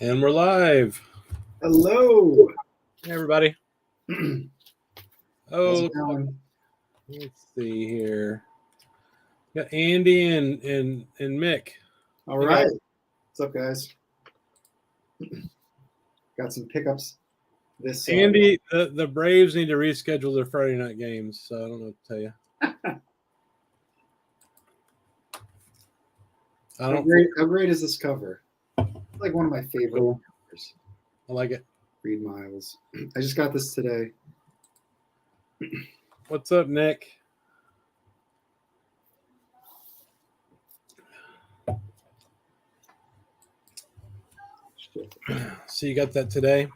And we're live. Hello. Hey, everybody. How's Oh, it going? let's see here. Got Andy and Mick. All Hey, right. guys. What's up, guys? Got some pickups this Andy, the Braves need to reschedule their Friday night games, so I don't know what to tell you. How great is this cover? It's like one of my favorite Cool. covers. I like it. Reed Miles. I just got this today. What's up, Nick? So you got that today?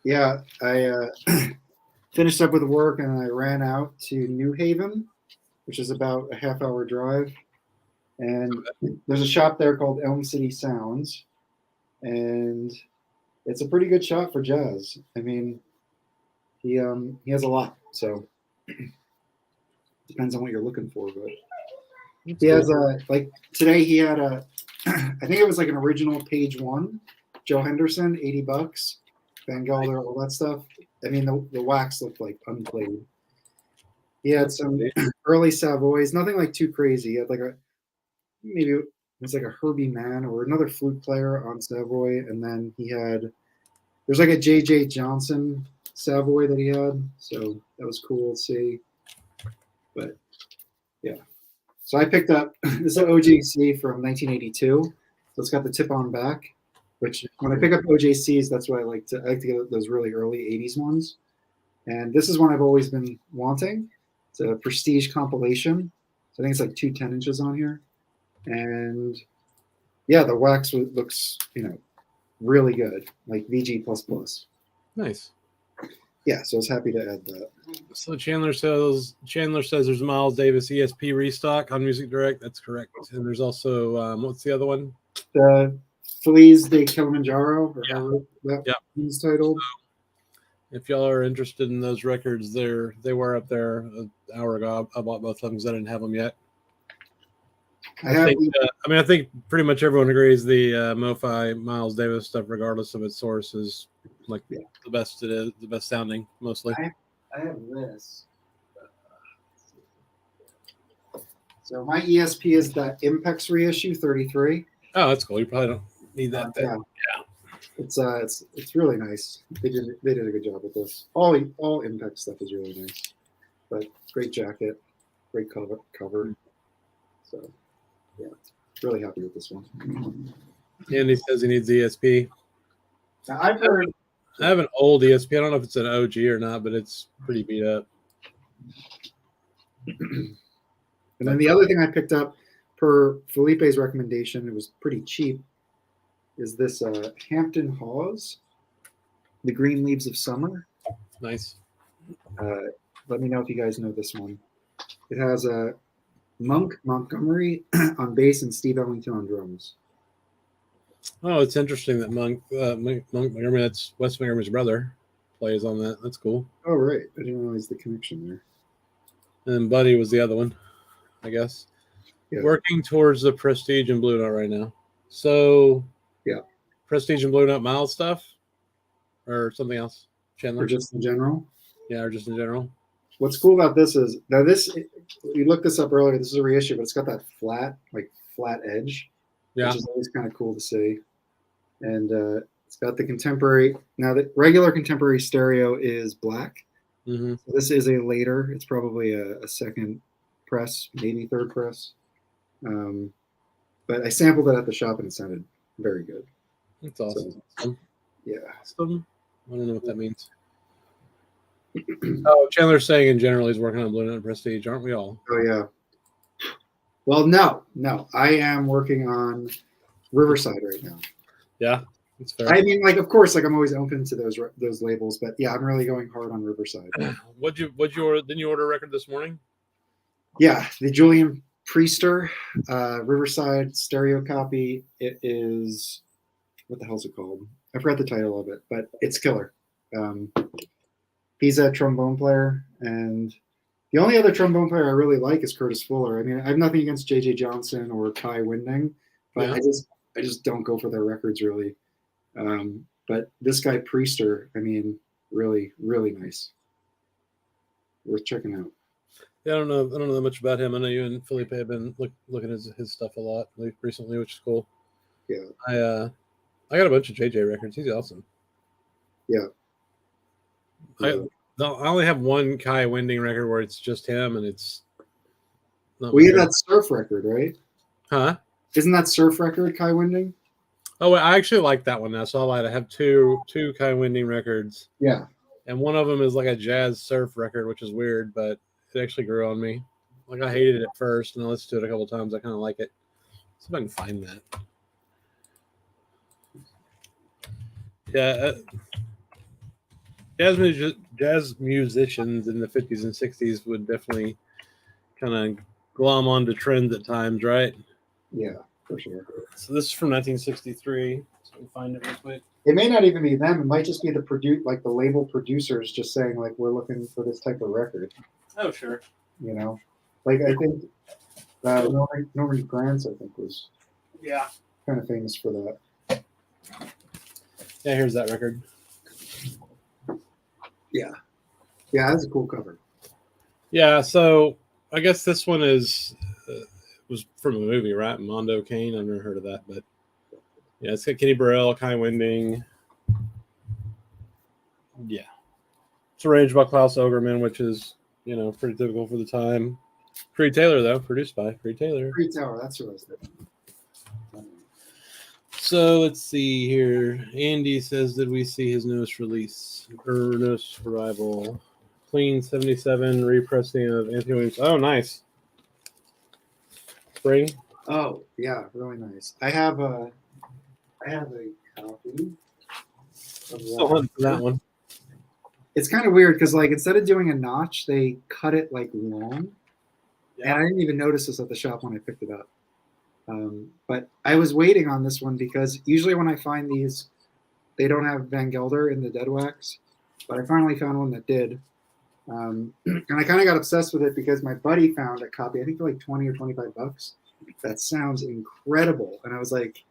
Yeah, I finished up with work and I ran out to New Haven, which is about a half-hour drive. And there's a shop there called Elm City Sounds, and it's a pretty good shop for jazz. I mean, he has a lot, so depends on what you're looking for. But he has like today he had a I think it was like an original page one, Joe Henderson, $80, Van Gelder, all that stuff. I mean the wax looked like unplayed. He had some early Savoys, nothing like too crazy. He had like maybe it was like a Herbie Mann or another flute player on Savoy, and then there's like a J.J. Johnson Savoy that he had, so that was cool to see. But yeah, so I picked up this is an OJC from 1982, so it's got the tip-on back. Which when I pick up OJCs, that's what I like to get those really early 80s ones. And this is one I've always been wanting. It's a Prestige compilation. So I think it's like 2 10-inches on here. And yeah, the wax looks, really good, like VG++. Nice. Yeah, so I was happy to add that. So Chandler says there's Miles Davis ESP restock on Music Direct. That's correct. And there's also what's the other one? The Feliz de Kilimanjaro, or however that is titled. So if y'all are interested in those records, they were up there an hour ago. I bought both of them because I didn't have them yet. I think pretty much everyone agrees the MoFi Miles Davis stuff, regardless of its source, is like the best it is, the best sounding mostly. I have this. So my ESP is the Impex reissue 33. Oh, that's cool. You probably don't need that. Yeah. It's really nice. They did a good job with this. All Impex stuff is really nice. But great jacket, great cover. So yeah, really happy with this one. Andy says he needs ESP. Now, I've heard. I have an old ESP. I don't know if it's an OG or not, but it's pretty beat up. And then the other thing I picked up, per Felipe's recommendation, it was pretty cheap, is this Hampton Hawes, The Green Leaves of Summer. Nice. Let me know if you guys know this one. It has Monk Montgomery on bass and Steve Ellington on drums. Oh, it's interesting that Monk Montgomery, that's Wes Montgomery's brother, plays on that. That's cool. Oh, right. I didn't realize the connection there. And Buddy was the other one, I guess. Yeah. Working towards the Prestige and Blue Note right now. So, yeah. Prestige and Blue Note Miles stuff? Or something else? Chandler? Or just in general? Yeah, or just in general. What's cool about this is, now you looked this up earlier, this is a reissue, but it's got that flat edge. Yeah. Which is always kind of cool to see. And it's got the contemporary. Now, the regular contemporary stereo is black. Mm-hmm. So this is a later. It's probably a second press, maybe third press. But I sampled it at the shop and it sounded very good. That's awesome. So, yeah. Awesome. I don't know what that means. Oh, Chandler's saying in general he's working on Blue Note and Prestige, aren't we all? Oh, yeah. Well, no. I am working on Riverside right now. Yeah, that's fair. I mean, of course, I'm always open to those labels, but yeah, I'm really going hard on Riverside. What'd you order? Didn't you order a record this morning? Yeah, the Julian Priester Riverside stereo copy. It is, what the hell's it called? I forgot the title of it, but it's killer. He's a trombone player, and the only other trombone player I really like is Curtis Fuller. I mean, I have nothing against J.J. Johnson or Kai Winding, but yeah. I just don't go for their records really. But this guy Priester, I mean, really, really nice. Worth checking out. Yeah, I don't know that much about him. I know you and Felipe have been looking at his stuff a lot recently, which is cool. Yeah. I got a bunch of JJ records. He's awesome. Yeah. I only have one Kai Winding record where it's just him, and it's not. We had that surf record, right? Huh? Isn't that surf record Kai Winding? Oh, I actually like that one now. So I lied. I have two Kai Winding records. Yeah. And one of them is like a jazz surf record, which is weird, but it actually grew on me. Like I hated it at first, and I listened to it a couple times. I kind of like it. See if I can find that. Yeah, jazz musicians in the 50s and 60s would definitely kind of glom onto trends at times, right? Yeah, for sure. So this is from 1963. So we find it real quick. It may not even be them. It might just be the label producers just saying like we're looking for this type of record. Oh, sure. You know, like I think Norman Granz, I think, was kind of famous for that. Yeah, here's that record. Yeah, that's a cool cover. Yeah, so I guess this one was from a movie, right? Mondo Kane. I've never heard of that, but yeah, it's got Kenny Burrell, Kai Winding. Yeah, it's arranged by Klaus Ogerman, which is pretty typical for the time. Creed Taylor, though, produced by Creed Taylor. Creed Taylor, that's who I was thinking. So let's see here. Andy says, did we see his newest release or newest arrival? Clean 77 repressing of Anthony Williams. Oh, nice. Spring. Oh, yeah, really nice. I have a copy of Still hunting for that one. It's kind of weird because like instead of doing a notch, they cut it like long. Yeah. And I didn't even notice this at the shop when I picked it up. But I was waiting on this one because usually when I find these, they don't have Van Gelder in the dead wax, but I finally found one that did. And I kind of got obsessed with it because my buddy found a copy, I think for like 20 or 25 bucks. That sounds incredible. And I was like,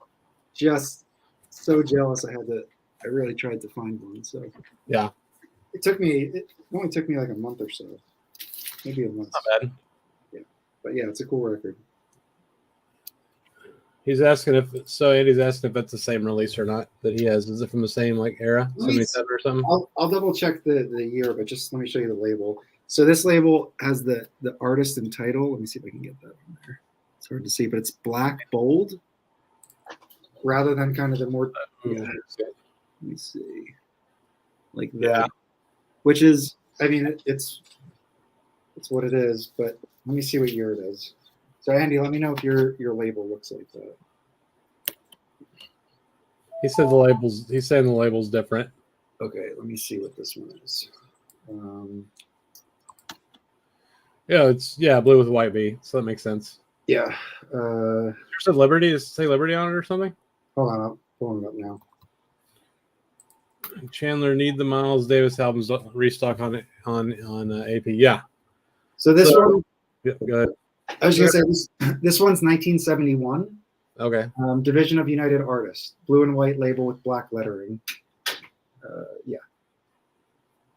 just so jealous. I really tried to find one. So yeah, it only took me like a month or so, maybe a month. Not bad. Yeah, but yeah, it's a cool record. Andy's asking if it's the same release or not that he has. Is it from the same like era, 77 or something? I'll double check the year, but just let me show you the label. So this label has the artist and title. Let me see if I can get that on there. It's hard to see, but it's black bold rather than kind of the more. Yeah. Let me see, like that, yeah. Which is, I mean, it's what it is. But let me see what year it is. So Andy, let me know if your label looks like that. He's saying the label's different. Okay, let me see what this one is. Yeah, it's blue with white B, so that makes sense. Yeah. There's a Liberty. Does it say Liberty on it or something? Hold on, I'm pulling it up now. Chandler, need the Miles Davis albums restock on AP. Yeah. So this one. Yeah, go ahead. I was going to say this one's 1971. Okay. Division of United Artists, blue and white label with black lettering. Yeah.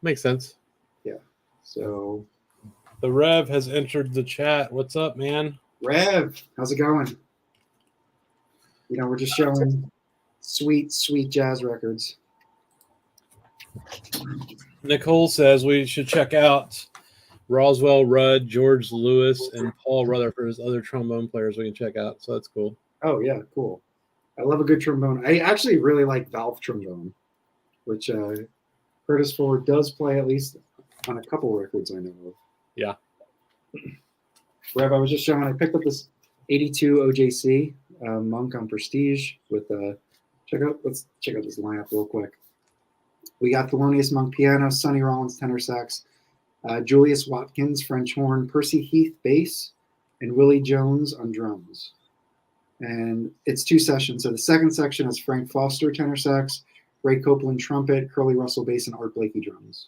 Makes sense. Yeah. So. The Rev has entered the chat. What's up, man? Rev, how's it going? We're just showing sweet, sweet jazz records. Nicole says we should check out Roswell Rudd, George Lewis, and Paul Rutherford as other trombone players we can check out. So that's cool. Oh, yeah, cool. I love a good trombone. I actually really like valve trombone, which Curtis Ford does play at least on a couple records I know of. Yeah. Rev, I was just showing, I picked up this 82 OJC Monk on Prestige with, let's check out this lineup real quick. We got Thelonious Monk piano, Sonny Rollins tenor sax, Julius Watkins French horn, Percy Heath bass, and Willie Jones on drums. And it's 2 sessions. So the second section is Frank Foster tenor sax, Ray Copeland trumpet, Curly Russell bass, and Art Blakey drums.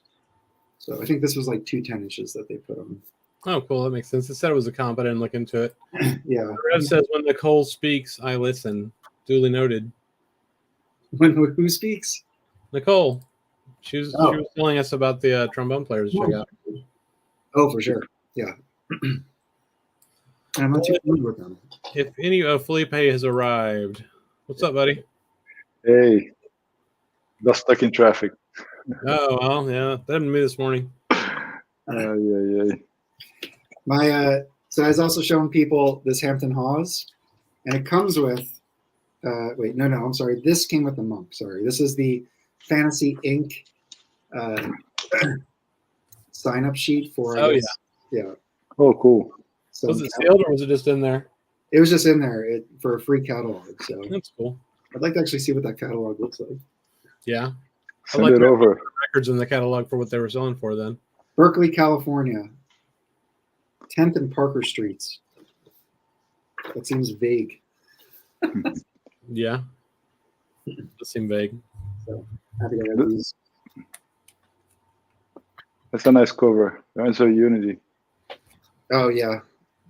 So I think this was like 2 10-inches that they put on. Oh, cool. That makes sense. It said it was a comp. I didn't look into it. Yeah. Rev says, when Nicole speaks, I listen. Duly noted. Who speaks? Nicole. She was telling us about the trombone players to check out. Oh, for sure. Yeah. I'm not too familiar with them. If any of Felipe has arrived. What's up, buddy? Hey, got stuck in traffic. Oh, well, yeah. That happened to me this morning. Yeah. So I was also showing people this Hampton Hawes, and it comes with, I'm sorry. This came with the monk. Sorry. This is the Fantasy Inc. Sign-up sheet for. Yeah. Oh, cool. So was it sealed or was it just in there? It was just in there for a free catalog. So that's cool. I'd like to actually see what that catalog looks like. Yeah. Send it over. Records in the catalog for what they were selling for then. Berkeley, California. 10th and Parker Streets. That seems vague. Yeah. It does seem vague. So happy to have these. That's a nice cover. That's a Unity. Oh, yeah.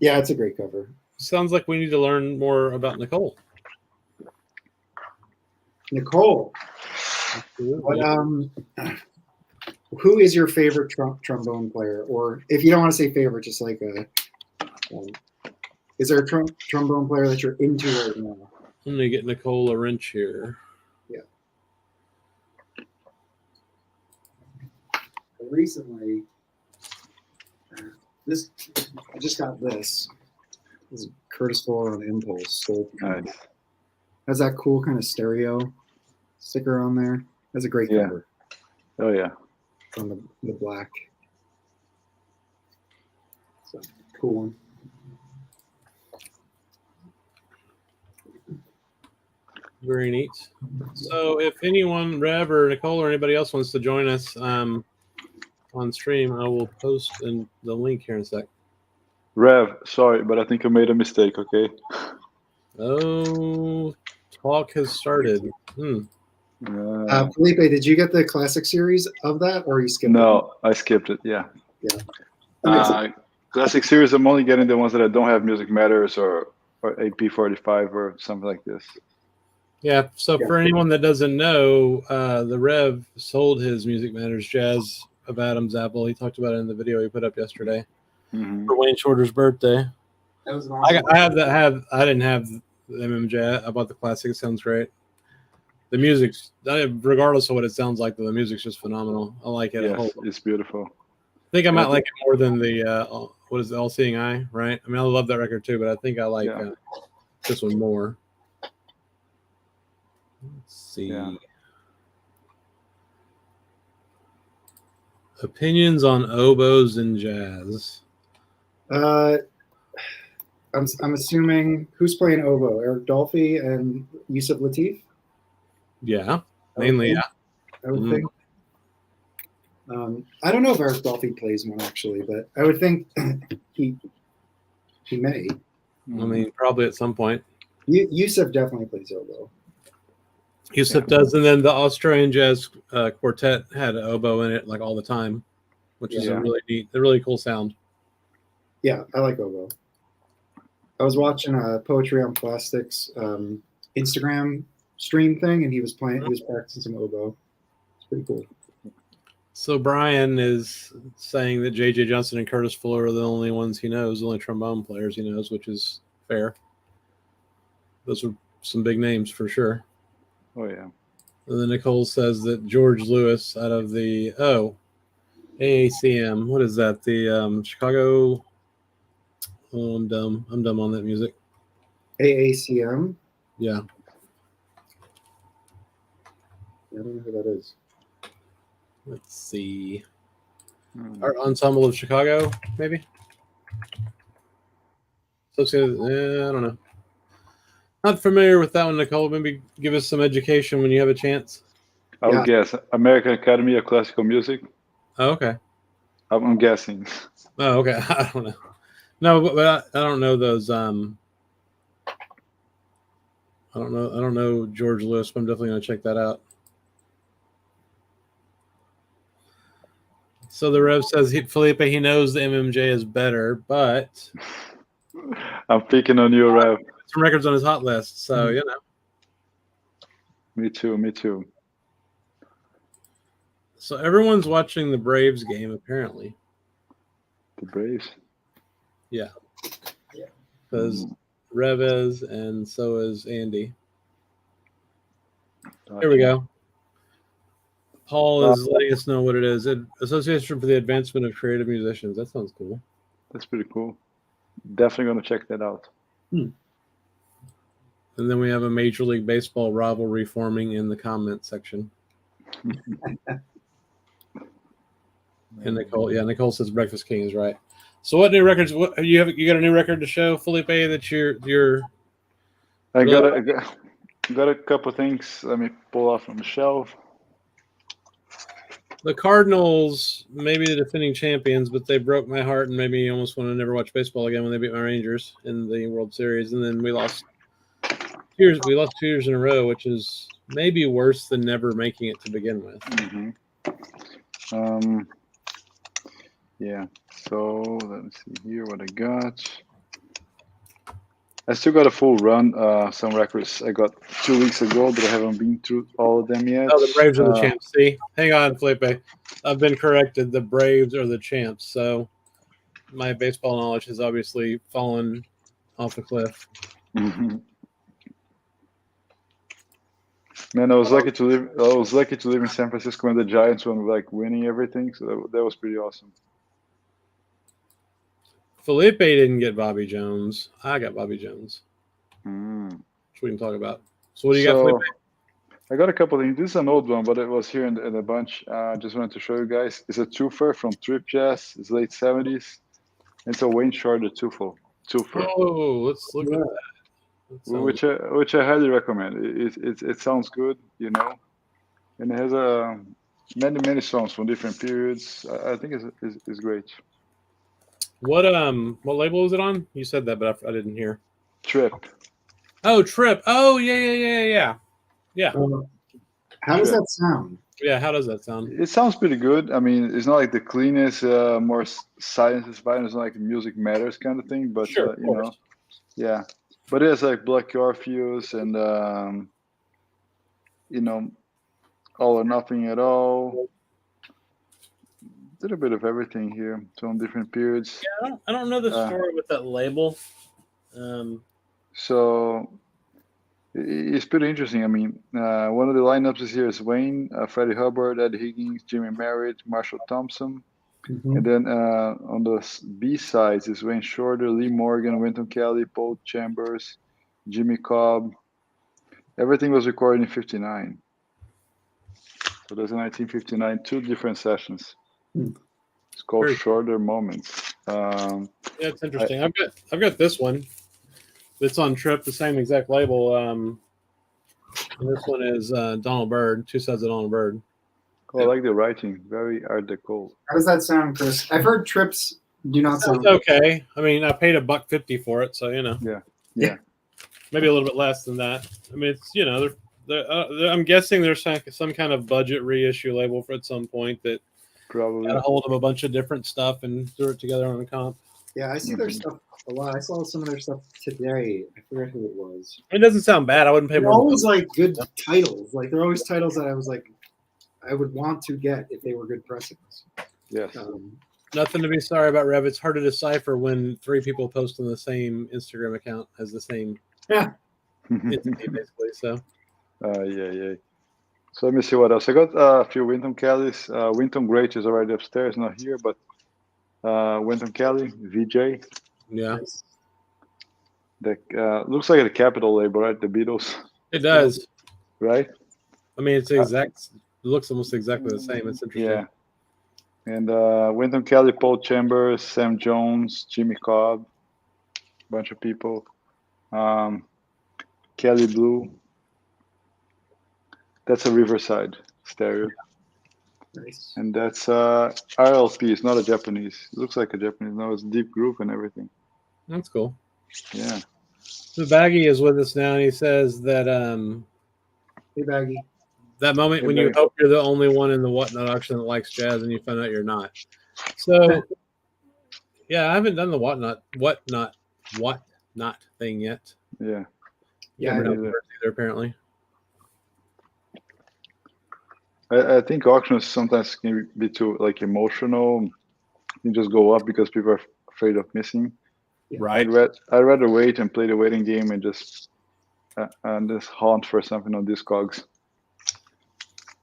Yeah, it's a great cover. Sounds like we need to learn more about Nicole. Nicole. Who is your favorite trombone player? Or if you don't want to say favorite, just like is there a trombone player that you're into right now? I'm going to get Nicole a wrench here. Yeah. Recently, I just got this. This is Curtis Fuller on Impulse. Nice. Has that cool kind of stereo sticker on there. That's a great cover. Oh, yeah. On the black. So, cool one. Very neat. So if anyone, Rev or Nicole or anybody else wants to join us on stream, I will post the link here in a sec. Rev, sorry, but I think I made a mistake, okay? Oh, talk has started. Felipe, did you get the classic series of that, or you skipped it? No, I skipped it, yeah. Okay. Classic series, I'm only getting the ones that I don't have Music Matters or AP45 or something like this. Yeah, so for anyone that doesn't know, the Rev sold his Music Matters Jazz of Adam's Apple. He talked about it in the video he put up yesterday for Wayne Shorter's birthday. That was awesome. I didn't have the MMJ. I bought the classic. It sounds great. The music's, regardless of what it sounds like, the music's just phenomenal. I like it. Yes, it's beautiful. I think I might like it more than the what is the All Seeing Eye, right? I mean, I love that record too, but I think I like this one more. Let's see. Yeah. Opinions on oboes and jazz. I'm assuming who's playing oboe? Eric Dolphy and Yusuf Lateef? Yeah, mainly, I would think. I don't know if Eric Dolphy plays one actually, but I would think he may. I mean, probably at some point. Yusuf definitely plays oboe. Yusuf does, and then the Australian Jazz Quartet had an oboe in it like all the time, which is a really cool sound. Yeah, I like oboe. I was watching a Poetry on Plastics Instagram stream thing, and he was practicing some oboe. It's pretty cool. So Brian is saying that J.J. Johnson and Curtis Fuller are the only ones he knows, the only trombone players he knows, which is fair. Those are some big names for sure. Oh, yeah. And then Nicole says that George Lewis out of the AACM. What is that? The Chicago. Oh, I'm dumb. I'm dumb on that music. AACM? Yeah. I don't know who that is. Let's see. Art Ensemble of Chicago, maybe? So I don't know. Not familiar with that one, Nicole. Maybe give us some education when you have a chance. I would guess American Academy of Classical Music. Oh, okay. I'm guessing. Oh, okay. I don't know. No, but I don't know those. I don't know George Lewis, but I'm definitely going to check that out. So the Rev says Felipe, he knows the MMJ is better, but I'm picking on you, Rev. Some records on his hot list, so you know. Me too. So everyone's watching the Braves game, apparently. The Braves. Yeah. Yeah. Because Revez and so is Andy. Here we go. Paul is letting us know what it is. Association for the Advancement of Creative Musicians. That sounds cool. That's pretty cool. Definitely going to check that out. And then we have a Major League Baseball rivalry forming in the comment section. And Nicole says Breakfast King is right. So what new records? What you got a new record to show, Felipe? That you're. I got a couple things. Let me pull off from the shelf. The Cardinals may be the defending champions, but they broke my heart and made me almost want to never watch baseball again when they beat my Rangers in the World Series. And then we lost 2 years in a row, which is maybe worse than never making it to begin with. Mm-hmm. Yeah. So let me see here what I got. I still got a full run. Some records I got 2 weeks ago, but I haven't been through all of them yet. Oh, the Braves are the champs. See, hang on, Felipe. I've been corrected. The Braves are the champs. So my baseball knowledge has obviously fallen off a cliff. Man, I was lucky to live. I was lucky to live in San Francisco when the Giants were like winning everything. So that was pretty awesome. Felipe didn't get Bobby Jones. I got Bobby Jones. Which we can talk about. So what do you got, Felipe? I got a couple of things. This is an old one, but it was here in a bunch. Just wanted to show you guys. It's a twofer from Trip Jazz. It's late 70s. It's a Wayne Shorter twofer. Oh, let's look at that. Which I highly recommend. It sounds good, you know, and it has many songs from different periods. I think it's great. What label is it on? You said that, but I didn't hear. Trip. Oh, Trip. Oh, yeah. How does that sound? Yeah, how does that sound? It sounds pretty good. I mean, it's not like the cleanest, more science-inspired. It's not like music matters kind of thing, but sure, you know, yeah. But it has like Black Orpheus and you know, All or Nothing at All. A little bit of everything here, from different periods. Yeah, I don't know the story with that label. So it's pretty interesting. I mean, one of the lineups is here is Wayne, Freddie Hubbard, Ed Higgins, Jimmy Merritt, Marshall Thompson. And then on the B sides is Wayne Shorter, Lee Morgan, Wynton Kelly, Paul Chambers, Jimmy Cobb. Everything was recorded in 59. So there's a 1959, 2 different sessions. It's called Shorter Moments. Yeah, it's interesting. I've got this one. It's on Trip, the same exact label. And this one is Donald Byrd, 2 sides of Donald Byrd. Oh, I like the writing. Very Art Deco. How does that sound, Chris? I've heard Trips do not sound okay. I mean, I paid $1.50 for it, so you know. Yeah. Maybe a little bit less than that. I mean, it's I'm guessing there's some kind of budget reissue label for at some point that probably got a hold of a bunch of different stuff and threw it together on a comp. Yeah, I see their stuff a lot. I saw some of their stuff today. I forget who it was. It doesn't sound bad. I wouldn't pay more. Always like good titles. Like they're always titles that I was like, I would want to get if they were good pressings. Yes. Nothing to be sorry about, Rev. It's hard to decipher when 3 people post on the same Instagram account as the same entity, basically. So. Yeah. So let me see what else. I got a few Wynton Kellys. Wynton Great is already upstairs, not here, but Wynton Kelly, VJ. Yeah. That looks like a Capitol label, right? The Beatles. It does. Right? I mean, it's exact. It looks almost exactly the same. It's interesting. Yeah. And Wynton Kelly, Paul Chambers, Sam Jones, Jimmy Cobb, a bunch of people. Kelly Blue. That's a Riverside stereo. Nice. And that's RLP. It's not a Japanese. It looks like a Japanese. No, it's deep groove and everything. That's cool. Yeah. The Baggy is with us now, and he says that Hey, Baggy. that moment when you hope you're the only one in the Whatnot auction that likes jazz, and you find out you're not. So, yeah, I haven't done the Whatnot thing yet. Yeah. Yeah, either, apparently. I think auctions sometimes can be too like emotional. You just go up because people are afraid of missing. Right. I'd rather wait and play the waiting game and just hunt for something on Discogs.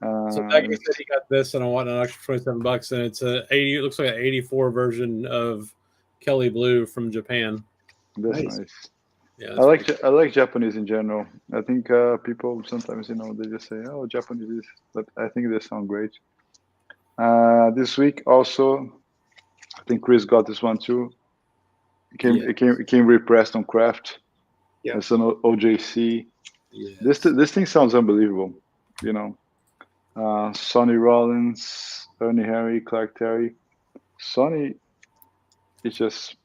So Becky said he got this and I want an extra $27, and it's it looks like an 84 version of Kelly Blue from Japan. That's nice. Yeah, I like Japanese in general. I think people sometimes they just say, "Oh, Japanese," but I think they sound great. This week also, I think Chris got this one too. It came repressed on Craft. Yeah. It's an OJC. Yes. This thing sounds unbelievable. Sonny Rollins, Ernie Henry, Clark Terry. Sonny is just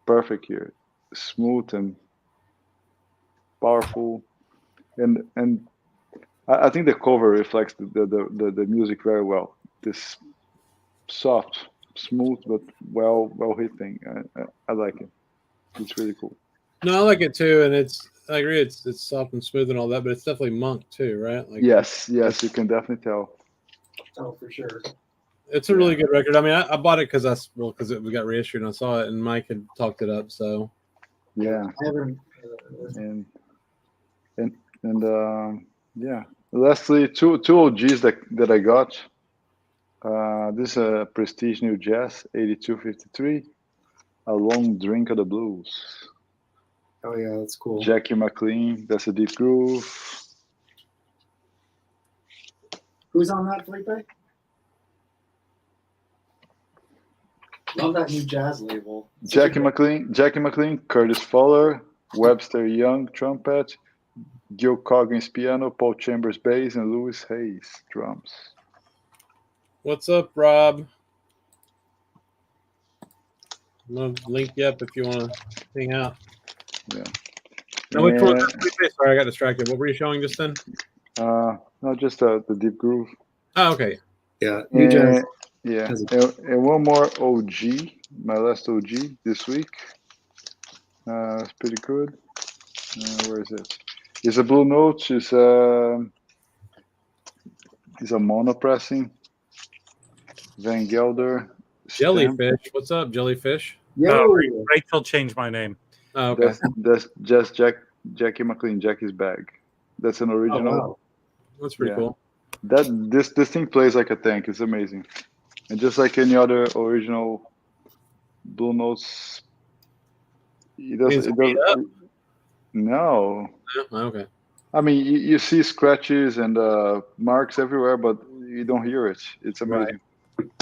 perfect here, smooth and powerful, and I think the cover reflects the music very well. This soft, smooth, but well hit thing. I like it. It's really cool. No, I like it too, and I agree. It's soft and smooth and all that, but it's definitely Monk too, right? Like yes, you can definitely tell. Oh, for sure. It's a really good record. I mean, I bought it because we got reissued and I saw it, and Mike had talked it up. So yeah, I haven't. Yeah. Lastly, two OGs that I got. This is a Prestige New Jazz 8253, A Long Drink of the Blues. Oh yeah, that's cool. Jackie McLean, that's a deep groove. Who's on that, Felipe? Love that new jazz label. Jackie McLean, Curtis Fuller, Webster Young trumpet, Gil Coggins piano, Paul Chambers bass, and Louis Hayes drums. What's up, Rob? I'm gonna link you up if you want to hang out. Yeah. Now, which one? Sorry, I got distracted. What were you showing just then? No, just the deep groove. Oh, okay. Yeah, new jazz. Yeah, and one more OG, my last OG this week. It's pretty good. Where is it? It's a Blue Note. It's a mono pressing. Van Gelder. Jellyfish. What's up, Jellyfish? Rachel changed my name. Oh, okay. That's just Jackie McLean, Jackie's Bag. That's an original. Oh, wow. That's pretty cool. This thing plays like a tank. It's amazing. And just like any other original Blue Notes, it does. No. Oh, okay. I mean, you see scratches and marks everywhere, but you don't hear it. It's amazing. Right.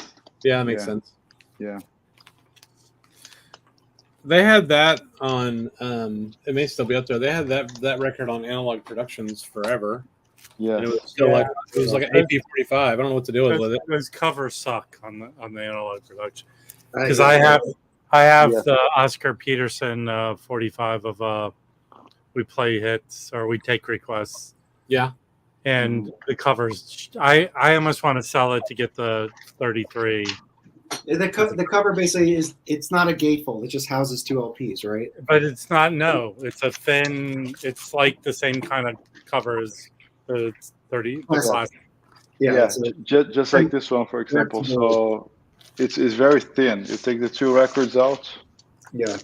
Yeah, that makes sense. Yeah. They had that on. It may still be up there. They had that record on Analog Productions forever. Yeah. And it was still like an AP45. I don't know what to do with it. Those covers suck on the Analog Production because I have the Oscar Peterson 45 of we play hits or we take requests. Yeah. And the covers, I almost want to sell it to get the 33. The cover basically it's not a gatefold. It just houses two LPs, right? But it's not. No, it's a thin. It's like the same kind of cover as the 30. The classic. Yeah, just like this one, for example. So it's very thin. You take the two records out. Yeah.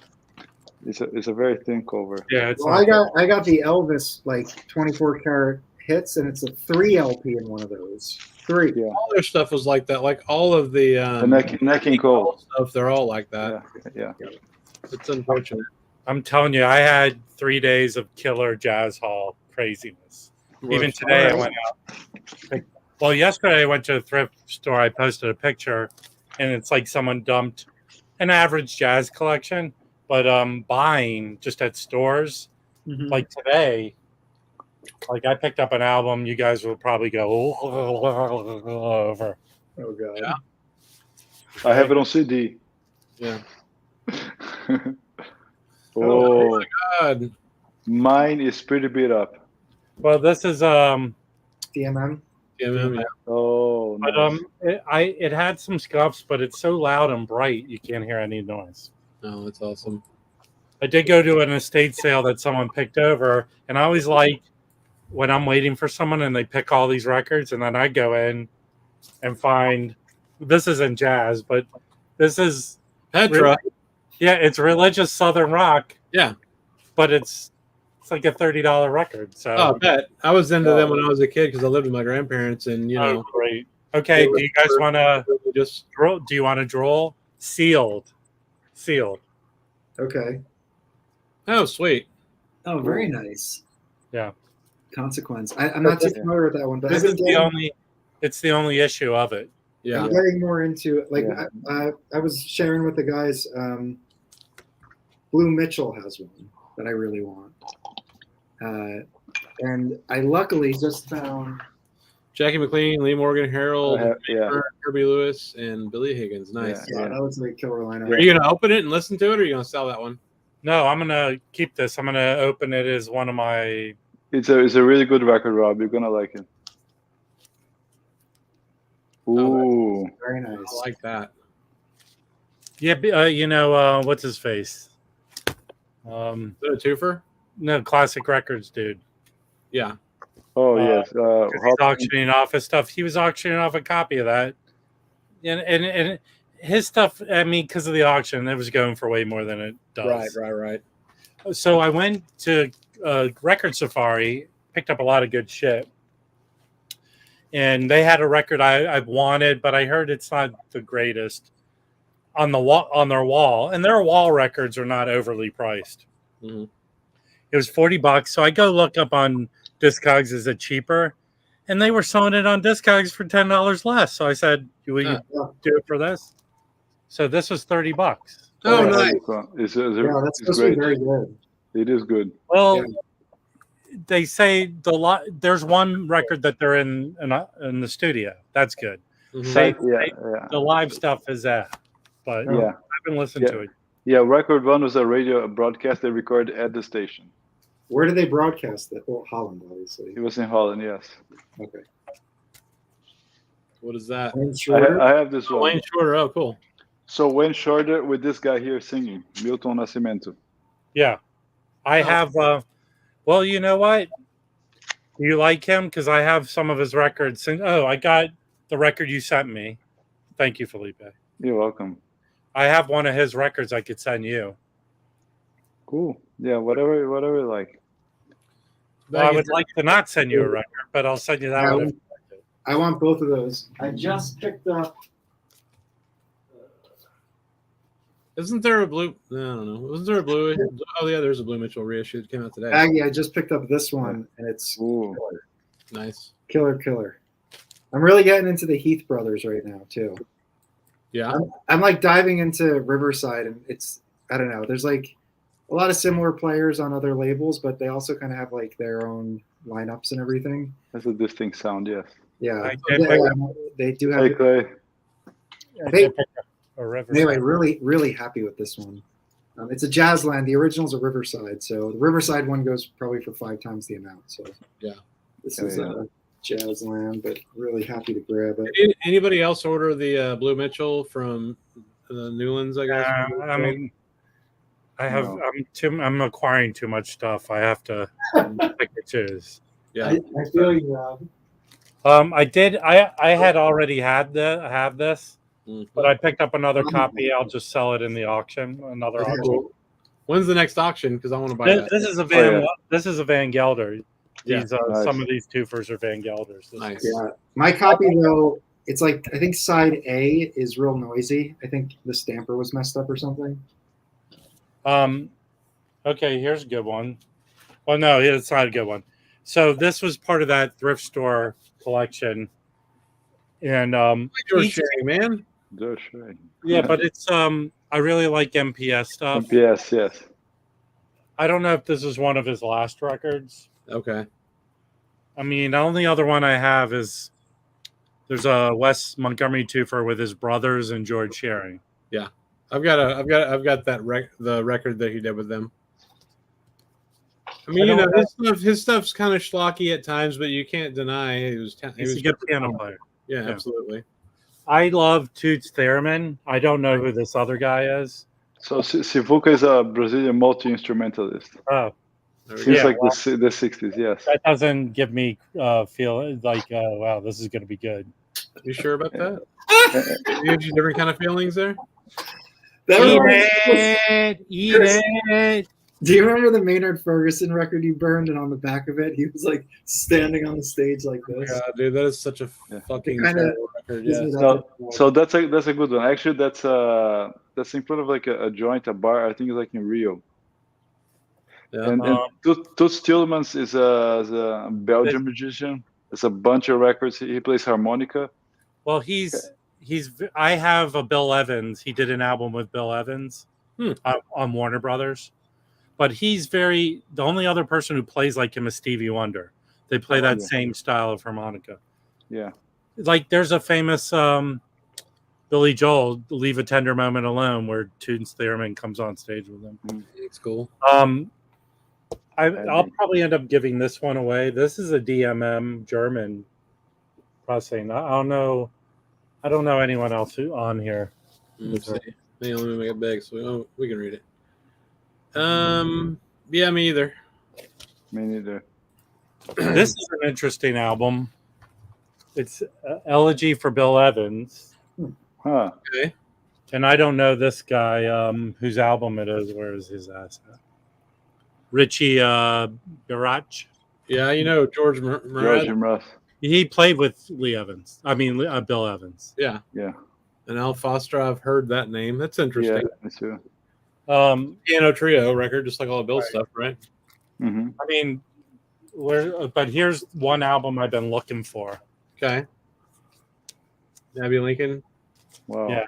It's a very thin cover. Yeah. I got the Elvis like 24 karat hits, and it's a 3 LP in one of those. 3. Yeah. All their stuff was like that. Like all of the Neck and Cole stuff, they're all like that. Yeah. It's unfortunate. I'm telling you, I had 3 days of killer jazz hall craziness. Even today, I went out. Well, yesterday I went to a thrift store. I posted a picture, and it's like someone dumped an average jazz collection, but buying just at stores. Like today, like I picked up an album. You guys will probably go over. Oh god! Yeah. I have it on CD. Yeah. Oh my god! Mine is pretty beat up. Well, this is DMM. Yeah. Oh, nice. But it had some scuffs, but it's so loud and bright you can't hear any noise. Oh, that's awesome. I did go to an estate sale that someone picked over, and I always like when I'm waiting for someone and they pick all these records, and then I go in and find this isn't jazz, but this is Petra. Yeah, it's religious Southern rock. Yeah, but it's like a $30 record. So I bet I was into them when I was a kid because I lived with my grandparents, and great. Okay, do you guys want to just draw? Do you want to draw? Sealed. Okay. Oh, sweet. Oh, very nice. Yeah. Consequence. I'm not too familiar with that one, but this is it's the only issue of it. Yeah. I'm getting more into like I was sharing with the guys. Blue Mitchell has one that I really want, and I luckily just found Jackie McLean, Lee Morgan, Harold, yeah. Kirby Lewis, and Billy Higgins. Nice. Yeah, that looks like a killer lineup. Are you gonna open it and listen to it, or are you gonna sell that one? No, I'm gonna keep this. I'm gonna open it as one of my. It's a really good record, Rob. You're gonna like it. Ooh, very nice. I like that. Yeah, what's his face? Is it a twofer? No, Classic Records, dude. Yeah. Oh yes. He's auctioning off his stuff. He was auctioning off a copy of that, and his stuff. I mean, because of the auction, it was going for way more than it does. Right. So I went to Record Safari, picked up a lot of good shit, and they had a record I wanted, but I heard it's not the greatest on the wall on their wall, and their wall records are not overly priced. Mm-hmm. It was $40, so I go look up on Discogs, is it cheaper? And they were selling it on Discogs for $10 less. So I said, "Will you do it for this?" So this was $30. Oh, nice. It's that's supposed to be very good. It is good. Well, they say there's one record that they're in the studio. That's good. Mm-hmm. The live stuff is that, but I haven't listened to it. Yeah, Record One was a radio broadcast they recorded at the station. Where did they broadcast that? Well, Holland, obviously. It was in Holland, yes. Okay. What is that? Wayne Shorter? I have this one. Wayne Shorter. Oh, cool. So Wayne Shorter with this guy here singing, Milton Nascimento. Yeah. I have, well, you know what? Do you like him? Because I have some of his records. I got the record you sent me. Thank you, Felipe. You're welcome. I have one of his records I could send you. Cool. Yeah, whatever you like. Well, I would like to not send you a record, but I'll send you that one. I want both of those. I just picked up. Isn't there a blue? I don't know. Wasn't there a blue? Oh yeah, there's a Blue Mitchell reissue that came out today. Aggie, I just picked up this one, and it's killer. Nice. Killer. I'm really getting into the Heath brothers right now too. Yeah. I'm like diving into Riverside, and it's I don't know. There's like a lot of similar players on other labels, but they also kind of have like their own lineups and everything. That's a distinct sound, yes. Yeah, they do have. Hey, Clay. Anyway, really happy with this one. It's a Jazzland. The original's a Riverside, so the Riverside one goes probably for 5 times the amount. So yeah, this is a Jazzland, but really happy to grab it. Anybody else order the Blue Mitchell from the Newlands? I guess. I mean, I'm acquiring too much stuff. I have to pick and choose. Yeah, I feel you, Rob. I had already have this, but I picked up another copy. I'll just sell it in the auction. Another auction. Cool. When's the next auction? Because I want to buy that. This is a Van Gelder. These nice. Some of these twofers are Van Gelders. Nice. Yeah, my copy though, it's like I think side A is real noisy. I think the stamper was messed up or something. Okay, here's a good one. Well, no, it's not a good one. So this was part of that thrift store collection, and George Sherry, man. George Sherry. Yeah, but it's I really like MPS stuff. MPS, yes. I don't know if this is one of his last records. Okay. I mean, the only other one I have is there's a Wes Montgomery twofer with his brothers and George Sherry. Yeah, I've got that the record that he did with them. I mean, his stuff's kind of schlocky at times, but you can't deny he was a good piano player. Yeah, absolutely. I love Toots Thurman. I don't know who this other guy is. So Sivuca is a Brazilian multi-instrumentalist. Oh, Seems like the 60s, yes. That doesn't give me feel like, wow, this is going to be good. You sure about that? Gives you different kind of feelings there? Eat it. Do you remember the Maynard Ferguson record you burned, and on the back of it, he was like standing on the stage like this? Yeah, dude, that is such a fucking terrible record. Yeah. So that's a good one. Actually, that's in front of like a joint, a bar. I think it's like in Rio. Yeah. And Toots Tillemans is a Belgian musician. It's a bunch of records. He plays harmonica. Well, I have a Bill Evans. He did an album with Bill Evans on Warner Brothers. But he's the only other person who plays like him is Stevie Wonder. They play that same style of harmonica. Yeah. Like there's a famous Billy Joel, Leave a Tender Moment Alone, where Toots Thieremann comes on stage with him. It's cool. I'll probably end up giving this one away. This is a DMM German pressing. I don't know anyone else on here. Let's see. Hang on, let me make it big so we can read it. Yeah, me either. Me neither. This is an interesting album. It's Elegy for Bill Evans. Huh. Okay. And I don't know this guy whose album it is. Where is his ass at? Richie Barach. Yeah, you know George Mraz. He played with Bill Evans. Yeah. Yeah. And Al Foster, I've heard that name. That's interesting. Yeah, me too. Piano trio record, just like all of Bill's stuff, right? Mm-hmm. I mean, but here's one album I've been looking for. Okay. Abby Lincoln. Wow. Yeah.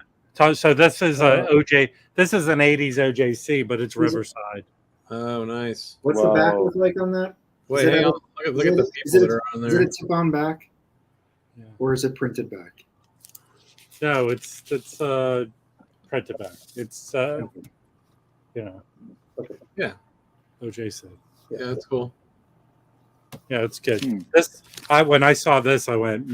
So this is OJ. This is an '80s OJC, but it's Riverside. Oh, nice. What's the back look like on that? Wait, hang on. Look at the people that are on there. Is it a tip-on back, or is it printed back? No, it's printed back. It's Yeah. OJC. Yeah, that's cool. Yeah, it's good. When I saw this, I went,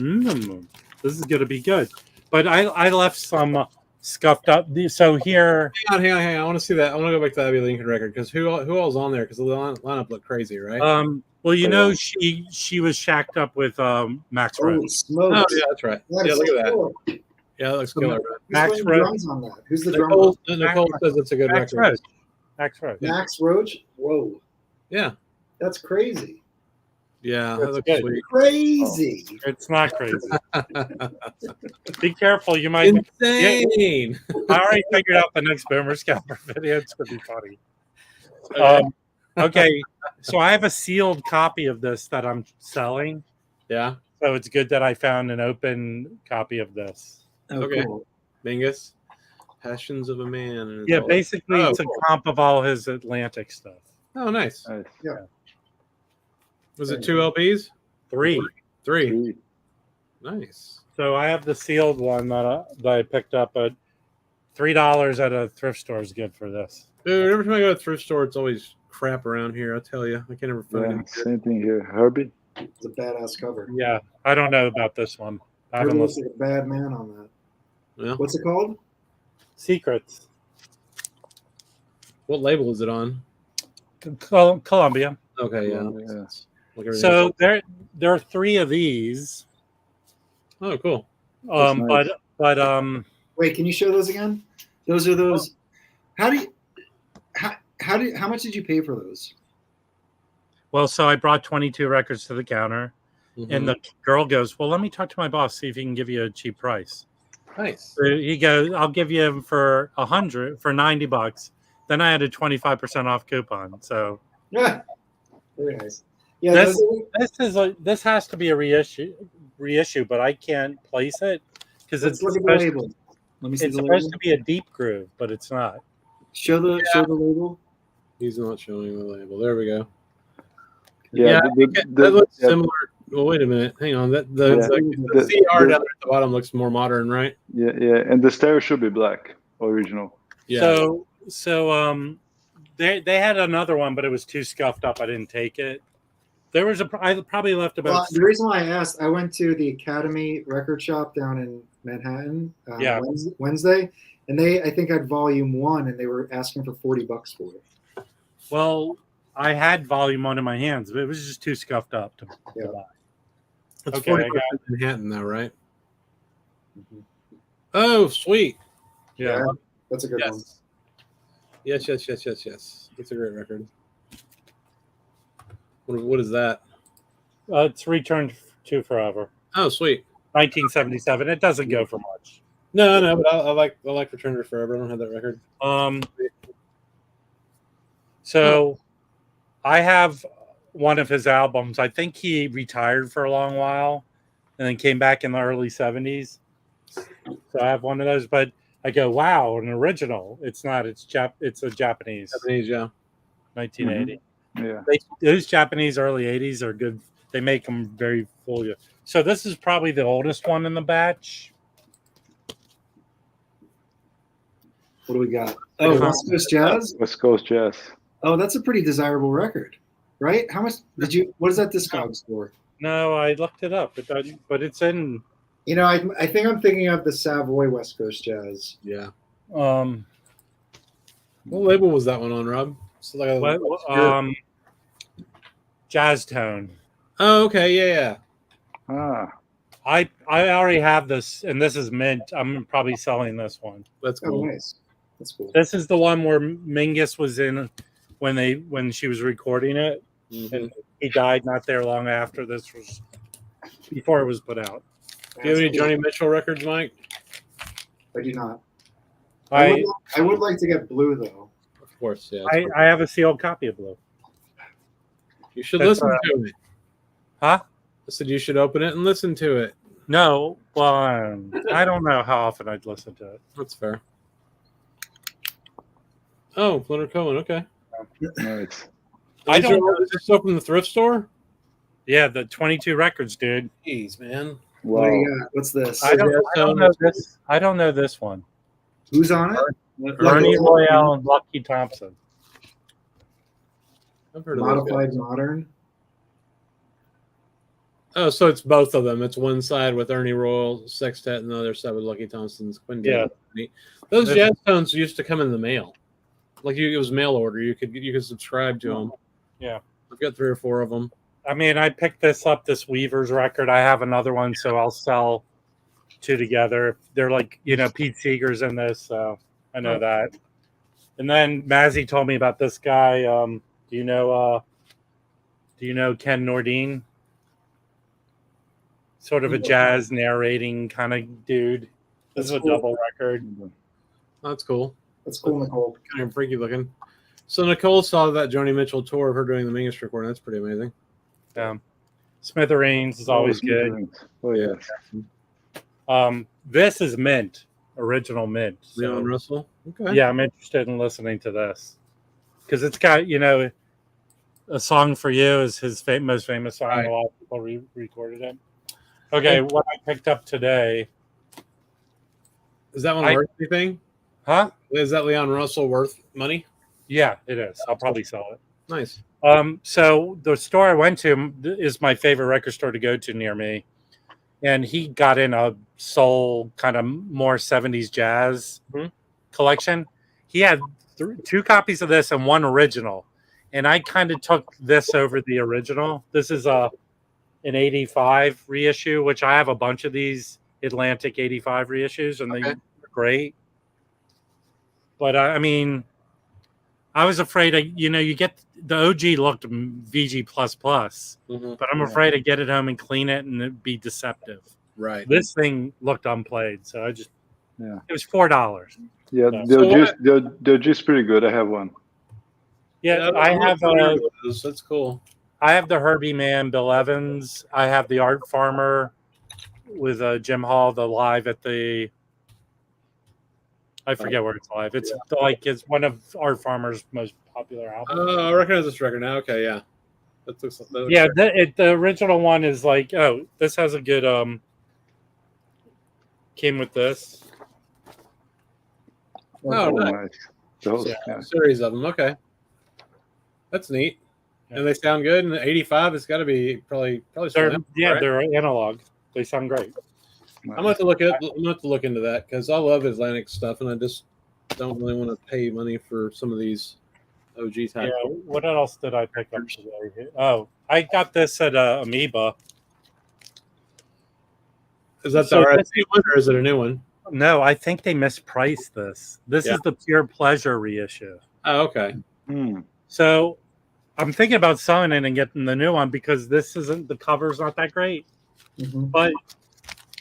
this is going to be good. But I left some scuffed up. So here, hang on. I want to see that. I want to go back to the Abby Lincoln record because who all's on there? Because the lineup looked crazy, right? Well, she was shacked up with Max Roach. Oh, yeah, that's right. Look at that. Cool. Yeah, that looks killer. Max Roach on that. Who's the drummer? Nicole says it's a good record. Max Roach. Max Roach. Whoa. Yeah. That's crazy. Yeah, that looks sweet. Crazy. Oh, it's not crazy. Be careful. You might insane. I already figured out the next Boomer Scalper video. It's gonna be funny. Okay. So I have a sealed copy of this that I'm selling. Yeah. So it's good that I found an open copy of this. Okay. Cool. Mingus. Passions of a Man. Yeah, basically it's a comp of all his Atlantic stuff. Oh, nice. Yeah. Was it 2 LPs? 3. 3. Nice. So I have the sealed one that I picked up at $3 at a thrift store is good for this. Dude, every time I go to a thrift store, it's always crap around here. I tell you, I can't ever find it. Same thing here. Herbie. It's a badass cover. Yeah, I don't know about this one. I haven't looks like a bad man on that. Yeah. What's it called? Secrets. What label is it on? Columbia. Okay, yeah. So there are 3 of these. Oh, cool. Nice. But wait, can you show those again? Those are those. How much did you pay for those? Well, so I brought 22 records to the counter, and the girl goes, "Well, let me talk to my boss, see if he can give you a cheap price." Nice. So he goes, "I'll give you them for $90." Then I had a 25% off coupon. So yeah, very nice. Yeah, this has to be a reissue, but I can't place it because it's look at the label. Let me see. It's supposed to be a deep groove, but it's not. Show the label. He's not showing the label. There we go. Yeah, that looks similar. Well, wait a minute. Hang on. The CR down there at the bottom looks more modern, right? Yeah, and the stereo should be black, original. Yeah. So they had another one, but it was too scuffed up. I didn't take it. There was I probably left about. Well, the reason why I asked, I went to the Academy record shop down in Manhattan Wednesday, and I think had volume 1, and they were asking for $40 for it. Well, I had volume 1 in my hands, but it was just too scuffed up to buy. It's Okay, 40 I got Manhattan, though, right? Oh, sweet. Yeah, that's a good one. Yes. That's a great record. What is that? It's Returned to Forever. Oh, sweet. 1977. It doesn't go for much. No, but I like Return to Forever. I don't have that record. So I have one of his albums. I think he retired for a long while and then came back in the early 70s. So I have one of those, but I go, wow, an original. It's not. It's a Japanese. Japanese, yeah. 1980. Yeah. Those Japanese early 80s are good. They make them very full. So this is probably the oldest one in the batch. What do we got? Oh, West Coast Jazz? West Coast Jazz. Oh, that's a pretty desirable record, right? How much did you? What is that Discogs for? No, I looked it up, but it's in. You know, I think I'm thinking of the Savoy West Coast Jazz. Yeah. What What label was that one on, Rob? It's like Jazz Tone. Oh, okay, yeah. I already have this, and this is mint. I'm probably selling this one. That's Oh, cool. nice. That's cool. This is the one where Mingus was in when she was recording it, and he died not there long after. This was before it was put out. Do you have any Johnny Mitchell records, Mike? I do not. I would like to get Blue though. Of course, yeah. I have a sealed copy of Blue. You should That's, listen to it. Huh? I said you should open it and listen to it. No, well, I don't know how often I'd listen to it. That's fair. Oh, Leonard Cohen. Okay. Nice. I don't know. Is this stuff from the thrift store? Yeah, the 22 records, dude. Jeez, man. What Wow. do you got? What's this? I don't know this. I don't know this one. Who's on it? Ernie Royale and Lucky Thompson. I've heard of those Modified guys. Modern. Oh, so it's both of them. It's one side with Ernie Royal Sextet and the other side with Lucky Thompson's Quintet. Yeah. Those jazz tones used to come in the mail. Like it was mail order. You could subscribe to them. Yeah. I've got 3 or 4 of them. I mean, I picked this up, this Weaver's record. I have another one, so I'll sell 2 together. They're like, Pete Seeger's in this, so I know that. And then Mazzy told me about this guy. Do you know Ken Nordine? Sort of a jazz narrating kind of dude. This is a double record. That's cool. That's cool, Nicole. Kind of freaky looking. So Nicole saw that Joni Mitchell tour of her doing the Mingus recording. That's pretty amazing. Smithereens is always good. Oh yeah. This is mint, original mint. So, Leon Russell. Okay. yeah, I'm interested in listening to this because it's got A Song for You is his most famous song. Right. A lot of people recorded it. Okay, what I picked up today. Is that one worth anything? Huh? Is that Leon Russell worth money? Yeah, it is. I'll probably sell it. Nice. So the store I went to is my favorite record store to go to near me. And he got in a soul kind of more 70s jazz collection. He had 2 copies of this and 1 original. And I kind of took this over the original. This is an 85 reissue, which I have a bunch of these Atlantic 85 reissues, and they're great. But I mean, I was afraid you get the OG looked VG++, but I'm afraid to get it home and clean it and it'd be deceptive. Right. This thing looked unplayed, so it was $4. Yeah, they're just pretty good. I have one. Yeah, I have that's cool. I have the Herbie Mann, Bill Evans. I have the Art Farmer with Jim Hall, the live at the. I forget where it's live. It's it's one of Art Farmer's most popular albums. Oh, I recognize this record now. Okay, yeah. That looks the original one is like, this has a good came with this. Oh, nice. Those, series of them. Okay, that's neat. And they sound good. And 85, it's got to be probably. They're analog. They sound great. I'm gonna have to look into that because I love Atlantic stuff, and I just don't really want to pay money for some of these OG Yeah. type. What else did I pick up today? Oh, I got this at Amoeba. Is that So the RSC one or is it a new one? No, I think they mispriced this. This is the Pure Pleasure reissue. Oh, okay. So I'm thinking about selling it and getting the new one because the cover's not that great. But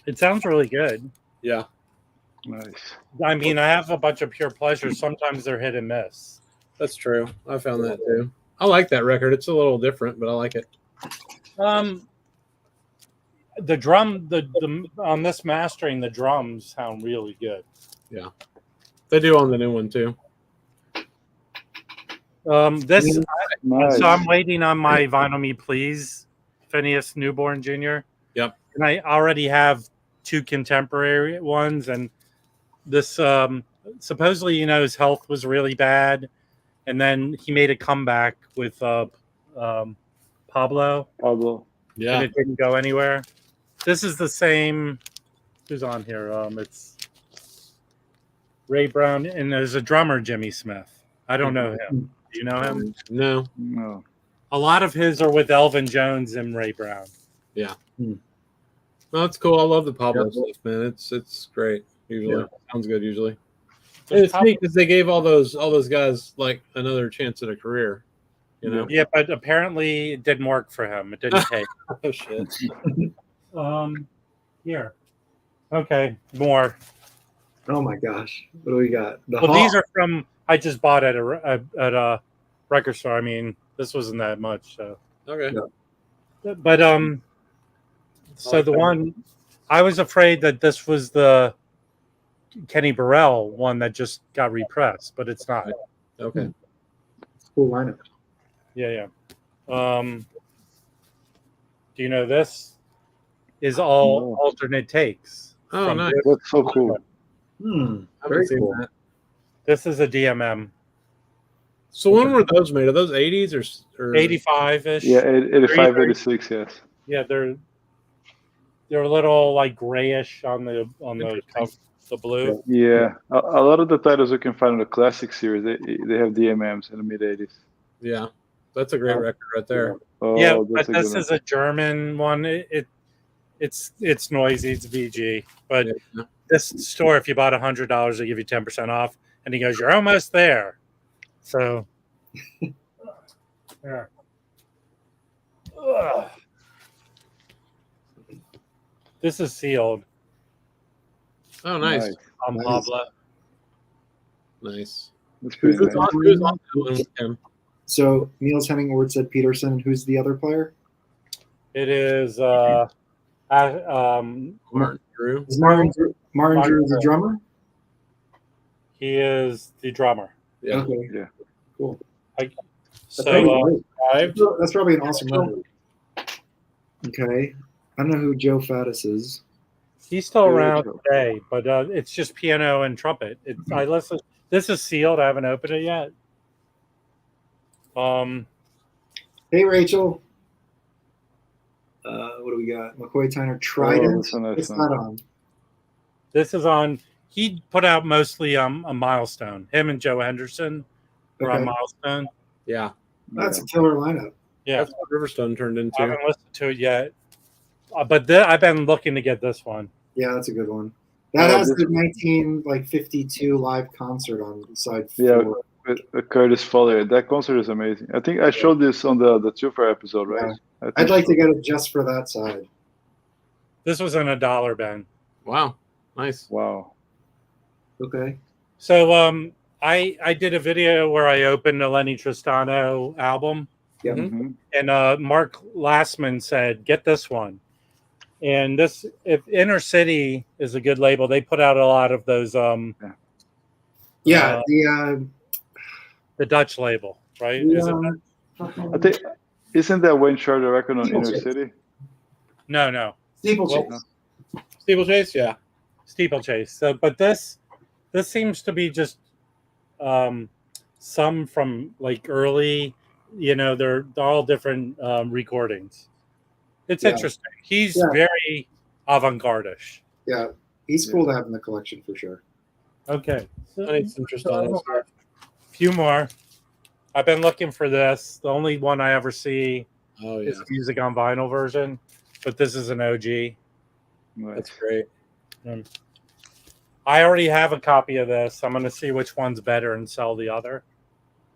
it sounds really good. Yeah. Nice. I mean, I have a bunch of Pure Pleasures. Sometimes they're hit and miss. That's true. I found that too. I like that record. It's a little different, but I like it. The drum, the on this mastering, the drums sound really good. Yeah, they do on the new one too. Nice. So I'm waiting on my Vinyl Me Please Phineas Newborn Jr. Yep. And I already have 2 contemporary ones, and this supposedly, his health was really bad, and then he made a comeback with Pablo. Yeah. And it didn't go anywhere. This is the same. Who's on here? It's Ray Brown, and there's a drummer, Jimmy Smith. I don't know him. Do you know him? No. A lot of his are with Elvin Jones and Ray Brown. Yeah. Well, that's cool. I love the Pablo stuff, man. It's great. Usually, sounds good. Usually, it's neat because they gave all those guys like another chance at a career. Yeah, but apparently it didn't work for him. It didn't take. Oh shit. Here. Okay, more. Oh my gosh, what do we got? These are from I just bought at a record store. I mean, this wasn't that much. So. Okay. Yeah. But so the one I was afraid that this was the Kenny Burrell one that just got repressed, but it's not. Okay. Cool lineup. Yeah. Do you know this is all alternate takes? Oh, nice. That's so cool. Very cool. That. This is a DMM. So when were those made? Are those 80s or 85-ish? Yeah, 85, 86, yes. Yeah, they're a little like grayish on the blue. Yeah, a lot of the titles you can find in the classic series, they have DMMs in the mid 80s. Yeah, that's a great record right there. Yeah, but this is a German one. It's noisy. It's VG, but this store, if you bought $100, they give you 10% off. And he goes, "You're almost there." So, yeah. This is sealed. Oh, nice. Pablo. Nice. That's pretty nice. Who's on that one with him? So Niels Henning Ward said Peterson, and who's the other player? It is Martin Drew. Is Martin Drew the drummer? He is the drummer. Yeah. Okay. Yeah. Cool. So that's probably an awesome record. Okay. I don't know who Joe Faddis is. he's still around today, but it's just piano and trumpet. I listen. This is sealed. I haven't opened it yet. Hey, Rachel. What do we got? McCoy Tyner Trident. It's not on. This is on. He put out mostly a Milestone. Him and Joe Henderson were on Milestone. Yeah. That's a killer lineup. Yeah. That's what Riverstone turned into. I haven't listened to it yet. But I've been looking to get this one. Yeah, that's a good one. That has the 1952 live concert on side 4. Yeah, with Curtis Fuller. That concert is amazing. I think I showed this on the Twofer episode, right? Yeah. I'd like to get it just for that side. This was in $1, Ben. Wow. Nice. Wow. Okay. So I did a video where I opened a Lenny Tristano album. Yeah. Mm-hmm. And Mark Lastman said, get this one. And if Inner City is a good label, they put out a lot of those. The Dutch label, right? I think isn't that Wayne Shorter record on Inner City? No. Steeplechase. Steeplechase, yeah. Steeplechase. So, but this seems to be just some from like early. They're all different recordings. It's interesting. He's very avant-garde-ish. Yeah, he's cool to have in the collection for sure. Okay. I need some Tristano. A few more. I've been looking for this. The only one I ever see Oh yeah, is the music on vinyl version, but this is an OG. that's great. I already have a copy of this. I'm going to see which one's better and sell the other.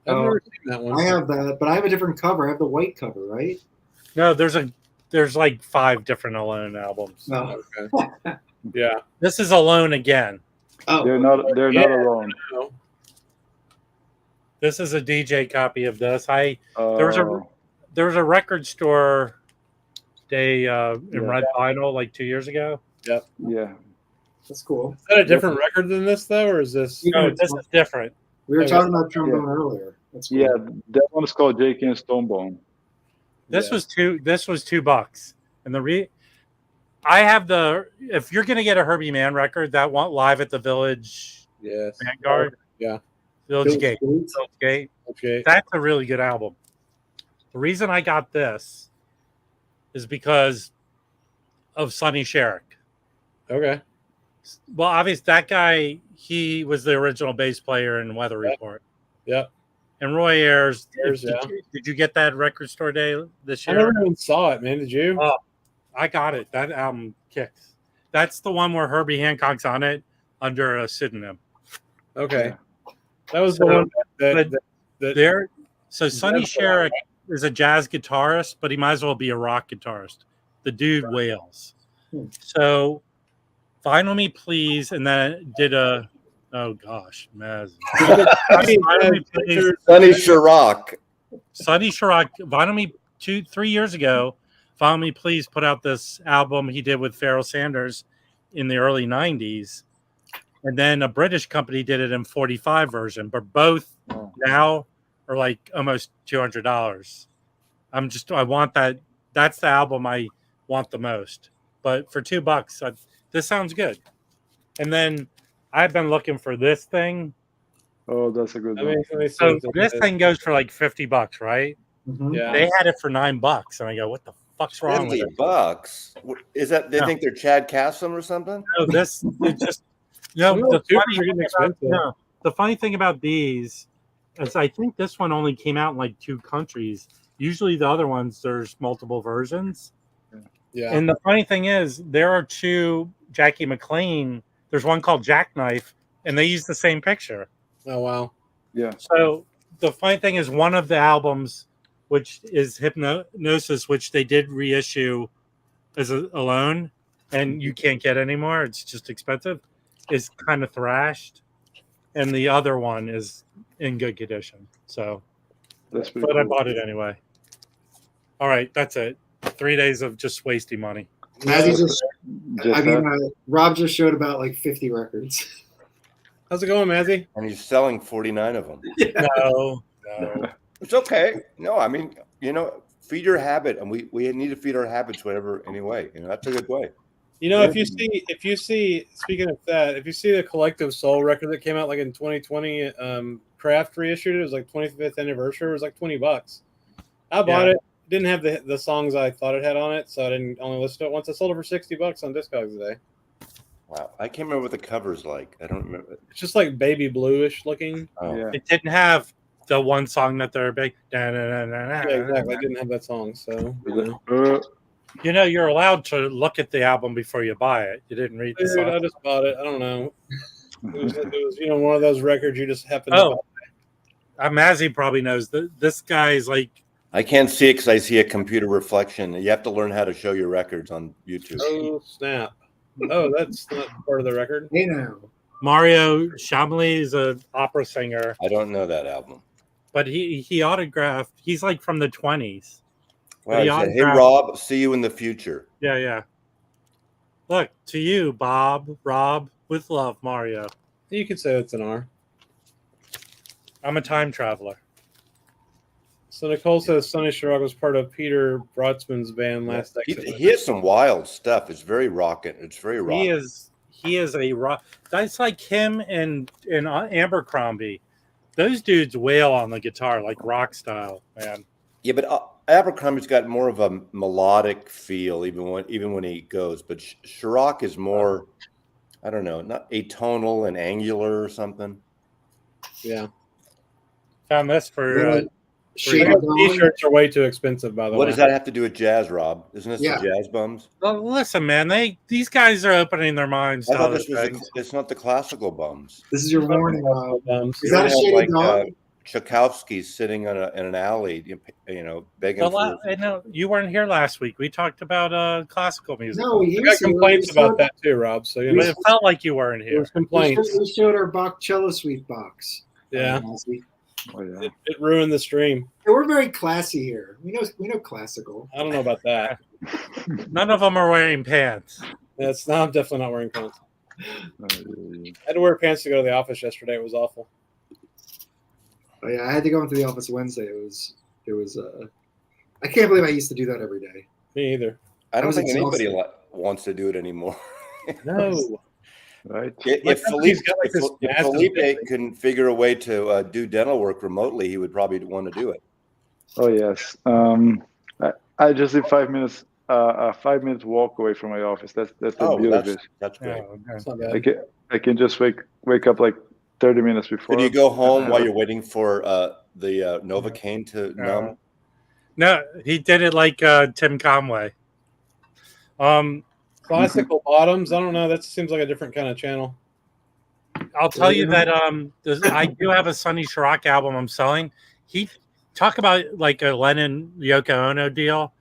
I've never seen that one. I have that, but I have a different cover. I have the white cover, right? No, there's like 5 different Alone albums. No. Okay. Yeah. This is Alone again. Oh, They're not alone. No. This is a DJ copy of this. There Oh, was a record store day in Yeah. Red Vinyl like 2 years ago. Yep. yeah. that's cool. Is that a different record than this though, or is this? No, this is different. We were Okay. talking about trombone earlier. That's cool. Yeah, that one is called Jake and Stonebone. This Yeah. was $2, and I have if you're gonna get a Herbie Mann record, that one live at the Village Yes. Vanguard, Yeah. Village Gate, States? Village Gate. Okay. That's a really good album. The reason I got this is because of Sonny Sherrick. Okay. Well, obviously that guy, he was the original bass player in Weather Report. Yep. And Roy Ayers, Yeah. did you get that record store day this I year? never even saw it, man. Did you? Oh, I got it. That album kicks. That's the one where Herbie Hancock's on it under a pseudonym. Okay. Yeah. That was So, the one that So Sonny That's what I Sherrick is a jazz guitarist, but he might as well be a rock guitarist. The dude wails. So Vinyl Me Please, and then did a oh gosh, Maz. Vinyl Me Please. Sonny Sharrock. Sonny Sharrock, Vinyl Me 3 years ago, Vinyl Me Please put out this album he did with Pharoah Sanders in the early 90s. And then a British company did it in 45 version, but both now are like almost $200. I want that. That's the album I want the most. But for $2, this sounds good. And then I've been looking for this thing. Oh, that's a good I one. mean, let me see So what this is. thing goes for like $50, right? Mhm. Yeah. They had it for $9, and I go, "What the fuck's wrong with it?" $50. Is that they No. think they're Chad Cassim or something? No, it's just Some of the those tubes funny are getting thing expensive. the funny thing about these is I think this one only came out in like 2 countries. Usually the other ones there's multiple versions. Yeah. And the funny thing is there are 2 Jackie McLean. There's one called Jackknife, and they use the same picture. Oh wow. Yeah. So the funny thing is one of the albums, which is Hypnosis, which they did reissue as alone, and you can't get anymore. It's just expensive. Is kind of thrashed, and the other one is in good condition. So, That's pretty but I cool. bought it anyway. All right, that's it. 3 days of just wasting money. Mazzy just, Just Rob just showed about like 50 records. How's it going, Mazzy? And he's selling 49 of them. No. It's okay. No, I mean, feed your habit, and we need to feed our habits whatever anyway. That's a good way. If you see, speaking of that, if you see the Collective Soul record that came out like in 2020, Kraft reissued it. It was like 25th anniversary. It was like $20. I bought it. Didn't have the songs I thought it had on it, so I didn't only listen to it once. I sold it for $60 on Discogs today. Wow, I can't remember what the cover's like. I don't remember. It's just like baby bluish looking. Oh, Yeah. It didn't have the one song that they're big. Yeah, exactly. I didn't have that song, so You're allowed to look at the album before you buy it. You didn't read the Dude, song. I just bought it. I don't know. It was one of those records you just happen to Oh. buy. Mazzy probably knows that this guy's like. I can't see it because I see a computer reflection. You have to learn how to show your records on YouTube. Oh snap! Oh, that's not part of the record. Hey now. Mario Chamley is an opera singer, I don't know that album. but he autographed. He's like from the 20s. Wow, But he he said, hey, autographed- Rob, see you in the future. Yeah. Look, to you, Rob, with love, Mario. You could say it's an R. I'm a time traveler. So Nicole says Sonny Sharrock was part of Peter Brotzman's band Last Exit. He has some wild stuff. It's very rockin'. It's very rockin'. He is a rock. That's like him and Abercrombie. Those dudes wail on the guitar like rock style, man. Yeah, but Abercrombie's got more of a melodic feel, even when he goes. But Sharrock is more, I don't know, not atonal and angular or something. Yeah. Found this for Really? Shady Those Dog? T-shirts are way too expensive, by the What way. does that have to do with jazz, Rob? Isn't this Yeah. the Jazz Bums? Well, listen, man. These guys are opening their minds I to thought other this was things. it's not the classical bums. This is your warning, Rob. Bums. Is You that a don't have, Shady like, Dog? Tchaikovsky sitting in an alley, begging for. No, you weren't here last week. We talked about classical music. No, he We got was here. complaints We about showed- that too, Rob. So But it felt like you weren't there here. was complaints. We showed our Bach cello suite box. Yeah, Oh, yeah. it ruined the stream. Yeah, we're very classy here. We know classical. I don't know about that. None of them are wearing pants. That's not. I'm definitely not wearing pants. Oh, yeah. I had to wear pants to go to the office yesterday. It was awful. Oh yeah, I had to go into the office Wednesday. It was. I can't believe I used to do that every day. Me either. I don't was think anybody exhausted. wants to do it anymore. No. Right. If company's got, like, this If massive Felipe building. can figure a way to do dental work remotely, he would probably want to do it. Oh yes. I just live 5 minutes. A 5 minute walk away from my office. That's the beauty of it. that's great. Yeah, okay. It's not bad. I can just wake up like 30 minutes before. Could you go home while you're waiting for the Novocaine to Yeah. numb? No, he did it like Tim Conway. Classical bottoms. I don't know. That seems like a different kind of channel. I'll tell you that I do have a Sonny Chirac album I'm selling. He talk about like a Lennon Yoko Ono deal.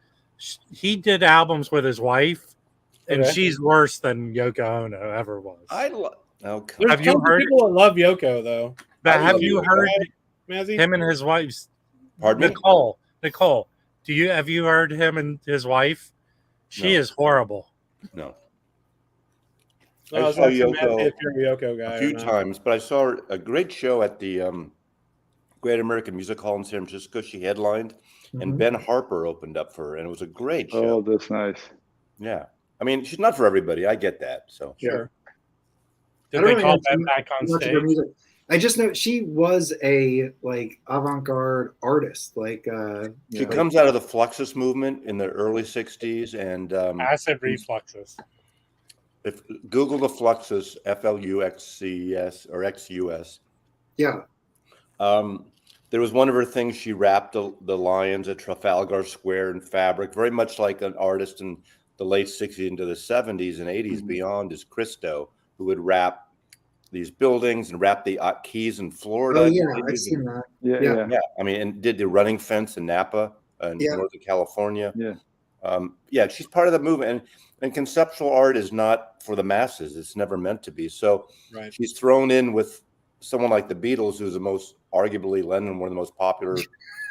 He did albums with his wife, and Okay. she's worse than Yoko Ono ever was. Okay. There's Have you tons of heard- people that love Yoko though? But I have love you Yoko. heard Mazzy? him and his wife's Pardon me? Nicole? Have you heard him and his wife? She No. is horrible. No. No, I was saw asking Yoko Mazzy if you're a Yoko guy. A few or not. times, but I saw a great show at the Great American Music Hall in San Francisco. She headlined, and Mhm. Ben Harper opened up for her, and it was a great show. Oh, that's nice. Yeah, I mean, she's not for everybody. I get that. So Sure. Did I don't they really call know Ben back on much of her stage? music. I just know she was a like avant-garde artist. Like she comes out of the Fluxus movement in the early '60s, and Acid refluxes. if Google the Fluxus, Fluxus or XUS. yeah. There was one of her things. She wrapped the lions at Trafalgar Square in fabric, very much like an artist in the late '60s into the '70s and '80s. Beyond is Christo, who would wrap these buildings and wrap the Keys in Florida. Oh yeah, I've seen that. Yeah. Yeah, I mean, and did the running fence in Napa in Yeah. Northern California. Yeah. Yeah, she's part of the movement, and conceptual art is not for the masses. It's never meant to be. So Right. she's thrown in with someone like the Beatles, who's the most arguably Lennon, one of the most popular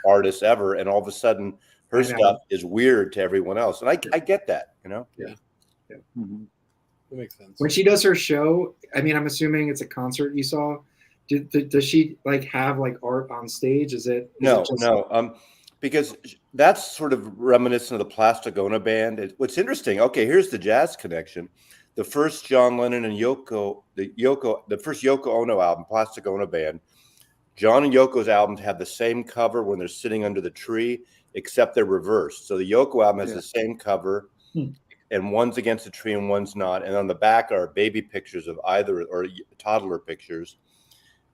artists ever, and all of a sudden her I know. stuff is weird to everyone else, and I get that, you know. Mhm. That makes sense. When she does her show, I mean, I'm assuming it's a concert you saw. Does she like have like art on stage? Is it No, just- no, because that's sort of reminiscent of the Plasticona band. What's interesting, okay, here's the jazz connection. The first John Lennon and the first Yoko Ono album, Plasticona Band, John and Yoko's albums have the same cover when they're sitting under the tree, except they're reversed. So the Yoko album has the same cover, and one's against the tree and one's not. And on the back are baby pictures of either, or toddler pictures.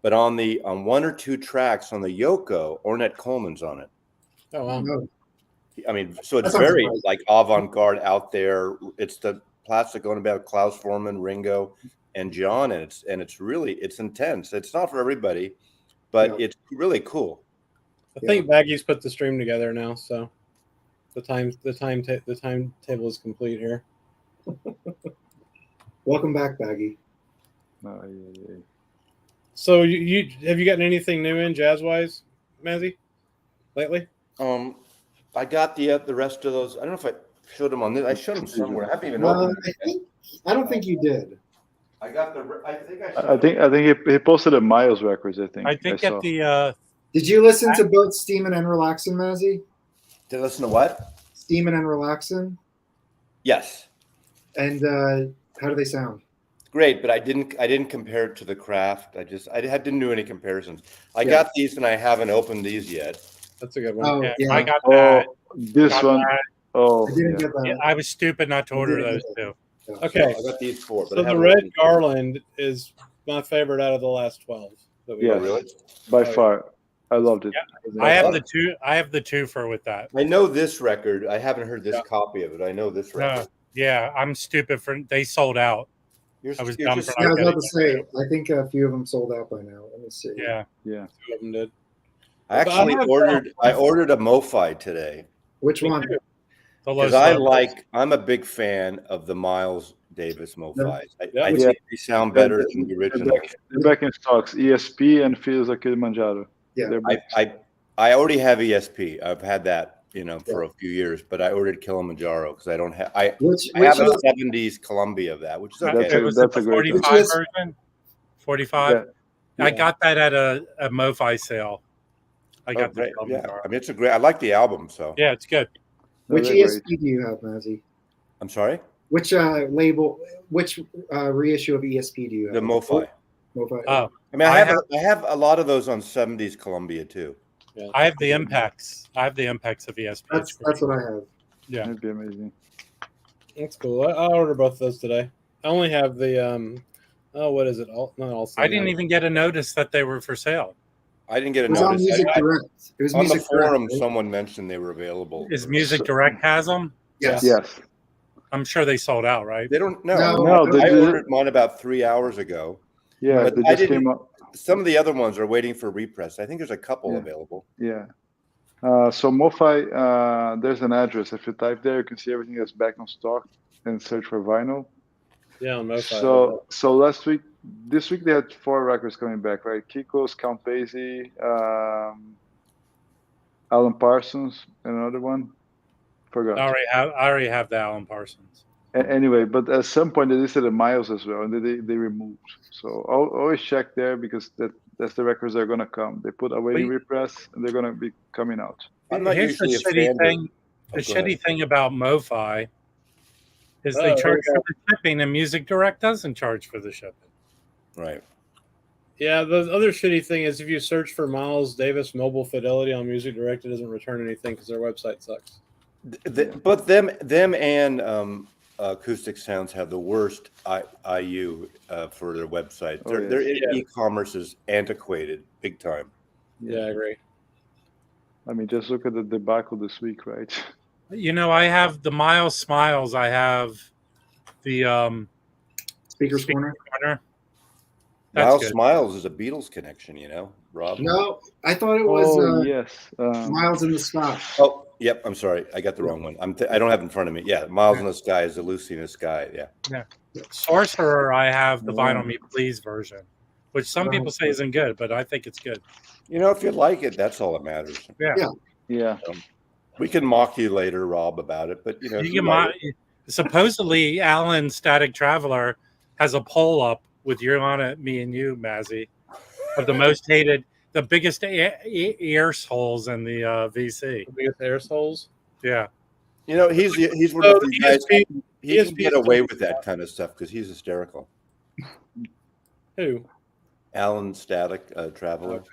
But on one or two tracks on the Yoko, Ornette Coleman's on it. Oh wow. No. I mean, so it's That sounds very surprising. like avant-garde out there. It's the Plasticona Band, Klaus Forman, Ringo, and John, and it's really intense. It's not for everybody, but it's really cool. I think Baggy's put the stream together now, so the timetable is complete here. Welcome back, Baggy. Oh, yeah. So you have you gotten anything new in jazz wise, Mazzy, lately? I got the rest of those. I don't know if I showed them on this. I showed them somewhere. I haven't even opened them. I don't think you did. I got the. I think I. I think he posted a Miles Records. I think. I think saw. at the Did you listen to both Steamin' and Relaxin', Mazzy? Did I listen to what? Steamin' and Relaxin'? Yes. And how do they sound? Great, but I didn't compare it to the craft. I didn't do any comparisons. I got these and I haven't opened these yet. That's a good one. Oh, yeah, yeah. I got that. This Got one. that. Oh, I didn't yeah. get that. Yeah, I was stupid not to order those two. Okay, I got these four. But so I the haven't Red opened them. Garland is my favorite out of the last 12 that we Yeah. got. Really? By yeah. far. I loved it. Yeah. I have the two. I have the twofer with that. I know this record. I haven't heard this copy of it. I know this record. Yeah, I'm stupid for they sold out. I was dumb for Yeah, I not was about getting to say. I think a few of them sold out by now. Let me see. Yeah. Yeah. Two of them did. I actually ordered a MoFi today. Which one? Because I'm a big fan of the Miles Davis MoFis. I think they sound better than the original. They're back in stocks. ESP and feels like Kilimanjaro. Yeah. I already have ESP. I've had that, for a few years, but I ordered Kilimanjaro because I don't have. I have a 70s Columbia of that, which is okay. That's a great 45 version. 45. Yeah. I got that at a MoFi sale. I got the Kilimanjaro. I mean, it's a great. I like the album, so yeah, it's good. Which ESP do you have, Mazzy? I'm sorry. Which label? Which reissue of ESP do you have? The MoFi. MoFi. Oh, I mean, I have a lot of those on 70s Columbia too. Yeah. I have the Impex. I have the Impex of ESP. That's what I have. Yeah, that'd be amazing. That's cool. I'll order both of those today. I only have the what is it? Not all. I didn't even get a notice that they were for sale. I didn't get a notice. On Music Direct. It was on Music the forum. Direct, right? Someone mentioned they were available. Is Music Direct has them? Yes. Yes. I'm sure they sold out, right? They don't know. No, I ordered mine about 3 hours ago. Yeah, but they just came up. Some of the other ones are waiting for repress. I think there's a couple available. Yeah. So MoFi, there's an address. If you type there, you can see everything that's back on stock and search for vinyl. Yeah, on MoFi. So this week they had 4 records coming back, right? Kiko's, Count Basie, Alan Parsons, and another one. Forgot. I already have the Alan Parsons. Anyway, but at some point they listed the Miles as well, and they removed. So always check there because that's the records that are gonna come. They put awaiting repress, and they're gonna be coming out. Here's the shitty thing. The shitty thing about MoFi is they charge for the shipping, and Music Direct doesn't charge for the shipping. Right. Yeah, the other shitty thing is if you search for Miles Davis Mobile Fidelity on Music Direct, it doesn't return anything because their website sucks. But them and Acoustic Sounds have the worst IU for their website. Their e-commerce is antiquated, big time. Yeah, I agree. I mean, just look at the debacle this week, right? I have the Miles Smiles. I have the Speaker's Corner. Miles Smiles is a Beatles connection, Rob. No, I thought it was. Yes, Miles in the Sky. Oh, yep. I'm sorry, I got the wrong one. I don't have it in front of me. Yeah, Miles in the Sky is the Lucy in the Sky. Yeah. Sorcerer. I have the Vinyl Me Please version, which some people say isn't good, but I think it's good. If you like it, that's all that matters. Yeah. We can mock you later, Rob, about it, but supposedly Alan Static Traveler has a poll up with you on it, me and you, Mazzy, of the most hated, the biggest ear holes in the VC. The biggest ear holes? Yeah. He's one of these guys. He can get away with that kind of stuff because he's hysterical. Who? Alan Static Traveler.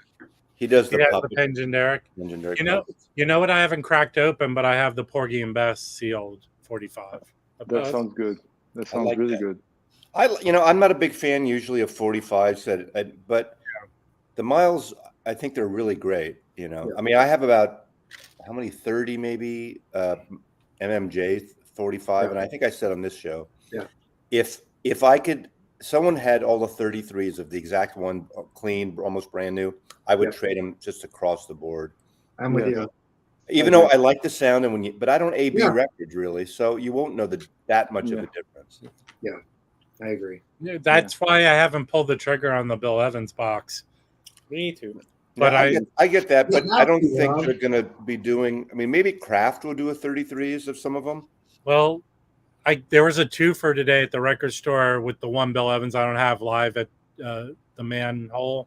He does the Pengenderic. You know what I haven't cracked open, but I have the Porgy and Bess sealed 45. That sounds good. That sounds really good. I'm not a big fan usually of 45s, but the Miles, I think they're really great. I mean, I have about 30 maybe MMJ 45, and I think I said on this show, if I could, someone had all the 33s of the exact one, clean, almost brand new, I would trade them just across the board. I'm with you. Even though I like the sound, but I don't AB records really, so you won't know that much of a difference. Yeah. I agree. That's why I haven't pulled the trigger on the Bill Evans box. Me too. But I get that, but I don't think they're going to be doing. I mean, maybe Kraft will do a 33s of some of them. Well, there was a 2 for today at the record store with the one Bill Evans I don't have live at the Manhole.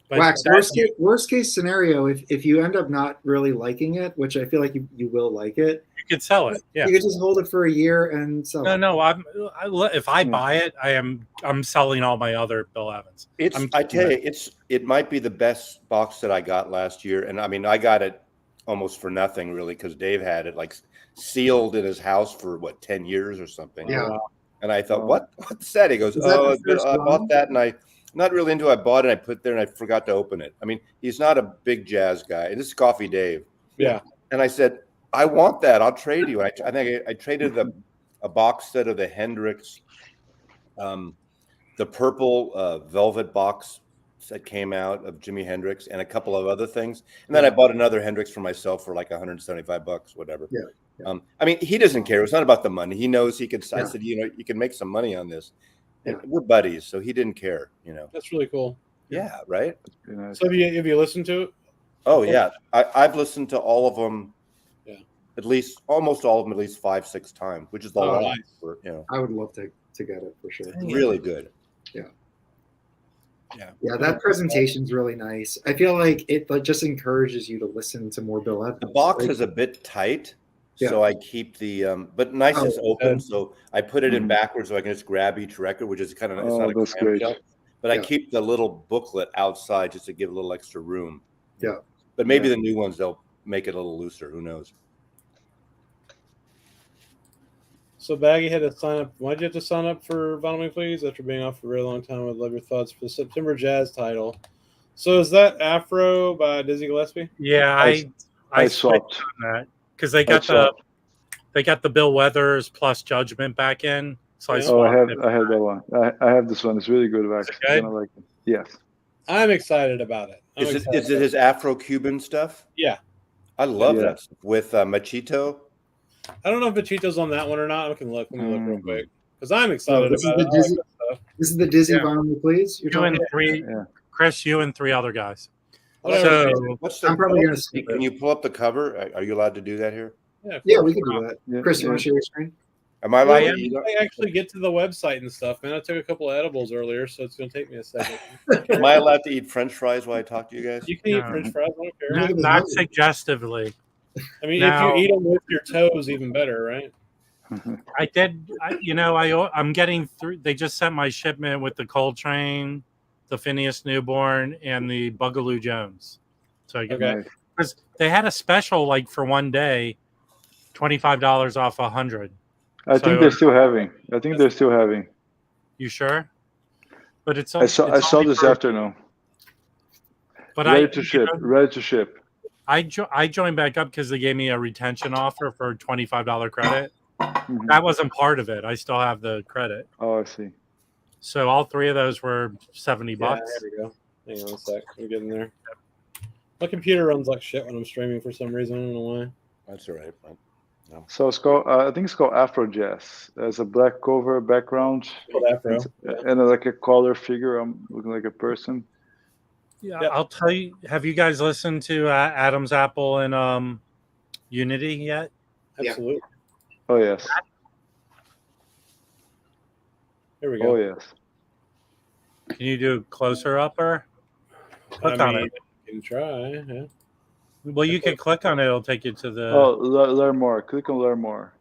But Wax, worst case scenario, if you end up not really liking it, which I feel like you will like it, you could sell it. Yeah, you could just hold it for a year and sell it. No, if I buy it, I'm selling all my other Bill Evans. I tell you, it might be the best box that I got last year, and I mean I got it almost for nothing really because Dave had it like sealed in his house for 10 years or something. Yeah, and I thought, what's that? He goes, I bought that, and not really into it. I bought it, I put it there, and I forgot to open it. I mean, he's not a big jazz guy. And this is Coffee Dave. Yeah. And I said, I want that. I'll trade you. I think I traded a box set of the Hendrix, the purple velvet box that came out of Jimi Hendrix and a couple of other things. And then I bought another Hendrix for myself for like $175, whatever. Yeah. I mean, he doesn't care. It's not about the money. He knows he could. I Yeah. said, you can make some money on this. And Yeah. we're buddies, so he didn't care. That's really cool. Yeah, right. So have you listened to it? Oh yeah, I've listened to all of them. Yeah. At least almost all of them at least 5-6 times, which is a lot. Nice. For, I would love to get it for sure. really good. Yeah, that presentation's really nice. I feel like it just encourages you to listen to more Bill Evans. The box Like, is a bit tight, Yeah. so I keep the but nice is open, good. so I put it in backwards so I can just grab each record, which is kind of it's not a that's great. clamshell. But I Yeah. keep the little booklet outside just to give a little extra room. Yeah. But maybe Yeah. the new ones they'll make it a little looser. Who knows? So Baggy had to sign up. Why'd you have to sign up for Vinyl Me Please after being off for a very long time? I'd love your thoughts for the September Jazz title. So is that Afro by Dizzy Gillespie? Yeah, I I swapped. switched on that because they got the Bill Weathers plus Judgment back in. So I Yeah. Oh, I swapped have it. I have that one. I have this one. It's really good, actually. good? I like it. Yes. I'm excited about it. Is it his Afro-Cuban stuff? Yeah. I love Yeah. that stuff. With Machito. I don't know if Machito's on that one or not. I can look. Let me look real quick because I'm excited this is about the it. I like Dizzy- that stuff. This is the Dizzy Yeah. Vinyl Me Please. You're You and talking. three, Yeah. Chris, you and 3 other guys. Whatever. So What's the? I'm probably gonna skip Can it. you pull up the cover? Are you allowed to do that here? Yeah, of Yeah, course. we can do that. Yeah, Chris, you yeah. want to share your screen? Am I Well, allowed? I actually get to the website and stuff, man. I took a couple of edibles earlier, so it's going to take me a second. Am I allowed to eat French fries while I talk to you guys? You can eat No. French fries. I don't care. No. not suggestively. I mean, Now- if you eat them with your toes, even better, right? I did. I'm getting through. They just sent my shipment with the Coltrane, the Phineas Newborn, and the Bugaloo Jones. So I get Okay. Nice. because they had a special like for one day, $25 off 100. I So- think they're still having. I think they're still having. You sure? But it's I saw only this for- afternoon. But Ready to ship. Ready to ship. I joined back up because they gave me a retention offer for $25 credit. Mhm. That wasn't part of it. I still have the credit. Oh, I see. So all 3 of those were $70. Yeah, there we go. Hang on a sec. I'm getting there. My computer runs like shit when I'm streaming for some reason. I don't know why. That's all right. So it's called. I think it's called Afro Jazz. There's a black cover background Called Afro. and like a collar figure. I'm looking like a person. Yeah, Yep. I'll tell you. Have you guys listened to Adam's Apple and Unity yet? Yeah. Absolutely. Oh yes. Here we go. Oh yes. Can you do closer upper? Click I on mean, it. you can try. Yeah. Well, you can click on it. It'll take you to the. Oh, learn more. Click on learn more.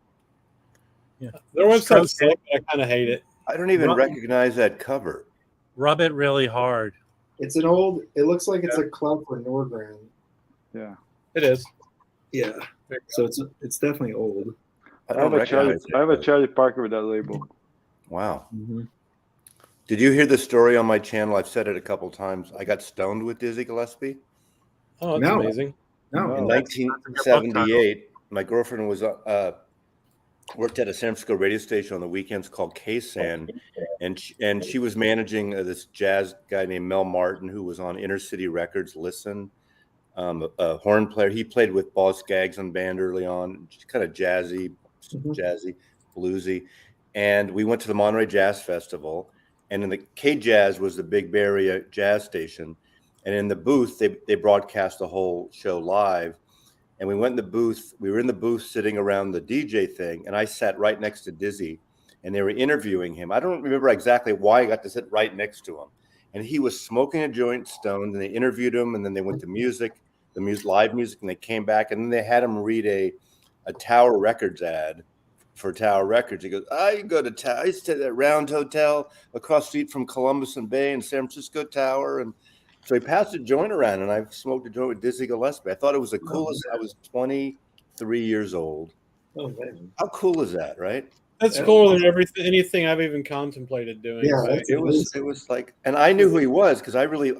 Their website's slow, but I kind of hate it. I don't even Right. recognize that cover. Rub it really hard. It's an old. It looks like it's a club for Nordgren. Yeah. It is. Yeah. So it's definitely old. I I don't have a Charlie. recognize it. I have a Charlie Parker with that label. Wow. Mm-hmm. Did you hear the story on my channel? I've said it a couple times. I got stoned with Dizzy Gillespie. Oh, that's No. amazing. No. In Oh. 1978, my girlfriend was worked at a San Francisco radio station on the weekends called KSAN, and she was managing this jazz guy named Mel Martin, who was on Inner City Records. Listen, a horn player. He played with Boss Gagson band early on, just kind of jazzy, bluesy. And we went to the Monterey Jazz Festival, and in the K Jazz was the big Bay Area jazz station. And in the booth, they broadcast the whole show live. And we went in the booth. We were in the booth sitting around the DJ thing. And I sat right next to Dizzy. And they were interviewing him. I don't remember exactly why I got to sit right next to him. And he was smoking a joint, stoned. And they interviewed him. And then they went to live music. And they came back. And then they had him read a Tower Records ad for Tower Records. He goes, I go to Tower. I stay at that Round Hotel across the street from Columbus and Bay and San Francisco Tower. And so he passed a joint around, and I smoked a joint with Dizzy Gillespie. I thought it was the coolest. I was 23 years old. Oh man. How cool is that, right? That's cooler than anything I've even contemplated doing. Yeah, So, that's It was like, and I knew who he was because I really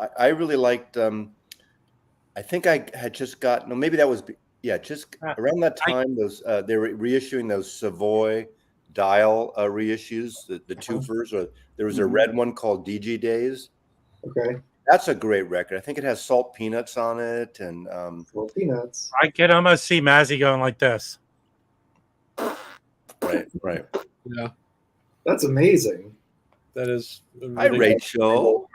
liked. I think I had just gotten. No, maybe that was just around that time. Those they were reissuing those Savoy Dial reissues, the twofers, or there was a red one called DG Days. Okay. That's a great record. I think it has Salt Peanuts on it, and Salt Peanuts. I can almost see Mazzy going like this. right. yeah, That's amazing. that is. Hi, Rachel.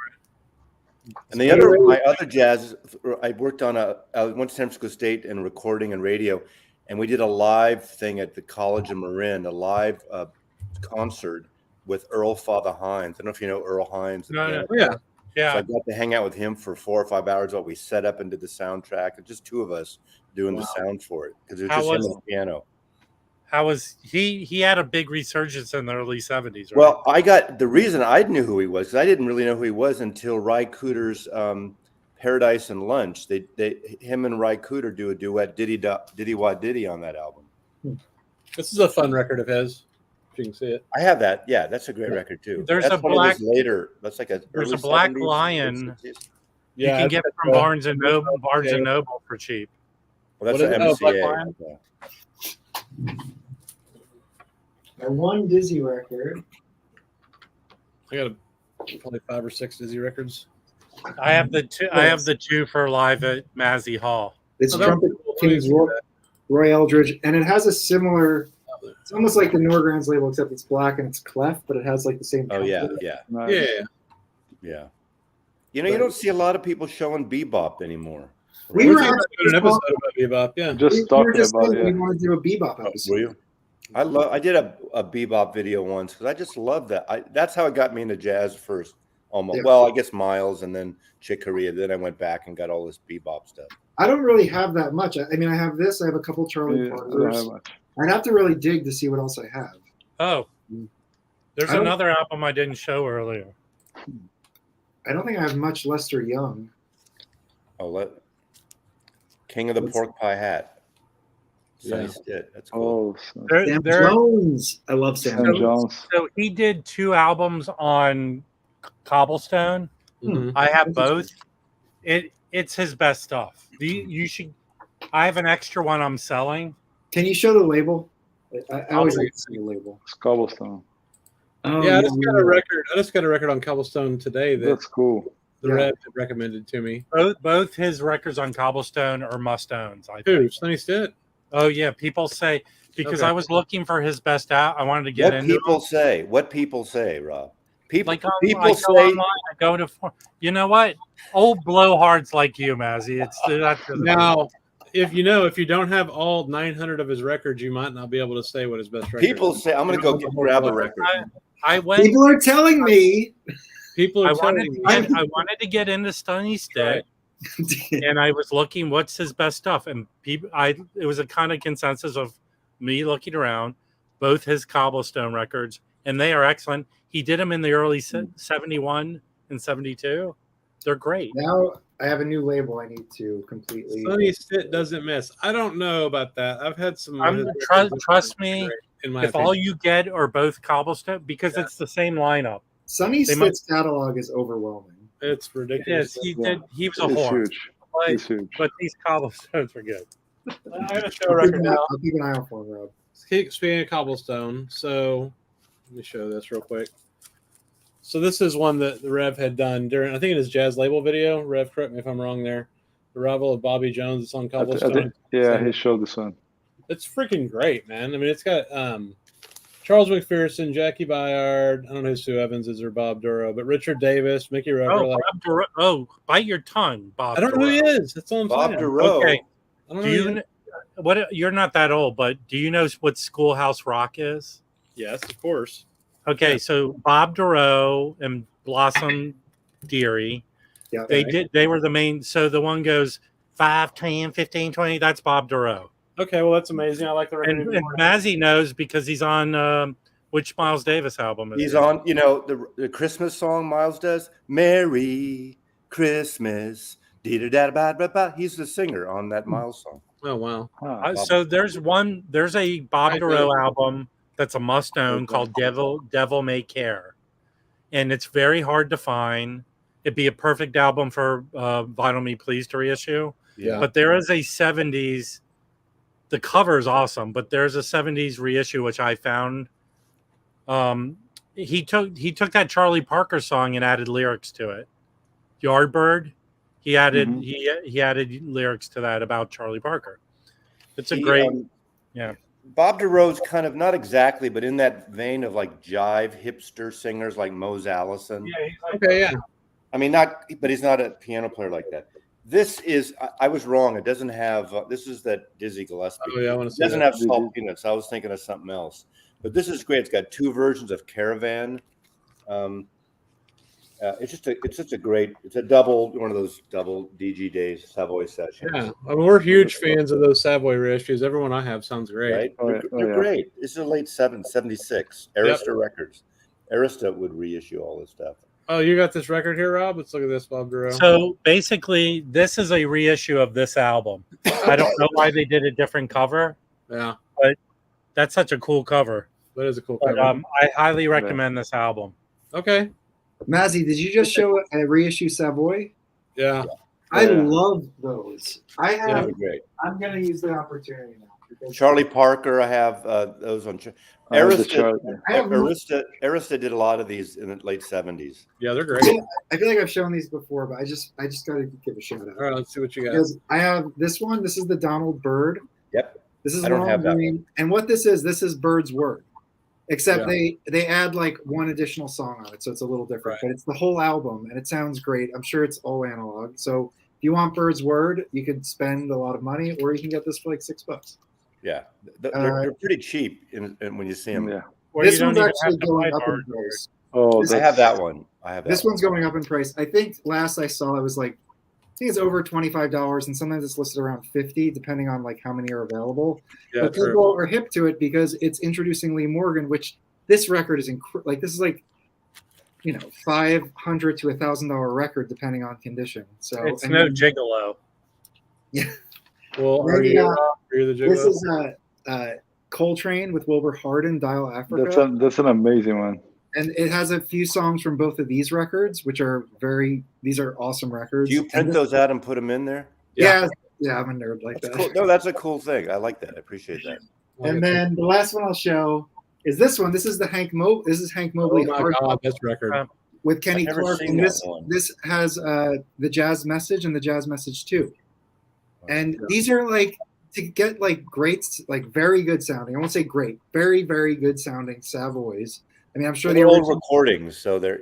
And my other jazz, I worked on I went to San Francisco State in recording and radio, and we did a live thing at the College of Marin, a live concert with Earl Father Hines. I don't know if you know Earl Hines. No. Yeah. So I got to hang out with him for 4 or 5 hours while we set up and did the soundtrack, and just two of us doing the sound for it because it was just him and the piano. How was he? He had a big resurgence in the early 70s, right? Well, the reason I knew who he was, because I didn't really know who he was until Ry Cooder's Paradise and Lunch. Him and Ry Cooder do a duet, Diddy Wah Diddy, on that album. This is a fun record of his. If you can see it. I have that. Yeah, that's a great record too. There's that's a black later. That's like there's a early Black 70s, Lion. Yeah, you can get it from Barnes and Noble for cheap. Well, that's an MCA. My one Dizzy record. I got probably 5 or 6 Dizzy records. I have the two. I have the two for live at Mazzy Hall. It's Trumpet King's Roy Eldridge, and it has a similar. It's almost like the Norgrands label, except it's black and it's clef, but it has like the same. Oh yeah. You know, you don't see a lot of people showing bebop anymore. We were doing an episode about bebop. Yeah, Just talking about it. We want to do a bebop episode. Were you? I did a bebop video once because I just love that. That's how it got me into jazz first. Almost. Yeah. Well, I guess Miles and then Chick Corea. Then I went back and got all this bebop stuff. I don't really have that much. I mean, I have this. I have a couple Charlie Parkers. I'd have to really dig to see what else I have. Oh, there's another album I didn't show earlier. I don't think I have much Lester Young. Oh, King of the Pork Pie Hat. Sonny Stitt. That's cool. Sam Jones. I love Sam Jones. So he did 2 albums on Cobblestone. Mm-hmm. I have both. It's his best stuff. You should. I have an extra one I'm selling. Can you show the label? I always like to see the label. It's Cobblestone. Oh, yeah, I just got a record. I just got a record on Cobblestone today. That's cool. The Red recommended to me. Both his records on Cobblestone are must-owns. Sonny Stitt. Oh yeah, people say because I was looking for his best out. I wanted to get into. What people say, Rob. People say. Online, I go to. You know what? Old blowhards like you, Mazzy. Now, if you don't have all 900 of his records, you might not be able to say what his best record. People say, "I'm going to go grab a record." People are telling me. I wanted to get into Sonny Stitt, and I was looking what's his best stuff, and it was a kind of consensus of me looking around, both his Cobblestone records, and they are excellent. He did them in the early 71 and 72. They're great. Now I have a new label I need to completely. Sonny Stitt doesn't miss. I don't know about that. I've had some. Trust me, if all you get are both Cobblestone, because it's the same lineup. Sonny Stitt's catalog is overwhelming. It's ridiculous. Yes, he was a whore. But these Cobblestones are good. I have a show record now. I'll keep an eye out for him, Rob. Speaking of Cobblestone, so let me show this real quick. So this is one that the Rev had done during, I think, in his jazz label video. Rev, correct me if I'm wrong there. The Arrival of Bobby Jones. It's on Cobblestone. He showed this one. It's freaking great, man. I mean, it's got Charles McPherson, Jackie Byard. I don't know who Sue Evans is or Bob Duro, but Richard Davis, Mickey Roker. Bob Duro. Oh, bite your tongue, Bob. I don't know who he is. That's all I'm saying. Bob Duro. Okay. You're not that old, but do you know what Schoolhouse Rock is? Yes, of course. Okay, so Bob Duro and Blossom Dearie, they were the main. So the one goes 5, 10, 15, 20. That's Bob Duro. Okay, well, that's amazing. I like the record. And Mazzy knows because he's on which Miles Davis album? He's on, the Christmas song Miles does. Merry Christmas. He's the singer on that Miles song. Oh, wow. So there's a Bob Duro album that's a must own called Devil May Care, and it's very hard to find. It'd be a perfect album for Vinyl Me Please to reissue. Yeah. But there is a 70s. The cover is awesome, but there's a 70s reissue which I found. He took that Charlie Parker song and added lyrics to it. Yardbird. He added he added lyrics to that about Charlie Parker. It's a great yeah. Bob DeRoe's kind of not exactly, but in that vein of like jive hipster singers like Mose Allison. Yeah, he's like Okay, yeah. I mean, but he's not a piano player like that. This is, I was wrong. It doesn't have, this is that Dizzy Gillespie. Oh, yeah, I want to It see doesn't that. have salt peanuts. I was thinking of something else. But this is great. It's got 2 versions of Caravan. It's just a great, it's a one of those double DG Days Savoy sessions. Yeah, I mean, we're huge fans of those Savoy reissues. Everyone I have sounds great. Right? They're great. This is a late 76. Arista Records. Arista would reissue all this stuff. Oh, you got this record here, Rob? Let's look at this, Bob DeRoe. So basically, this is a reissue of this album. I don't know why they did a different cover. Yeah, but that's such a cool cover. That is a cool But, cover. I highly recommend this album. Okay. Mazzy, did you just show a reissue Savoy? Yeah. I love those. I have. They're great. I'm going to use the opportunity now. Charlie Parker, I have those on. Arista did a lot of these in the late 70s. Yeah, they're great. I feel like I've shown these before, but I just got to give a shout out. All right, let's see what you got. Because I have this one. This is the Donald Byrd. Yep. This is I don't have that one. And what this is Bird's Word. Except they add like one additional song on it, so it's a little different. Right. But it's the whole album, and it sounds great. I'm sure it's all analog. So if you want Bird's Word, you could spend a lot of money, or you can get this for like $6. Yeah, they're pretty cheap when you see them. Yeah. This one's actually going up in price. Oh, I have that one. This one's going up in price. I think last I saw it was like, I think it's over $25, and sometimes it's listed around $50, depending on like how many are available. Yeah, but people are hip to it because it's introducing Lee Morgan, which this record is like this is like, you know, $500 to $1,000 record depending on condition. So it's no gigolo. Yeah. Well, are you the gigolo? This is Coltrane with Wilbur Hardin, Dial Africa. That's an amazing one. And it has a few songs from both of these records, which are these are awesome records. Do you print those out and put them in there? Yeah, I'm a nerd like that. Cool. No, that's a cool thing. I like that. I appreciate that. And then the last one I'll show is this one. This is the Hank Mobley. This is Hank Mobley. Oh my God, this record with Kenny Clark. And this has the Jazz Message and the Jazz Message 2. And these are like to get like great, like very good sounding. I won't say great, very, very good sounding Savoys. I mean, I'm sure they're old recordings, so they're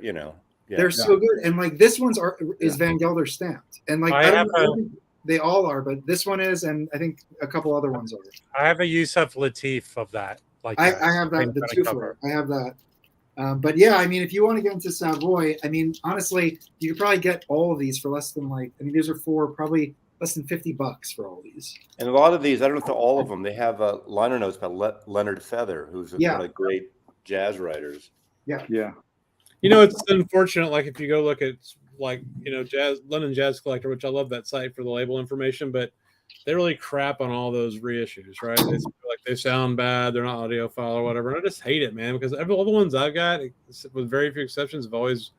they're so good. And like this one's is Van Gelder stamped, and like I don't know, they all are, but this one is, and I think a couple other ones are. I have a Yusuf Lateef of that. Like I have that the 2-4. I have that. But yeah, I mean, if you want to get into Savoy, I mean, honestly, you could probably get all of these for less than these are probably less than $50 for all these. And a lot of these, I don't know if all of them, they have liner notes by Leonard Feather, who's one of the great jazz writers. Yeah. You know, it's unfortunate. Like if you go look at London Jazz Collector, which I love that site for the label information, but they really crap on all those reissues, right? They feel like they sound bad, they're not audiophile or whatever. And I just hate it, man, because all the ones I've got, with very few exceptions, have always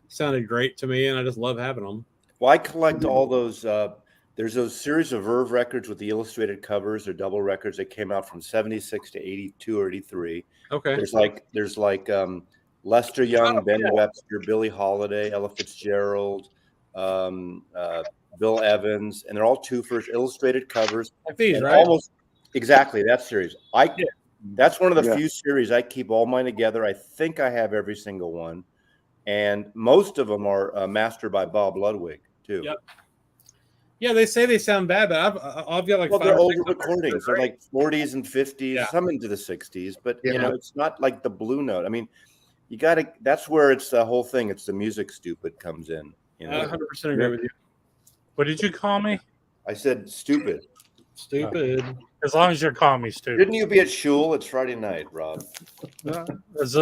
sounded great to me, and I just love having them. Well, I collect all those. There's those series of Verve records with the illustrated covers or double records that came out from 76 to 82 or 83. Okay. There's like Lester Young, Ben Webster, Billie Holiday, Ella Fitzgerald, Bill Evans, and they're all first illustrated covers. Like these, right? Almost exactly that series. That's one of the few series I keep all mine together. I think I have every single one, and most of them are mastered by Bob Ludwig too. Yep. Yeah, they say they sound bad, but I've got like they're older recordings. They're like 40s and 50s, some into the 60s, but it's not like the Blue Note. I mean, you got to. That's where it's the whole thing. It's the music stupid comes in. I 100% agree with you. What did you call me? I said stupid. Stupid. As long as you're calling me stupid. Didn't you be at Shul? It's Friday night, Rob. Those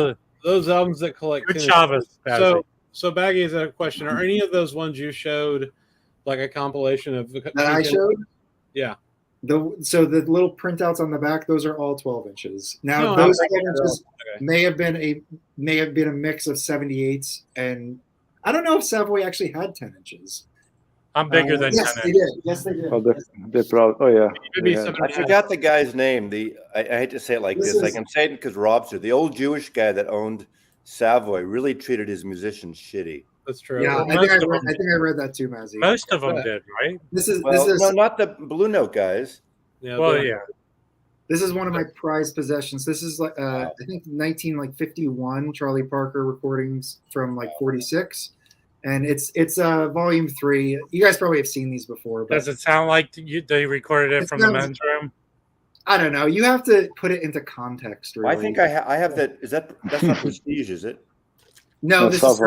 albums that collect. Good Chavez. So Baggy has a question. Are any of those ones you showed like a compilation of that I showed? Yeah. So the little printouts on the back, those are all 12 inches. Now No, those I'm 12 thinking inches okay. may have been a mix of 78s, and I don't know if Savoy actually had 10 inches. I'm bigger than yes, 10 they inches. did. Yes, they did. Oh, they probably. Oh yeah. Maybe they had- something I forgot the guy's name. I hate to say it like This this. I is- can say it because Rob's here. The old Jewish guy that owned Savoy really treated his musicians shitty. That's true. Yeah, Well, I think most of I them read that too, Mazzy. Most of them did, right? This is Well, no, not the Blue Note guys. Yeah, Well, they're- yeah. This is one of my prized possessions. This is like I think 1951 Charlie Parker recordings from like 46, and it's volume 3. You guys probably have seen these before, but Does it sound like they recorded it It from the sounds- men's room? I don't know. You have to put it into context. Really. I think I have that. That's not Prestige, is it? No, No, this Savoy. is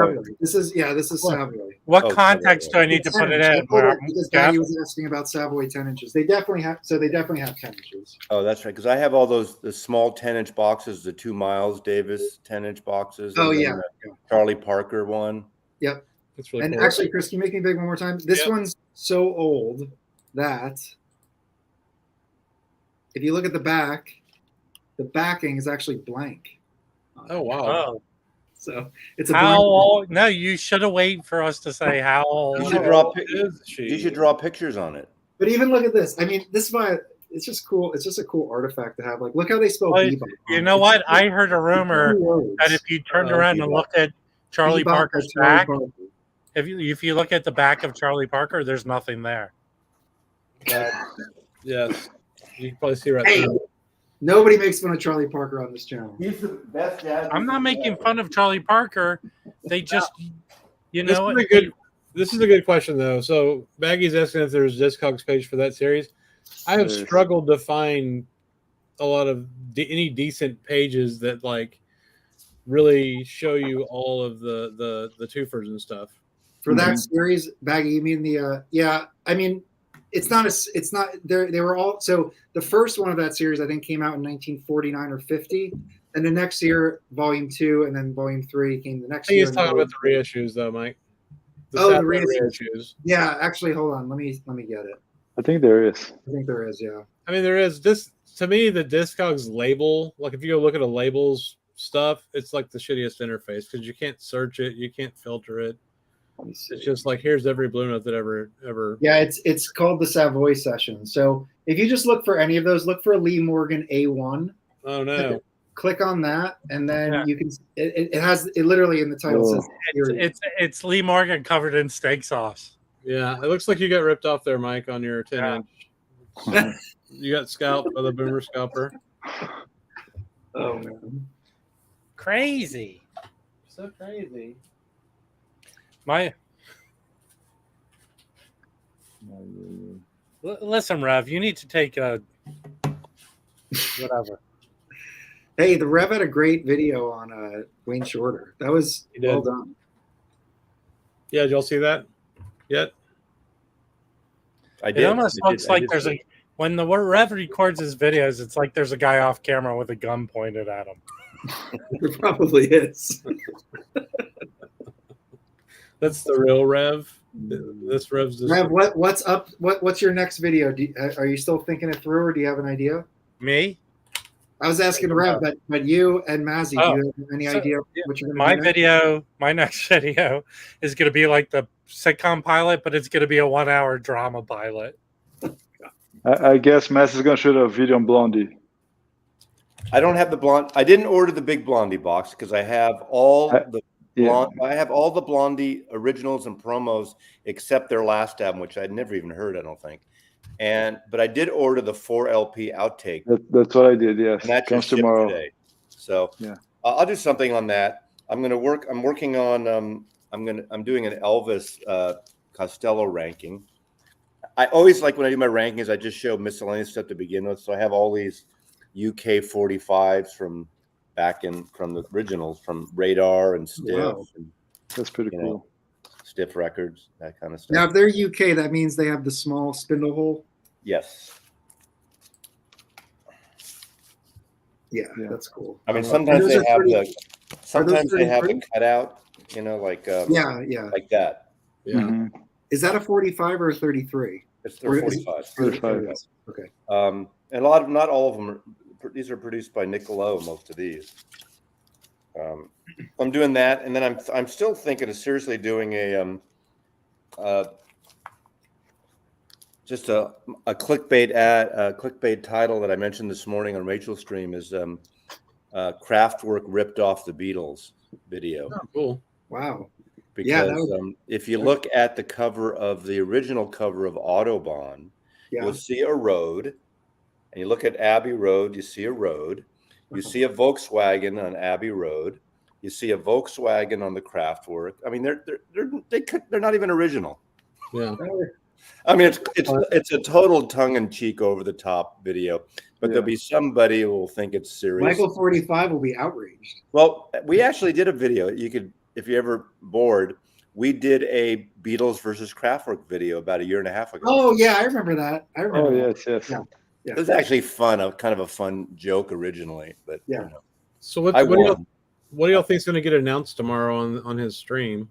Savoy. This is What? Savoy. What Oh, context do I need to It's put 10 it inches. in? I pulled Where it because Jeff- Maggie was asking about Savoy 10 inches. They definitely have. So they definitely have 10 inches. Oh, that's right. Because I have all the small 10-inch boxes, the 2 Miles Davis 10-inch boxes. Oh and then yeah. the Charlie Parker one. Yep. that's really And cool. actually, Chris, can you make me big one more time? This Yep. one's so old that if you look at the backing is actually blank. Oh wow. Oh, So it's a how blank. old? No, you should have waited for us to say how old. You should draw. Is she? You should draw pictures on it. But even look at this. I mean, this is why it's just cool. It's just a cool artifact to have. Like, look how they spell Well, bebop. You know what? I heard a rumor that if you turned around and looked at Charlie Parker's back, if you look at the back of Charlie Parker, there's nothing there. Yes. You can probably see right Hey, there. nobody makes fun of Charlie Parker on this channel. He's the best jazz. I'm not making fun of Charlie Parker. They just, you know, This is a good question though. So Maggie's asking if there's a Discogs page for that series. I have There is. struggled to find a lot of any decent pages that like really show you all of the twofers and stuff. For that series, Baggy, you mean the yeah, I mean it's not they were all so the first one of that series I think came out in 1949 or 50, and the next year volume 2 and then volume 3 came the I next think year. he's talking about the reissues though, Mike. Oh, the Saturday reissues. Yeah, actually hold on, let me get it. I think there is. I think there is, yeah. I mean, there is this to me. The Discogs label, like if you go look at a labels stuff, it's like the shittiest interface because you can't search it, you can't filter it. Let me see. It's just like here's every Blue Note that ever. Yeah, it's called the Savoy Session. So if you just look for any of those, look for Lee Morgan A1. Oh no! Click on that, and then you can. It has it literally in the title says period. it's Lee Morgan covered in steak sauce. Yeah, it looks like you got ripped off there, Mike, on your 10-inch. You got scalped by the boomer scalper. Oh man, Crazy. So crazy. Listen, Rev, you need to take a whatever. Hey, the Rev had a great video on Wayne Shorter. That was He did. well done. Yeah, did y'all see that yet? I did. It almost I looks did- I like did there's see when the Rev records his videos, it's like there's a guy off camera with a gun pointed at him. It probably is. That's the real Rev. This Rev's just Rev, what's up? What's your next video? Are you still thinking it through, or do you have an idea? Me? I was asking Rev, but you and Mazzy, do you have any idea what you're going to do? My next video is going to be like the sitcom pilot, but it's going to be a 1-hour drama pilot. I guess Mass is gonna shoot a video on Blondie. I don't have the blonde. I didn't order the big Blondie box because I have all the I have all the Blondie originals and promos except their last album, which I'd never even heard. I don't think. But I did order the 4 LP outtake. That's what I did. Yes, And that comes just shipped tomorrow. today. So yeah, I'll do something on that. I'm working on. I'm doing an Elvis Costello ranking. I always like when I do my rankings, I just show miscellaneous stuff to begin with. So I have all these UK 45s from the originals, from Radar and Stiff, Wow. and, that's pretty you cool. know, Stiff Records, that kind of stuff. Now, if they're UK, that means they have the small spindle hole. Yes. Yeah, Yeah. that's cool. I mean, sometimes those they are have pretty- sometimes they have the 33? cutout, like Yeah. like that. yeah. Mhm. Is that a 45 or a 33? They're 45. 45. Okay. And not all of them these are produced by Niccolo, most of these. I'm doing that, and then I'm still thinking of seriously doing just a clickbait clickbait title that I mentioned this morning on Rachel's stream is Kraftwerk ripped off the Beatles video. Oh, cool. Wow. Because if you look at the cover of the original cover of Autobahn, you'll see a road, and you look at Abbey Road, you see a road. You see a Volkswagen on Abbey Road. You see a Volkswagen on the Kraftwerk. I mean, they're not even original. Yeah. I mean, it's a total tongue-in-cheek, over-the-top video, but there'll be somebody who will think it's serious. Michael 45 will be outraged. Well, we actually did a video. You could, if you're ever bored, we did a Beatles versus Kraftwerk video about a year and a half ago. Oh yeah, I remember that. Yes. Yeah. It was actually fun, kind of a fun joke originally, but yeah. You know. So what do y'all think is going to get announced tomorrow on his stream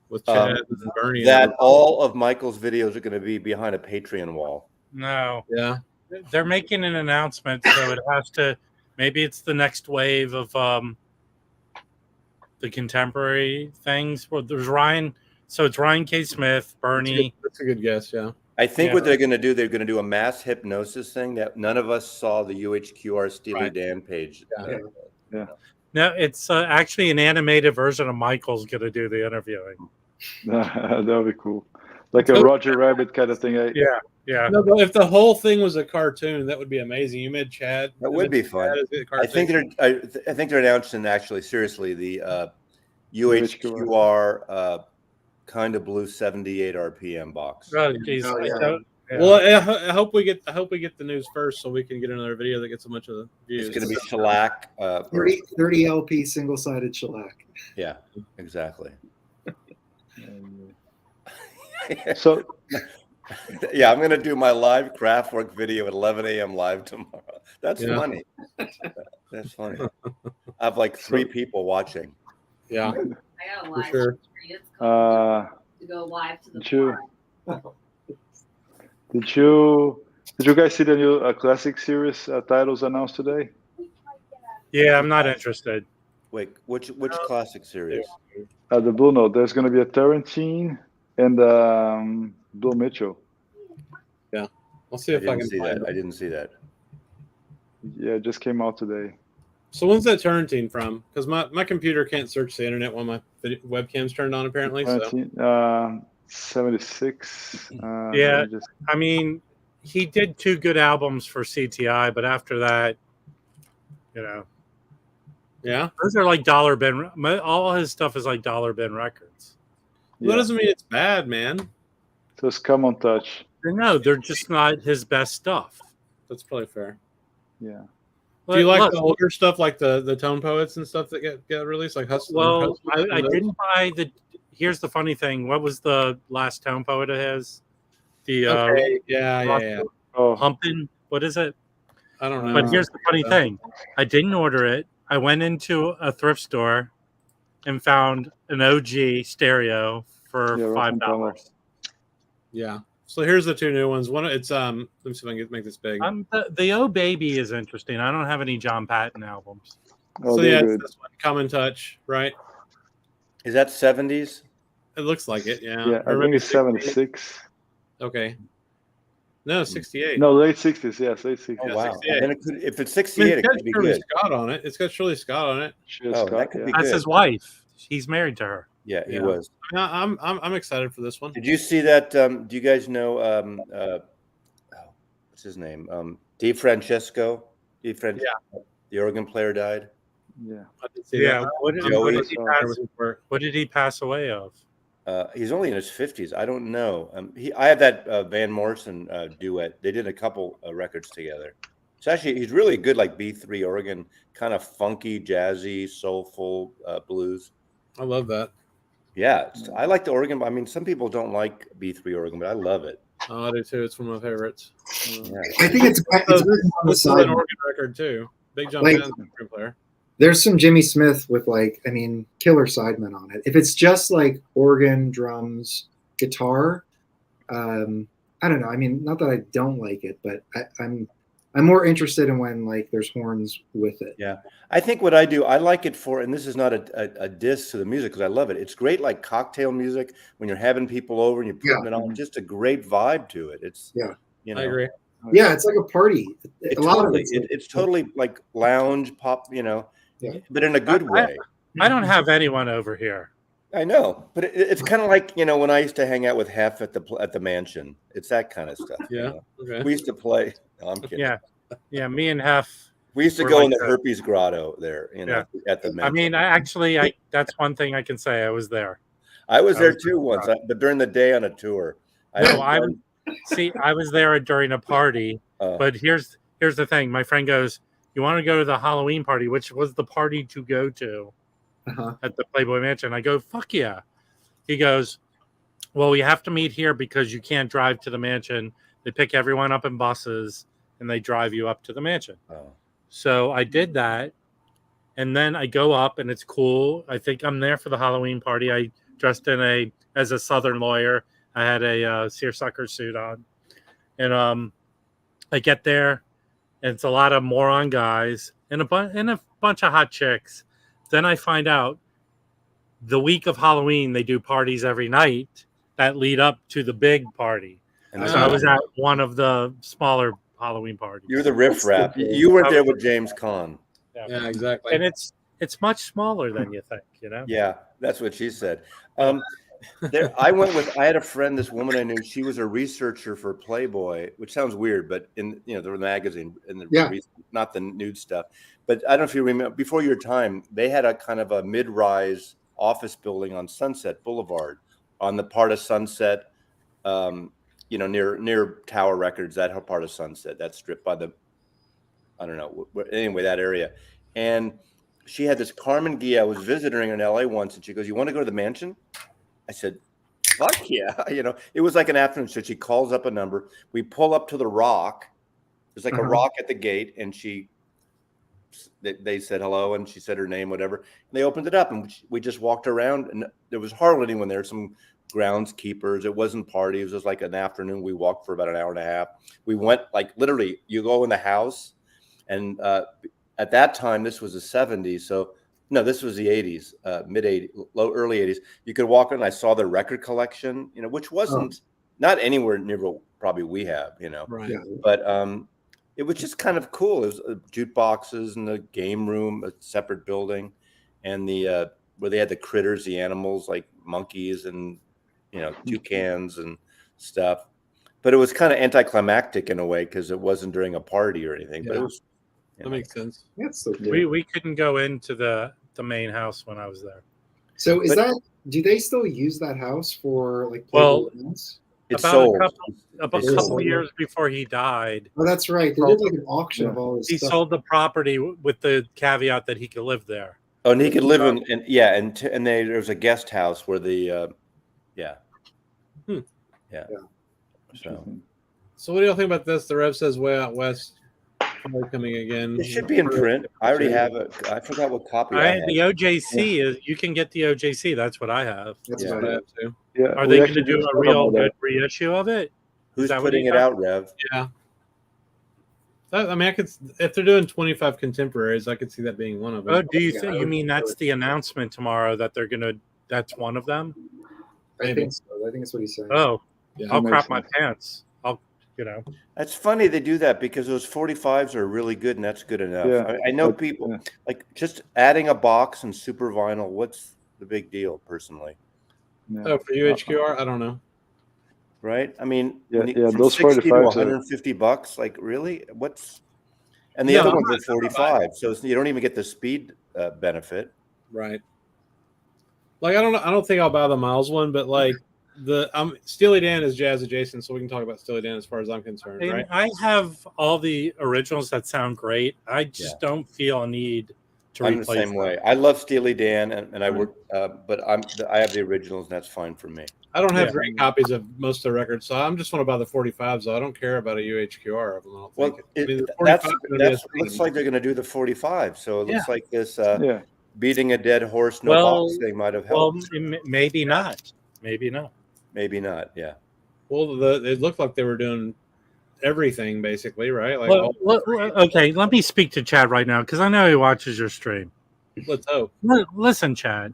with Chad and Bernie? That all of Michael's videos are going to be behind a Patreon wall. No. Yeah. They're making an announcement, so it has to. Maybe it's the next wave of the contemporary things. Well, there's Ryan. So it's Ryan K. Smith, Bernie. That's a good guess. Yeah. I think what they're going to do a mass hypnosis thing that none of us saw the UHQR Steely Dan page. Yeah. No, it's actually an animated version of Michael's going to do the interviewing. That would be cool. Like a Roger Rabbit kind of thing. Yeah. No, but if the whole thing was a cartoon, that would be amazing. You made Chad. That would be fun. I think they're announcing actually seriously the UHQR kind of blue 78 RPM box. Oh, geez. Well, I hope we get the news first so we can get another video that gets a bunch of views. It's going to be shellac. 30 LP single-sided shellac. Yeah, exactly. So, yeah, I'm going to do my live Kraftwerk video at 11 a.m. live tomorrow. That's funny. That's funny. I have like 3 people watching. Yeah, I got a live for sure. to go live to the farm. Did you guys see the new classic series titles announced today? Yeah, I'm not interested. Wait, which classic series? The Blue Note. There's going to be a Tarantine and Bill Mitchell. Yeah, I'll see if I can find it. I didn't see that. Yeah, it just came out today. So when's that Tarantine from? Because my computer can't search the internet while my webcam's turned on, apparently. So 76. Yeah, I mean, he did 2 good albums for CTI, but after that, yeah, those are like dollar bin. All his stuff is like dollar bin records. That doesn't mean it's bad, man. Just come on touch. No, they're just not his best stuff. That's probably fair. Yeah. Do you like the older stuff, like the Tone Poets and stuff that get released, like Hustle? Well, I didn't buy the. Here's the funny thing. What was the last Tone Poet of his? The yeah. Oh, Humpin'. What is it? I don't know. But here's the funny thing. I didn't order it. I went into a thrift store and found an OG stereo for $5. Yeah. So here's the 2 new ones. One, it's let me see if I can make this big. The Oh Baby is interesting. I don't have any John Patton albums. So yeah, it's this one, Come and Touch, right? Is that 70s? It looks like it. Yeah. Yeah, I think it's 76. Okay. No, 68. No, late 60s. Yes, late 60s. Oh, wow. 68. Then if it's 68, it could be good. Scott on it. It's got Shirley Scott on it. That could be That's good. his wife. He's married to her. Yeah, he was. I'm excited for this one. Did you see that? Do you guys know what's his name? DeFrancesco. The organ player died. Yeah. Yeah. What did he pass away of? He's only in his 50s. I don't know. I have that Van Morrison duet. They did a couple records together. It's actually, he's really good, like B3 organ, kind of funky, jazzy, soulful blues. I love that. Yeah, I like the organ. I mean, some people don't like B3 organ, but I love it. Oh, I do too. It's one of my favorites. Yeah. I think it's on the side. An organ record too. Big John Patton's a player. There's some Jimmy Smith with killer sidemen on it. If it's just like organ, drums, guitar, I don't know. I mean, not that I don't like it, but I'm more interested in when like there's horns with it. Yeah, I think what I do, I like it for, and this is not a diss to the music because I love it. It's great, like cocktail music when you're having people over and you're putting it on. Just a great vibe to it. It's you know, I agree. Yeah, it's like a party. It's totally like lounge pop, but in a good way. I don't have anyone over here. I know, but it's kind of like when I used to hang out with Hef at the mansion. It's that kind of stuff. Yeah, okay. We used to play. No, I'm kidding. Yeah. Me and Hef. We used to go in the herpes grotto there, at the mansion. I mean, that's one thing I can say. I was there. I was there too once, but during the day on a tour. I was there during a party. But here's the thing. My friend goes, "You want to go to the Halloween party, which was the party to go to at the Playboy Mansion?" I go, "Fuck yeah." He goes, "Well, we have to meet here because you can't drive to the mansion. They pick everyone up in buses and they drive you up to the mansion." Oh. So I did that. And then I go up and it's cool. I think I'm there for the Halloween party. I dressed as a Southern lawyer. I had a seersucker suit on. And I get there and it's a lot of moron guys and a bunch of hot chicks. Then I find out the week of Halloween, they do parties every night that lead up to the big party. And so I was at one of the smaller Halloween parties. You're the riffraff. You weren't there with James Caan. Yeah, exactly. And it's much smaller than you think, Yeah, that's what she said. I had a friend, this woman I knew, she was a researcher for Playboy, which sounds weird, but in the magazine, not the nude stuff. But I don't know if you remember, before your time, they had a kind of a mid-rise office building on Sunset Boulevard, on the part of Sunset, near Tower Records, that part of Sunset, that strip by the, I don't know, anyway, that area. And she had this Carmen Gia. I was visiting her in LA once, and she goes, "You want to go to the mansion?" I said, "Fuck yeah." It was like an afternoon. So she calls up a number. We pull up to the Rock. There's like a rock at the gate, and they said hello, and she said her name, whatever. And they opened it up, and we just walked around, and there was hardly anyone there. Some groundskeepers. It wasn't party. It was just like an afternoon. We walked for about an hour and a half. We went like literally. You go in the house, and at that time this was the 70s. So no, this was the 80s, mid 80s, early 80s. You could walk in. I saw the record collection, which wasn't not anywhere near what probably we have, Right. But it was just kind of cool. It was jukeboxes and the game room, a separate building, and the where they had the critters, the animals like monkeys and toucans and stuff. But it was kind of anticlimactic in a way because it wasn't during a party or anything. But it was. That makes sense. That's so cool. We couldn't go into the main house when I was there. So do they still use that house for like it's about a couple years before he died? Oh, that's right. They did like an auction of all his He stuff. sold the property with the caveat that he could live there. Oh, and he could live and there was a guest house where the So what do y'all think about this? The Rev says Way Out West coming again. It should be in print. I already have it. I forgot what copy I have. The OJC is you can get the OJC. That's what I have. That's what I have too. Yeah, Are they going to do a real good reissue of it? Who's putting it out, Rev? Yeah. I mean, if they're doing 25 contemporaries, I could see that being one of them. Oh, do you think? You mean that's the announcement tomorrow that they're going to? That's one of them. I think so. I think that's what he's saying. Oh, Yeah, I'll crap my pants. That's funny they do that because those 45s are really good, and that's good enough. Yeah. I know people like just adding a box and super vinyl. What's the big deal, personally? Yeah. Oh, for UHQR, I don't know. Right? I mean, from those 60 to $45s $150. Like, really? And the other ones are 45, so you don't even get the speed benefit. Right. Like, I don't think I'll buy the Miles one, but like Steely Dan is jazz adjacent, so we can talk about Steely Dan as far as I'm concerned, right? I have all the originals that sound great. I just don't feel a need to I'm replace the same way. I love Steely Dan, and I work, but I have the originals, and that's fine for me. I don't have great copies of most of the records, so I'm just want to buy the 45s. So I don't care about a UHQR of them. I don't think. Looks like they're going to do the 45. So it looks like this beating a dead horse, box thing might have helped. Well, maybe not. Maybe not. Maybe not. Yeah. Well, it looked like they were doing everything basically, right? Like, okay, let me speak to Chad right now because I know he watches your stream. let's hope. Listen, Chad,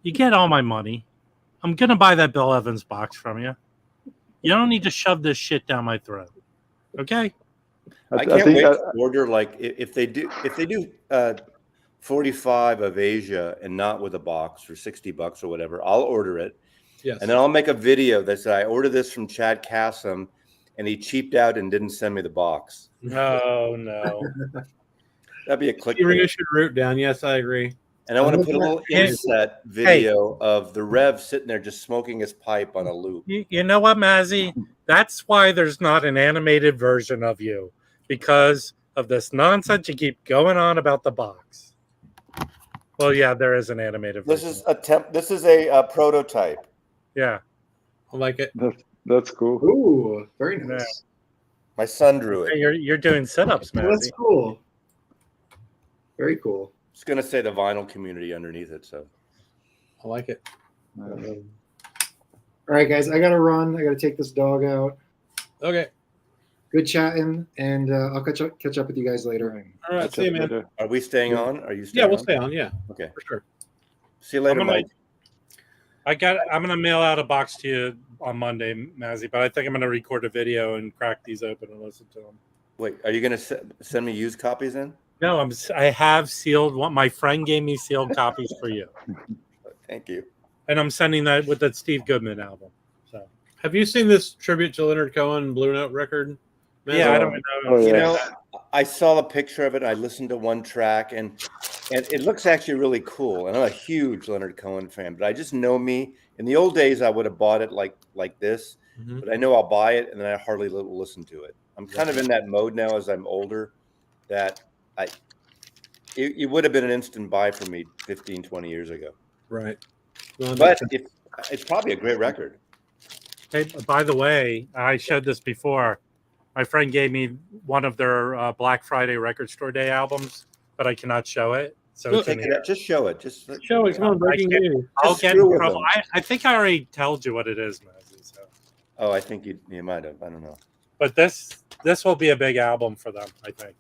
you get all my money. I'm gonna buy that Bill Evans box from you. You don't need to shove this shit down my throat. Okay? I can't wait to order, like, if they do 45 of Asia and not with a box for $60 or whatever, I'll order it. Yes. And then I'll make a video that said I ordered this from Chad Kassem and he cheaped out and didn't send me the box. No. That'd be a click. You reissued root down. Yes, I agree. And I want to put a little inset video of the Rev sitting there just smoking his pipe on a loop. You know what, Mazzy? That's why there's not an animated version of you, because of this nonsense you keep going on about the box. Well, yeah, there is an animated version. This is a prototype. Yeah, I like it. That's cool. Ooh, very nice. Yeah. My son drew it. You're doing sit-ups, man. That's cool. Very cool. It's going to say the vinyl community underneath it, so I like it. All right, guys, I gotta run. I gotta take this dog out. Okay. Good chatting, and I'll catch up with you guys later. All right, see you, man. Are we staying on? Are you staying Yeah, we'll on? stay on. Yeah. Okay. For sure. See you later, Mike. I'm gonna mail out a box to you on Monday, Mazzy, but I think I'm gonna record a video and crack these open and listen to them. Wait, are you going to send me used copies then? No, I have sealed one. My friend gave me sealed copies for you. Thank you. And I'm sending that with that Steve Goodman album. So, have you seen this tribute to Leonard Cohen Blue Note record? Man, yeah, I don't know. Oh, yeah. You know, I saw a picture of it. I listened to one track, and it looks actually really cool. And I'm a huge Leonard Cohen fan, but I just know me. In the old days, I would have bought it like this, but I know I'll buy it, and then I hardly listen to it. I'm kind of in that mode now as I'm older that it would have been an instant buy for me 15, 20 years ago. Right. But it's probably a great record. Hey, by the way, I showed this before. My friend gave me one of their Black Friday Record Store Day albums, but I cannot show it. So just show it. Just show it. Come on, breaking news. I'll get in trouble. I think I already told you what it is, Mazzy. So. Oh, I think you might have. I don't know. But this will be a big album for them, I think.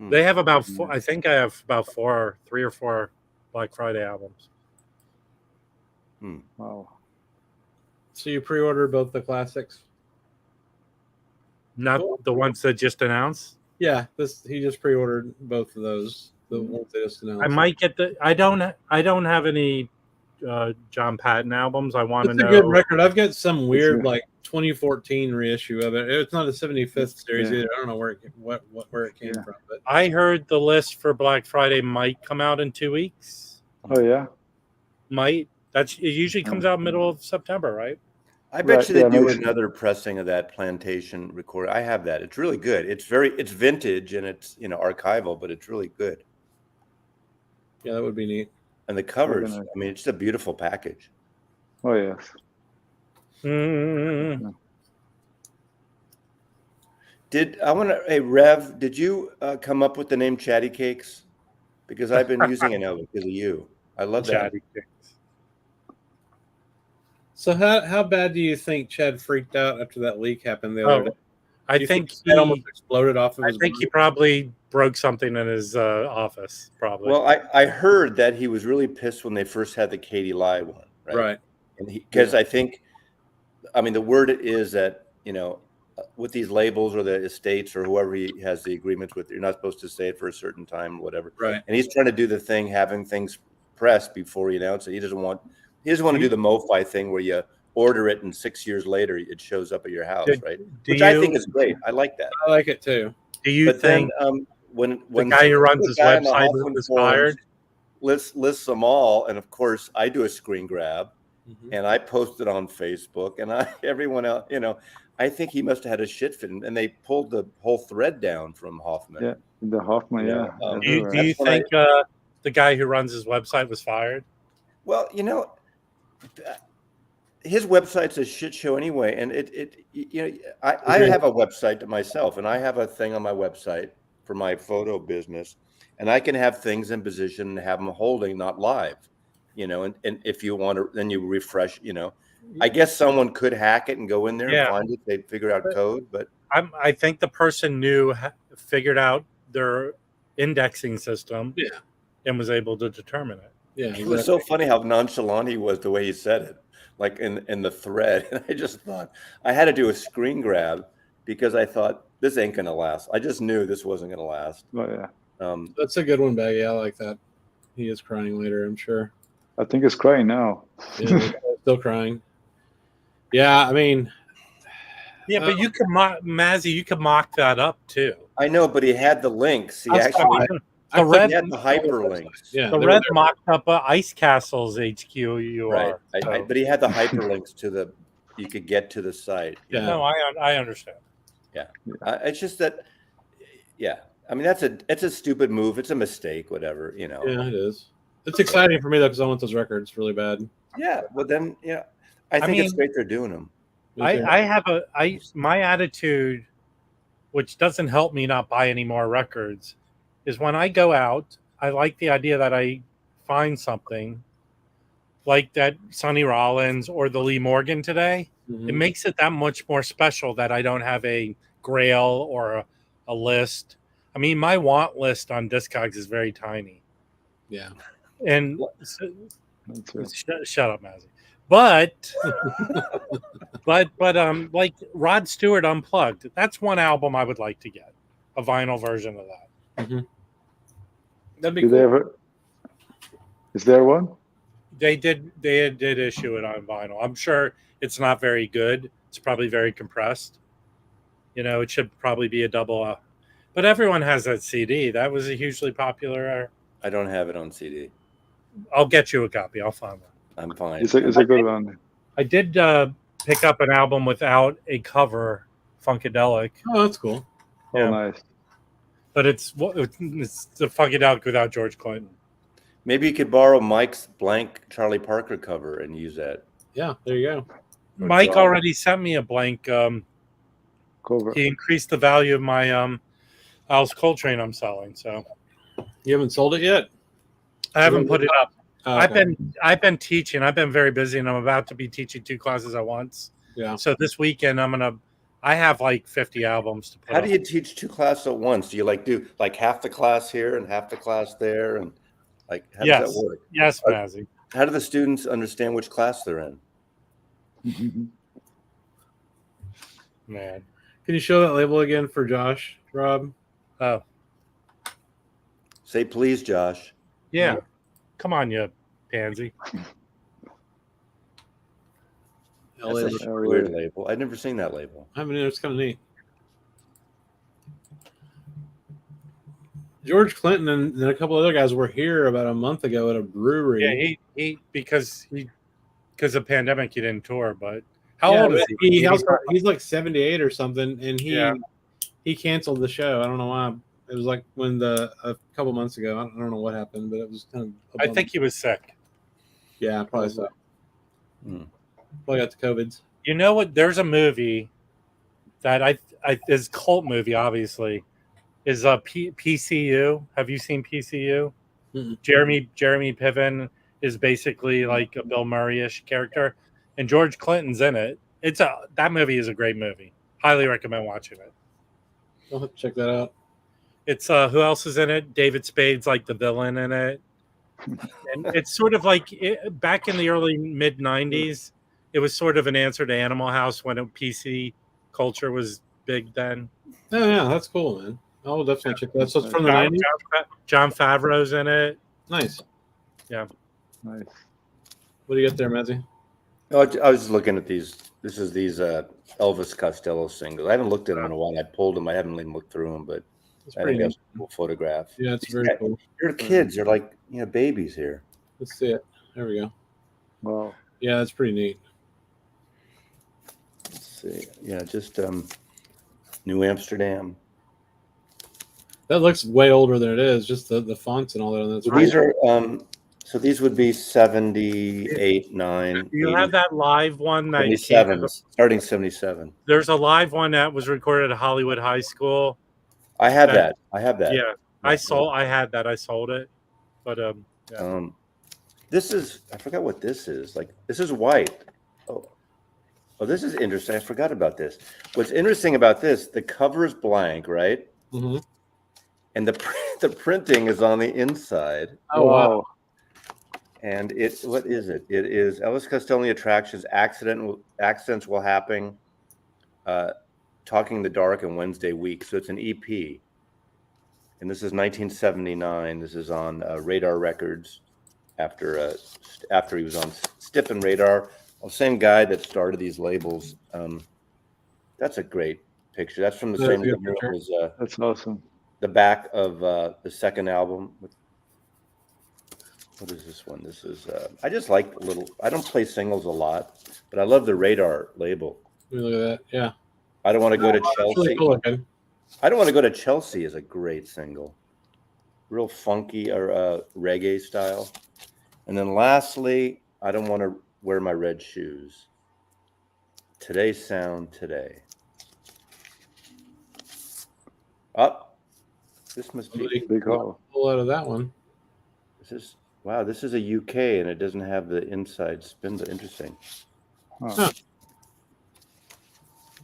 They have about four. I think I have about 3 or 4 Black Friday albums. Wow. So you pre-ordered both the classics? Not the ones that just announced? Yeah, he just pre-ordered both of those. The ones they just announced. I might get I don't have any John Patton albums. I want to know. It's a good record. I've got some weird like 2014 reissue of it. It's not a 75th series either. I don't know where it came from. But I heard the list for Black Friday might come out in 2 weeks. Oh yeah, might. It usually comes out middle of September, right? I bet you they do another pressing of that Plantation record. I have that. It's really good. It's vintage and it's archival, but it's really good. Yeah, that would be neat. And the covers, I mean, it's a beautiful package. Oh yes. Hey Rev, did you come up with the name Chatty Cakes? Because I've been using it now because of you. I love that. Chatty Cakes. So how bad do you think Chad freaked out after that leak happened the other day? I think he almost exploded off of his I think he probably broke something in his office, probably. Well, I heard that he was really pissed when they first had the Katie Lai one, right? Right. And because I think, the word is that, with these labels or the estates or whoever he has the agreements with, you're not supposed to say it for a certain time, whatever. Right. And he's trying to do the thing, having things pressed before he announces it. He doesn't want to do the MoFi thing where you order it and 6 years later it shows up at your house, right? Which I think is great. I like that. I like it too. Do you think when the guy who runs his website was fired? Lists them all, and of course I do a screen grab and I post it on Facebook, and everyone else, I think he must have had a shit fit, and they pulled the whole thread down from Hoffman. Yeah, the Hoffman. Yeah. Do you think the guy who runs his website was fired? Well, his website's a shit show anyway, and I have a website myself, and I have a thing on my website for my photo business, and I can have things in position and have them holding, not live, and if you want to, then you refresh, I guess someone could hack it and go in there and Yeah. find it. They figure out code, but I think the person figured out their indexing system, and was able to determine it. Yeah, it was so funny how nonchalant he was the way he said it, like in the thread. And I just thought I had to do a screen grab because I thought this ain't gonna last. I just knew this wasn't gonna last. Oh yeah. That's a good one, Baggy. I like that. He is crying later, I'm sure. I think it's crying now. Yeah, still crying. Yeah, I mean. Yeah, but you could Mazzy, you could mock that up too. I know, but he had the links. He That's actually the red he had the hyperlinks. Yeah, the red mocked up Ice Castle's HQ. Right, but he had the hyperlinks to the. You could get to the site. Yeah, no, I understand. Yeah, it's just that. Yeah, I mean it's a stupid move. It's a mistake. Whatever, you know. Yeah, it is. It's exciting for me though because I want those records really bad. Yeah, well then, I think it's great they're doing them. My attitude, which doesn't help me not buy any more records, is when I go out, I like the idea that I find something like that Sonny Rollins or the Lee Morgan today. Mm-hmm. It makes it that much more special that I don't have a grail or a list. I mean, my want list on Discogs is very tiny. Yeah. And shut up, Mazzy. But like Rod Stewart Unplugged, that's one album I would like to get a vinyl version of that. Mm-hmm. That'd be cool. Is there one? They did issue it on vinyl. I'm sure it's not very good. It's probably very compressed. It should probably be a double. But everyone has that CD. That was a hugely popular. I don't have it on CD. I'll get you a copy. I'll find one. I'm fine. It's a good one. I did pick up an album without a cover, Funkadelic. Oh, that's cool. Yeah. Oh, nice. But it's the Funkadelic without George Clinton. Maybe you could borrow Mike's blank Charlie Parker cover and use that. Yeah, there you go. Mike already sent me a blank cover. He increased the value of my Alice Coltrane I'm selling. So you haven't sold it yet? I haven't put it up. Oh, okay. I've been teaching. I've been very busy, and I'm about to be teaching 2 classes at once. Yeah. So this weekend I have like 50 albums to put. How do you teach 2 classes at once? Do you do half the class here and half the class there, and how does that work? Yes, Mazzy. How do the students understand which class they're in? Man, can you show that label again for Josh, Rob? Oh, say please, Josh. Yeah. Come on, you pansy. That's a weird label. I've never seen that label. I mean, it's kind of neat. George Clinton and a couple other guys were here about a month ago at a brewery. Yeah, he because of pandemic he didn't tour. But how old is he? He's like 78 or something, and he canceled the show. I don't know why. It was like a couple months ago. I don't know what happened, but it was kind of. I think he was sick. Yeah, probably so. Probably got the COVIDs. You know what? There's a movie that is a cult movie. Obviously, is PCU. Have you seen PCU? Mm-hmm. Jeremy Piven is basically like a Bill Murray-ish character, and George Clinton's in it. That movie is a great movie. Highly recommend watching it. I'll have to check that out. It's who else is in it? David Spade's like the villain in it. And it's sort of like back in the early mid 90s, it was sort of an answer to Animal House when PC culture was big then. Oh yeah, that's cool, man. I'll definitely check that. So it's from the 90s? John Favreau's in it. Nice. Yeah. Nice. What do you got there, Mazzy? Oh, I was just looking at these. This is these Elvis Costello singles. I haven't looked at them in a while. I pulled them. I haven't even looked through them, but I think that's a cool photograph. Yeah, it's very cool. Your kids are like babies here. Let's see it. There we go. Wow. Yeah, that's pretty neat. Let's see. Yeah, just New Amsterdam. That looks way older than it is. Just the fonts and all that. That's these are so these would be 78, 9. You 80, have that live one that 77, starting 77. There's a live one that was recorded at Hollywood High School. I have that. Yeah, I had that. I sold it, but this is. I forgot what this is. Like this is white. Oh, this is interesting. I forgot about this. What's interesting about this, the cover is blank, right? Mm-hmm. And the printing is on the inside. Oh, wow. And what is it? It is Elvis Costello Attractions, Accidents Will Happen, Talking in the Dark, and Wednesday Week. So it's an EP. And this is 1979. This is on Radar Records after he was on Stiff and Radar. Well, same guy that started these labels. That's a great picture. That's from the same year as that's awesome. the back of the second album. What is this one? This is I just like the little. I don't play singles a lot, but I love the Radar label. Look at that. Yeah. I don't want to go to Chelsea. Really cool looking. I don't want to go to Chelsea is a great single. Real funky or reggae style. And then lastly, I don't want to wear my red shoes. Today's sound today. Up. This must be big call. Pull out of that one. This is a UK and it doesn't have the inside spindle. Interesting. Huh.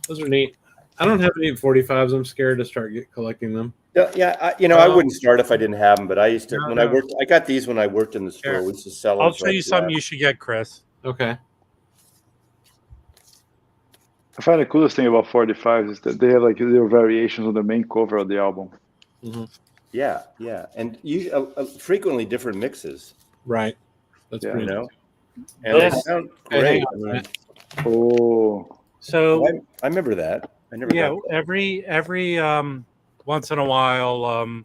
Those are neat. I don't have any 45s. I'm scared to start collecting them. Yeah, I wouldn't start if I didn't have them, but I used to I worked. I got these when I worked in the store. We used to sell them. I'll show you something you should get, Chris. Okay. I find the coolest thing about 45s is that they have like little variations on the main cover of the album. Mm-hmm. Yeah, and you frequently different mixes. Right. That's pretty cool. And they sound great. So I remember that. I never. Yeah, every once in a while,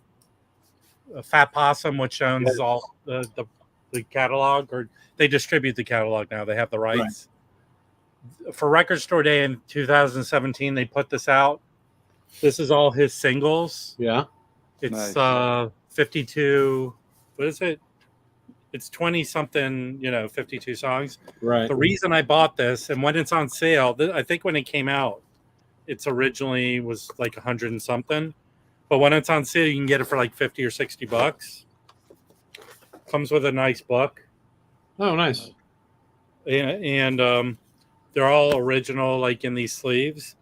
Fat Possum, which owns all the catalog, or they distribute the catalog now. They have the rights. Right. For Record Store Day in 2017, they put this out. This is all his singles. Yeah. It's 52. What is it? It's 20 something, 52 songs. Right. The reason I bought this, and when it's on sale, I think when it came out, it's originally was like 100 and something. But when it's on sale, you can get it for like $50 or $60. Comes with a nice book. Oh, nice. And they're all original, like in these sleeves.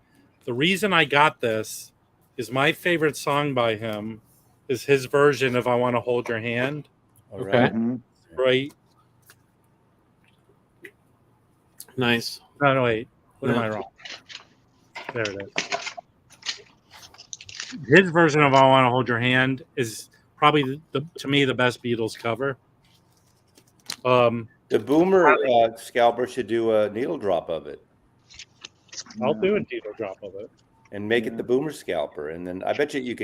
The reason I got this is my favorite song by him is his version of I Want to Hold Your Hand. Okay. Mm-hmm. Right. Nice. No, wait. What am I wrong? There it is. His version of I Want to Hold Your Hand is probably, to me, the best Beatles cover. The Boomer scalper should do a needle drop of it. I'll do a needle drop of it. And make it the Boomer scalper. And then I bet you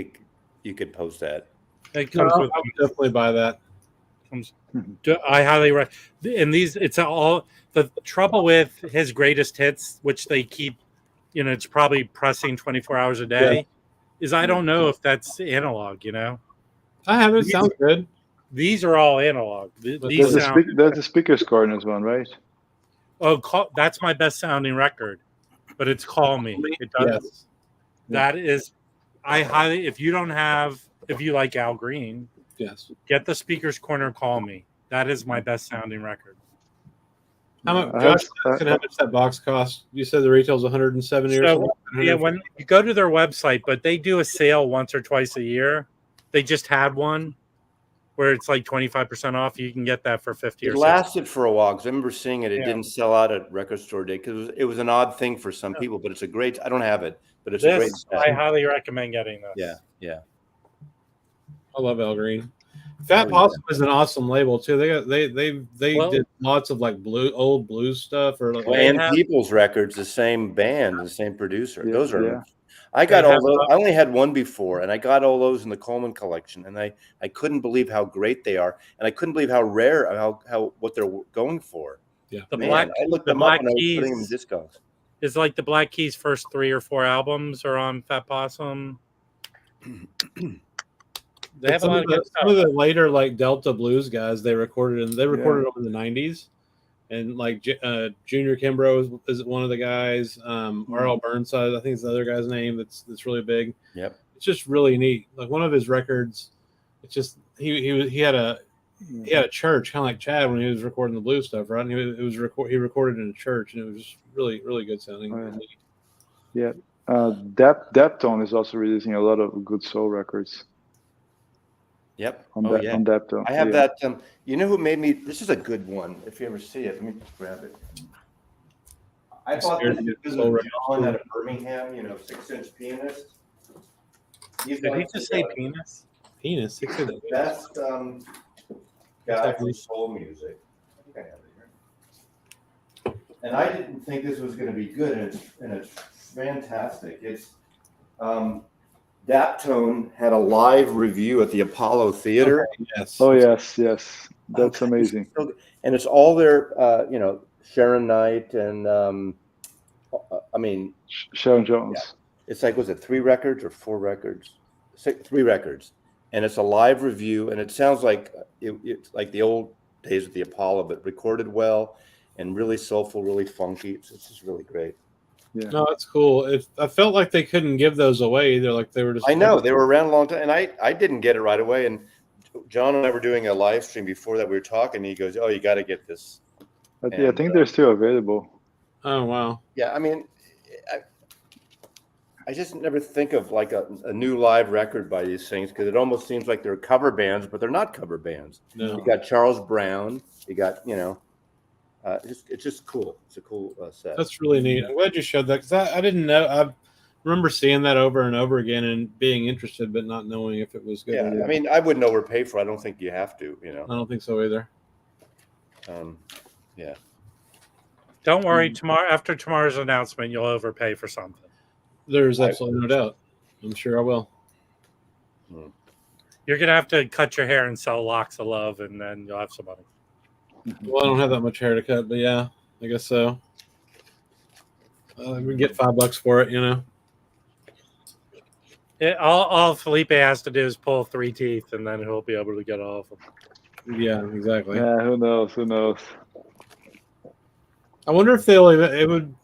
could post that. It comes with, I'll definitely buy that. I highly recommend. And it's all the trouble with his greatest hits, which they keep, it's probably pressing 24 hours a day, is I don't know if that's analog. I have it. Sounds good. These are all analog. There's a speaker's corners one, right? Oh, that's my best sounding record, but it's Call Me. It does. Yes. That is, if you like Al Green. Yes. Get the Speaker's Corner, Call Me. That is my best sounding record. How much, Josh, how much that box cost? You said the retail's 170 or something? Yeah, when you go to their website, but they do a sale once or twice a year. They just had one where it's like 25% off. You can get that for 50 or 60. It lasted for a while because I remember seeing it. It didn't sell out at Record Store Day because it was an odd thing for some people, but it's a great, I don't have it, but it's a great set. I highly recommend getting this. Yeah. I love Al Green. Fat Possum is an awesome label too. They did lots of like old blues stuff and People's Records, the same band, the same producer. Those are. I got all those. I only had one before, and I got all those in the Coleman collection, and I couldn't believe how great they are, and I couldn't believe how rare, how what they're going for. Yeah, I looked them up and I was putting them in Discogs. It's like the Black Keys' first 3 or 4 albums are on Fat Possum. They have a lot of good stuff. Some of the later like Delta blues guys they recorded them in the 90s, and like Junior Kimbrough is one of the guys. R.L. Burnside, I think is the other guy's name. That's really big. Yep, it's just really neat. Like one of his records, it's just he had he had a church, kind of like Chad when he was recording the blues stuff, right? And he recorded in a church, and it was really, really good sounding. Oh, yeah. Deptone is also releasing a lot of good soul records. Yep. On Oh, yeah. On Deptone. I have that. You know who made me? This is a good one. If you ever see it, let me grab it. I bought this because of John out of Birmingham. 6-inch pianist. Did he just say penis? Penis. 6-inch. The best guy for soul music. I think I have it here. And I didn't think this was going to be good, and it's fantastic. It's Daptone had a live review at the Apollo Theater. Yes. Oh yes, that's amazing. And it's all their, Sharon Knight and Sharon Jones. Yeah. It's like, was it 3 records or 4 records? 3 records, and it's a live review, and it sounds like it's like the old days of the Apollo, but recorded well and really soulful, really funky. It's just really great. Yeah. No, that's cool. I felt like they couldn't give those away either. Like they were just. I know they were around a long time, and I didn't get it right away. And John and I were doing a live stream before that. We were talking. And he goes, "Oh, you got to get this." I think they're still available. Oh wow. Yeah, I just never think of like a new live record by these things because it almost seems like they're cover bands, but they're not cover bands. No. You got Charles Brown. You got it's just cool. It's a cool set. That's really neat. I'm glad you showed that because I didn't know. I remember seeing that over and over again and being interested, but not knowing if it was good. Yeah, I wouldn't overpay for it. I don't think you have to. I don't think so either. Yeah. Don't worry. After tomorrow's announcement, you'll overpay for something. There's absolutely no doubt. I'm sure I will. You're gonna have to cut your hair and sell locks of love, and then you'll have some money. Well, I don't have that much hair to cut, but yeah, I guess so. We get $5 for it, All Felipe has to do is pull 3 teeth, and then he'll be able to get off them. Yeah, exactly. Yeah, who knows? I wonder if it would.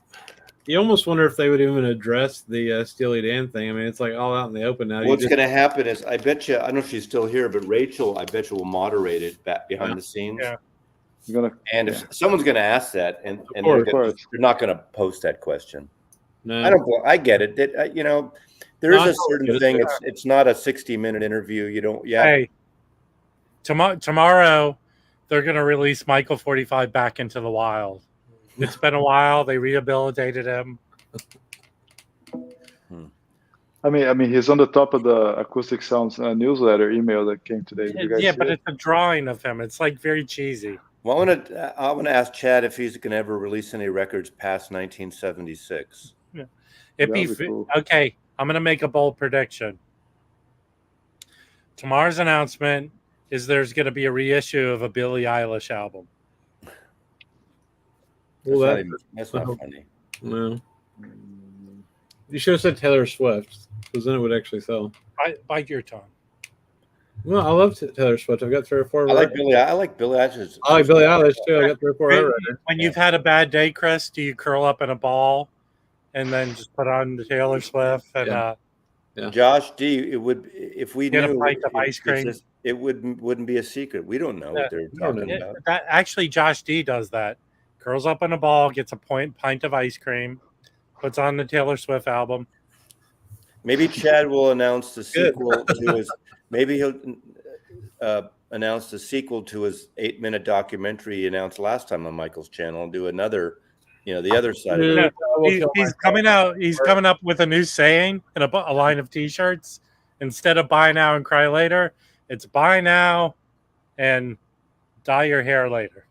You almost wonder if they would even address the Steely Dan thing. It's like all out in the open now. What's going to happen is, I bet you, I don't know if she's still here, but Rachel, I bet you will moderate it back behind the scenes. Yeah. And if someo's going to ask that, and course. they're not going to post that question. No. I get it. There is a certain thing. It's not a 60-minute interview. You don't. Yeah. Hey, tomorrow they're going to release Michael 45 back into the wild. It's been a while. They rehabilitated him. He's on the top of the Acoustic Sounds newsletter email that came today. Yeah, but it's a drawing of him. It's like very cheesy. Well, I want to ask Chad if he's going to ever release any records past 1976. Yeah, it'd be cool. Okay. I'm going to make a bold prediction. Tomorrow's announcement is there's going to be a reissue of a Billie Eilish album. Well, that's not funny. No. You should have said Taylor Swift, because then it would actually sell. Bite your tongue. Well, I love Taylor Swift. I've got 3 or 4. I like Billie Eilish. I like Billie Eilish too. I got 3 or 4. When you've had a bad day, Chris, do you curl up in a ball and then just put on the Taylor Swift and Josh D? It would, if we get knew a pint of ice cream. It wouldn't be a secret. We don't know what they're talking about. Actually, Josh D does that. Curls up in a ball, gets a pint of ice cream, puts on the Taylor Swift album. Maybe Chad will announce the sequel to his. Maybe he'll announce the sequel to his 8-minute documentary he announced last time on Michael's channel, and do another. The other side of it. He's coming out. He's coming up with a new saying and a line of T-shirts. Instead of buy now and cry later, it's buy now and dye your hair later.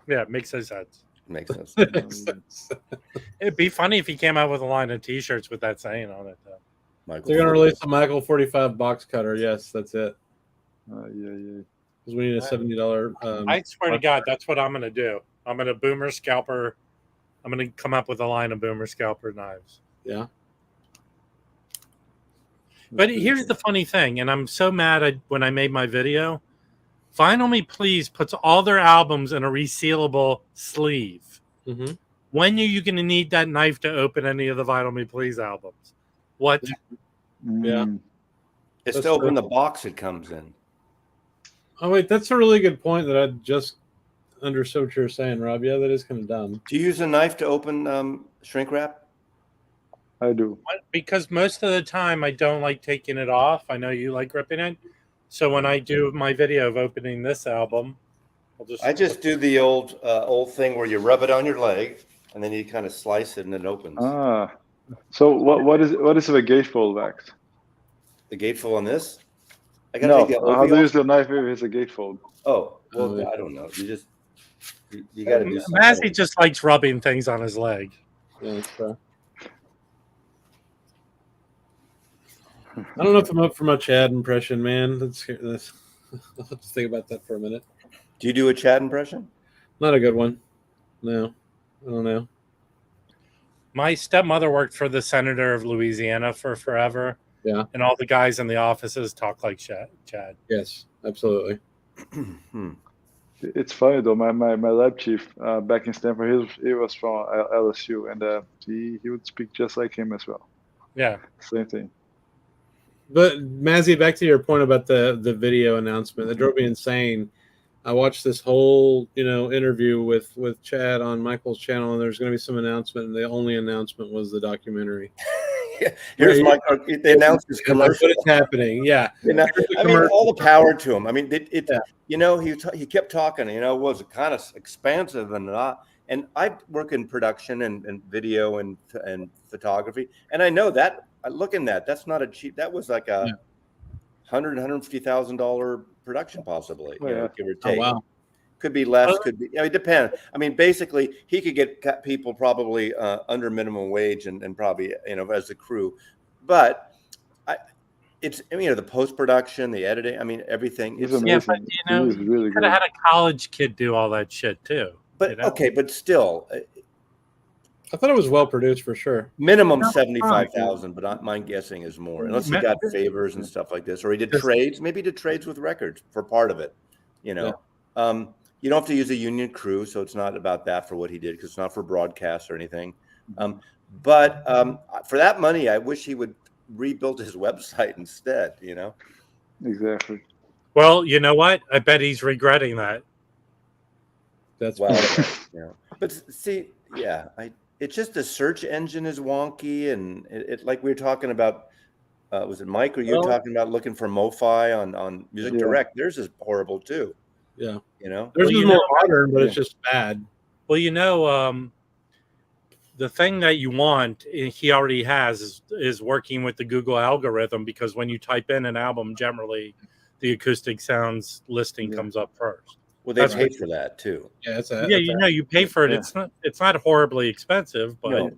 Yeah, it makes no sense. Makes sense. It'd be funny if he came out with a line of T-shirts with that saying on it, though. They're going to release a Michael 45 box cutter. Yes, that's it. Yeah. Because we need a $70. I swear to God, that's what I'm going to do. I'm going to boomer scalper. I'm going to come up with a line of boomer scalper knives. Yeah. But here's the funny thing, and I'm so mad when I made my video. Vinyl Me Please puts all their albums in a resealable sleeve. Mm-hmm. When are you going to need that knife to open any of the Vinyl Me Please albums? What? Yeah. It's to open the box it comes in. Oh wait, that's a really good point that I just understood what you were saying, Rob. Yeah, that is kind of dumb. Do you use a knife to open shrink wrap? I do. Because most of the time I don't like taking it off. I know you like ripping it. So when I do my video of opening this album, I just do the old thing where you rub it on your leg and then you kind of slice it and it opens. Ah. So what is the gatefold wax? The gatefold on this? I No. take the How do you off. use the knife if it's a gatefold? Oh, well, I don't know. You got to do something. Massey just likes rubbing things on his leg. Yeah, that's fair. I don't know if I'm up for my Chad impression, man. Let's think about that for a minute. Do you do a Chad impression? Not a good one. No, I don't know. My stepmother worked for the senator of Louisiana for forever. Yeah. And all the guys in the offices talk like Chad. Yes, absolutely. It's funny though. My lab chief back in Stanford, he was from LSU, and he would speak just like him as well. Yeah. Same thing. But Mazzy, back to your point about the video announcement, that drove me insane. I watched this whole interview with Chad on Michael's channel, and there's going to be some announcement, and the only announcement was the documentary. Here's they announced his commercial. What is happening? Yeah, I mean, all the power to him. I mean, he kept talking. Was kind of expansive and not. And I work in production and video and photography, and I know that. Looking at that's not a cheap. That was like a $150,000 production, possibly. Give or take. Oh, wow. Could be less. Could be. It depends. I mean, basically, he could get people probably under minimum wage and probably as a crew, but it's the post production, the editing. I mean, everything. It's amazing. Yeah, but really could have had a college kid do all that shit too. But okay, but still. I thought it was well produced for sure. Minimum 75,000, but my guessing is more, unless he got favors and stuff like this, or he did trades. Maybe he did trades with records for part of it. You don't have to use a union crew, so it's not about that for what he did because it's not for broadcast or anything. But for that money, I wish he would rebuild his website instead. Exactly. Well, you know what? I bet he's regretting that. That's But see, it's just the search engine is wonky, and it like we were talking about. Was it Mike or you talking about looking for MoFi on Music Direct? Theirs is horrible too. Yeah, There's more modern, but it's just bad. Well, the thing that you want, he already has is working with the Google algorithm, because when you type in an album, generally the acoustic sounds listing comes up first. Well, they pay for that too. Yeah, you pay for it. Yeah. It's not horribly expensive, but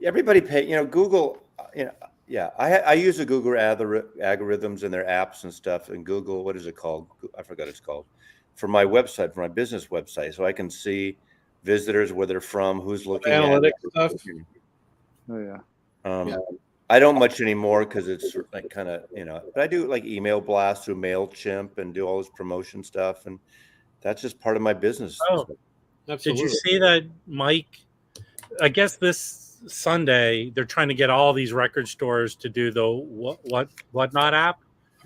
everybody pay. Google. I use the Google algorithms and their apps and stuff. And Google, what is it called? I forgot it's called. For my website, for my business website, so I can see visitors, where they're from, who's looking at analytics stuff. Oh yeah. I don't much anymore because it's like kind of but I do like email blasts through MailChimp and do all this promotion stuff, and that's just part of my business. Oh, absolutely. Did you see that, Mike? I guess this Sunday they're trying to get all these record stores to do the Whatnot app,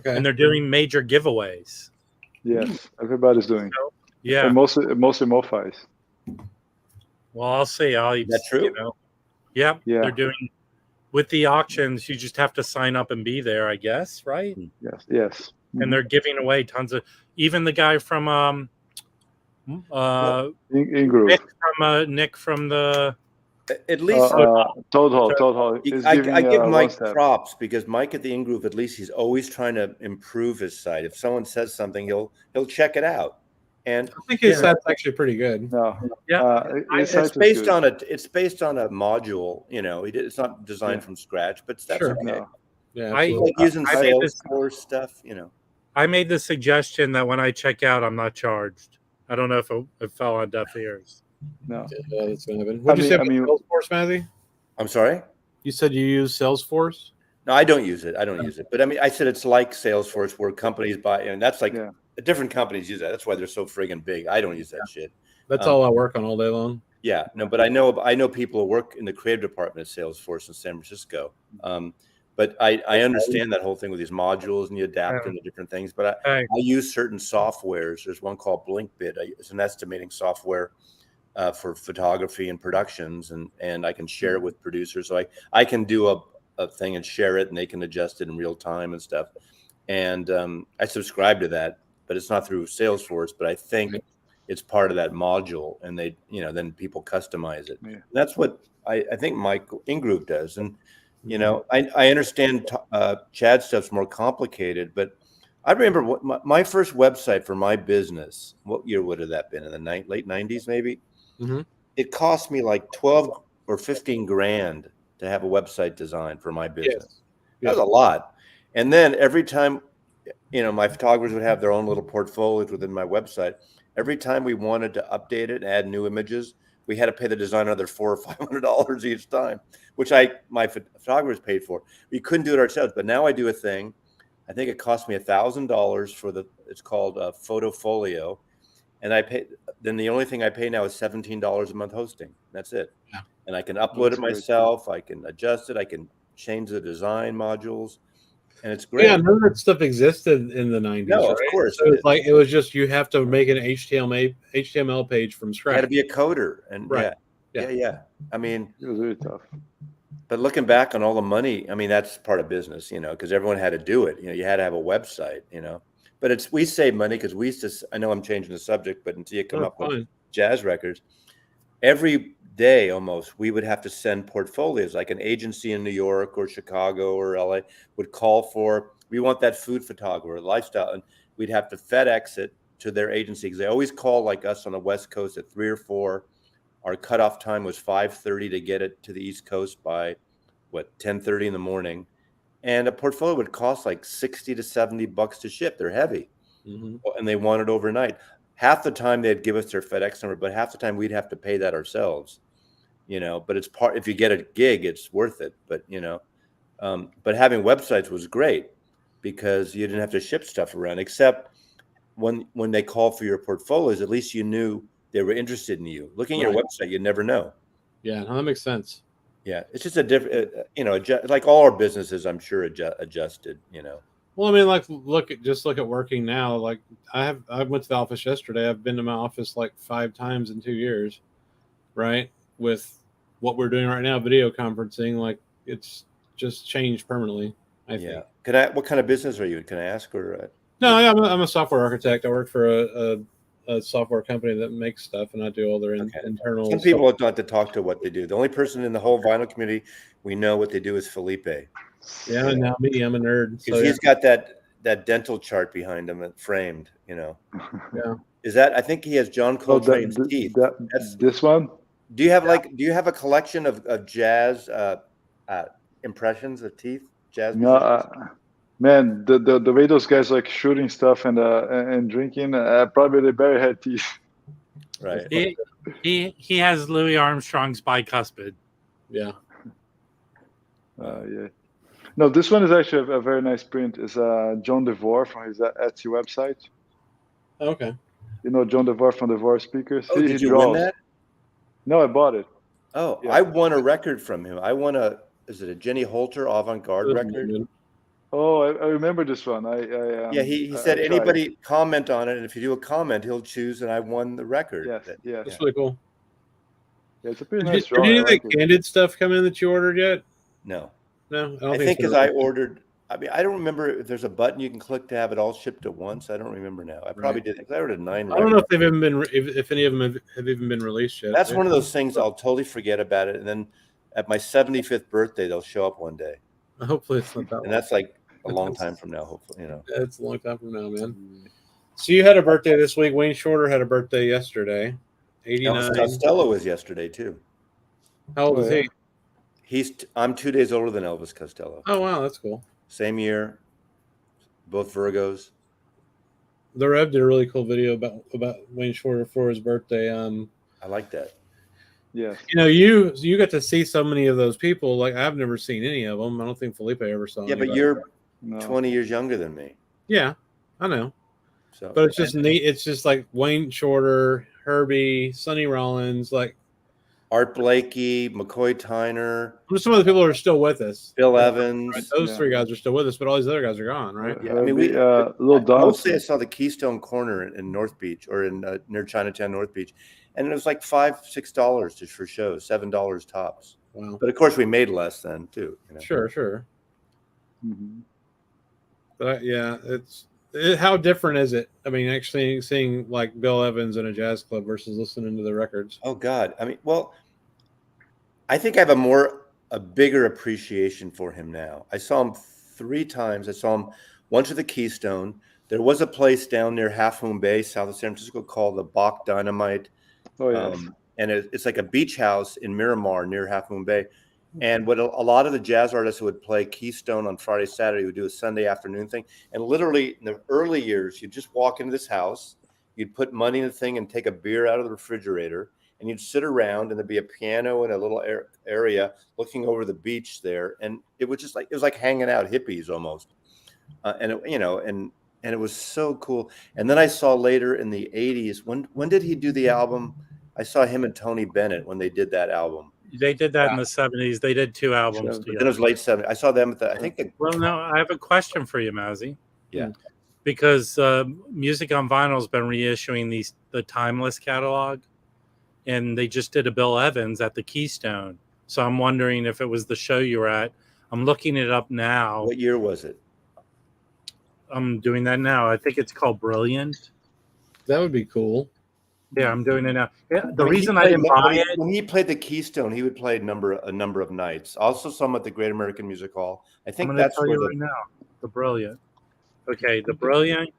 and they're doing major giveaways. Yes, everybody's doing. Yeah, and mostly MoFis. Well, I'll see. That's true. Yeah, they're doing. With the auctions, you just have to sign up and be there, I guess, right? Yes. And they're giving away tons of. Even the guy from Ingroove. Nick from the. At least Toad Hall. I give Mike props because Mike at the Ingroove, at least he's always trying to improve his site. If someone says something, he'll check it out. And I think his site's actually pretty good. No, it's based on a module. It's not designed from scratch, but that's okay. No. Yeah, I like using Salesforce stuff. I made the suggestion that when I check out, I'm not charged. I don't know if it fell on deaf ears. No, that's gonna happen. What did you say about Salesforce, Mazzy? I'm sorry. You said you use Salesforce? No, I don't use it. But I said it's like Salesforce, where companies buy, and that's like. Yeah. Different companies use that. That's why they're so friggin' big. I don't use that shit. That's all I work on all day long. Yeah, no, but I know people who work in the creative department at Salesforce in San Francisco. But I understand that whole thing with these modules and you adapt them to different things. But I use certain softwares. There's one called BlinkBit. It's an estimating software for photography and productions, and I can share it with producers. So I can do a thing and share it, and they can adjust it in real time and stuff. And I subscribe to that, but it's not through Salesforce. But I think it's part of that module, and they, then people customize it. Yeah. That's what I think Mike InGroup does. And I understand Chad stuff's more complicated, but I remember what my first website for my business. What year would have that been? In the late 90s, maybe. Mm-hmm. It cost me like 12 or 15 grand to have a website designed for my business. That was a lot. And then every time, my photographers would have their own little portfolios within my website. Every time we wanted to update it and add new images, we had to pay the designer another $400 or $500 each time, which my photographers paid for. We couldn't do it ourselves, but now I do a thing. I think it cost me $1,000 for it's called a Photofolio, and I pay. Then the only thing I pay now is $17 a month hosting. That's it, and I can upload it myself. I can adjust it. I can change the design modules, and it's great. Yeah, none of that stuff existed in the 90s. No, of course. So it was just you have to make an HTML page from scratch. You had to be a coder, and yeah. I mean, it was really tough. But looking back on all the money, I mean, that's part of business, because everyone had to do it. You had to have a website, But we save money because we used to. I know I'm changing the subject, but until you come up with jazz records, every day almost we would have to send portfolios. Like an agency in New York or Chicago or LA would call for, we want that food photographer, lifestyle, and we'd have to FedEx it to their agency because they always call like us on the West Coast at 3 or 4. Our cutoff time was 5:30 to get it to the East Coast by 10:30 in the morning, and a portfolio would cost like $60 to $70 to ship. They're heavy, and they want it overnight. Half the time they'd give us their FedEx number, but half the time we'd have to pay that ourselves. But it's part. If you get a gig, it's worth it. But but having websites was great because you didn't have to ship stuff around. Except when they call for your portfolios, at least you knew they were interested in you. Looking at your website, you never know. Yeah, that makes sense. Yeah, it's just a different, like all our businesses, I'm sure adjusted. Well, I mean, like look at working now. Like I went to the office yesterday. I've been to my office like 5 times in 2 years, right? With what we're doing right now, video conferencing, like it's just changed permanently. I think. What kind of business are you? Can I ask? Or no, I'm a software architect. I work for a software company that makes stuff, and I do all their internal. Some people don't have to talk to what they do. The only person in the whole vinyl community we know what they do is Felipe. Yeah, now me, I'm a nerd. So he's got that dental chart behind him framed. Yeah. Is that? I think he has John Coltrane's teeth. This one. Do you have a collection of jazz impressions of teeth? Jazz. No. Man, the way those guys like shooting stuff and drinking, probably they very had teeth. Right. He has Louis Armstrong's bicuspid. Yeah. Yeah. No, this one is actually a very nice print. It's John DeVore from his Etsy website. Okay. John DeVore from DeVore Speakers. Oh, did you win that? No, I bought it. Oh, yeah. I won a record from him. Is it a Jenny Holter avant-garde record? Oh, I remember this one. He said anybody comment on it, and if you do a comment, he'll choose, and I won the record. Yes. That's really cool. Yeah, it's a pretty nice drawing. Did any of the Candid stuff come in that you ordered yet? No. I think because I ordered. I mean, I don't remember if there's a button you can click to have it all shipped at once. I don't remember now. I probably did because I ordered 9. I don't know if they've even been, if any of them have even been released yet. That's one of those things I'll totally forget about it, and then at my 75th birthday, they'll show up one day. Hopefully, it's not that. And that's like a long time from now. Hopefully, It's a long time from now, man. So you had a birthday this week. Wayne Shorter had a birthday yesterday. 89. Elvis Costello was yesterday too. How old is he? I'm 2 days older than Elvis Costello. Oh wow, that's cool. Same year, both Virgos. The Rev did a really cool video about Wayne Shorter for his birthday. I like that. Yes. You got to see so many of those people. Like I've never seen any of them. I don't think Felipe ever saw. Yeah, but you're 20 years younger than me. Yeah, I know. So, but it's just neat. It's just like Wayne Shorter, Herbie, Sonny Rollins, like Art Blakey, McCoy Tyner. Some of the people who are still with us. Bill Evans. Right? Those three guys are still with us, but all these other guys are gone, right? Yeah, I mean, Little mostly I Donaldson. saw the Keystone Corner in North Beach or in near Chinatown, North Beach, and it was like $5-6 just for shows, $7 tops. Wow. But of course, we made less then too. Sure. Mhm. But how different is it? I mean, actually seeing like Bill Evans in a jazz club versus listening to the records. Oh God, I mean, well, I think I have a bigger appreciation for him now. I saw him 3 times. I saw him once at the Keystone. There was a place down near Half Moon Bay, south of San Francisco, called the Bach Dynamite. Oh yes. And it's like a beach house in Miramar near Half Moon Bay. And what a lot of the jazz artists who would play Keystone on Friday, Saturday would do a Sunday afternoon thing. And literally in the early years, you'd just walk into this house, you'd put money in the thing and take a beer out of the refrigerator, and you'd sit around, and there'd be a piano in a little area looking over the beach there. And it was like hanging out, hippies almost. And it was so cool. And then I saw later in the 80s, when did he do the album? I saw him and Tony Bennett when they did that album. They did that in the 70s. They did 2 albums together. Then it was late 70s. I saw them at Well, no, I have a question for you, Mazzy. Yeah. Because Music on Vinyl has been reissuing the Timeless catalog, and they just did a Bill Evans at the Keystone. So I'm wondering if it was the show you were at. I'm looking it up now. What year was it? I'm doing that now. I think it's called Brilliant. That would be cool. Yeah, I'm doing it now. Yeah, the reason I didn't buy it, when he played the Keystone, he would play a number of nights. Also, some at the Great American Music Hall. I think that's where right now. The Brilliant. Okay, the Brilliant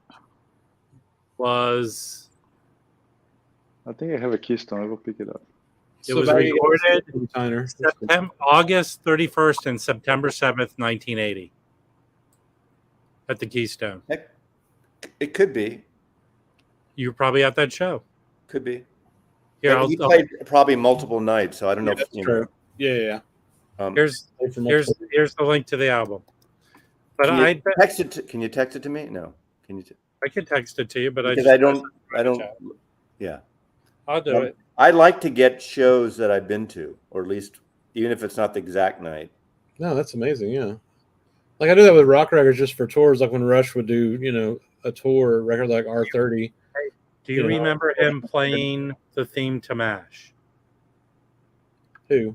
was. I think I have a Keystone. I will pick it up. It was recorded August 31st and September 7th, 1980, at the Keystone. It could be. You were probably at that show. Could be. Here, he played probably multiple nights, so I don't know. That's true. Yeah. Here's the link to the album. But Can you text it to me? No. Can you? I can text it to you, but because I don't. Yeah. I'll do it. I like to get shows that I've been to, or at least even if it's not the exact night. No, that's amazing. Yeah. Like I do that with rock records just for tours, like when Rush would do, a tour record like R30. Do you remember him playing the theme to MASH? Who?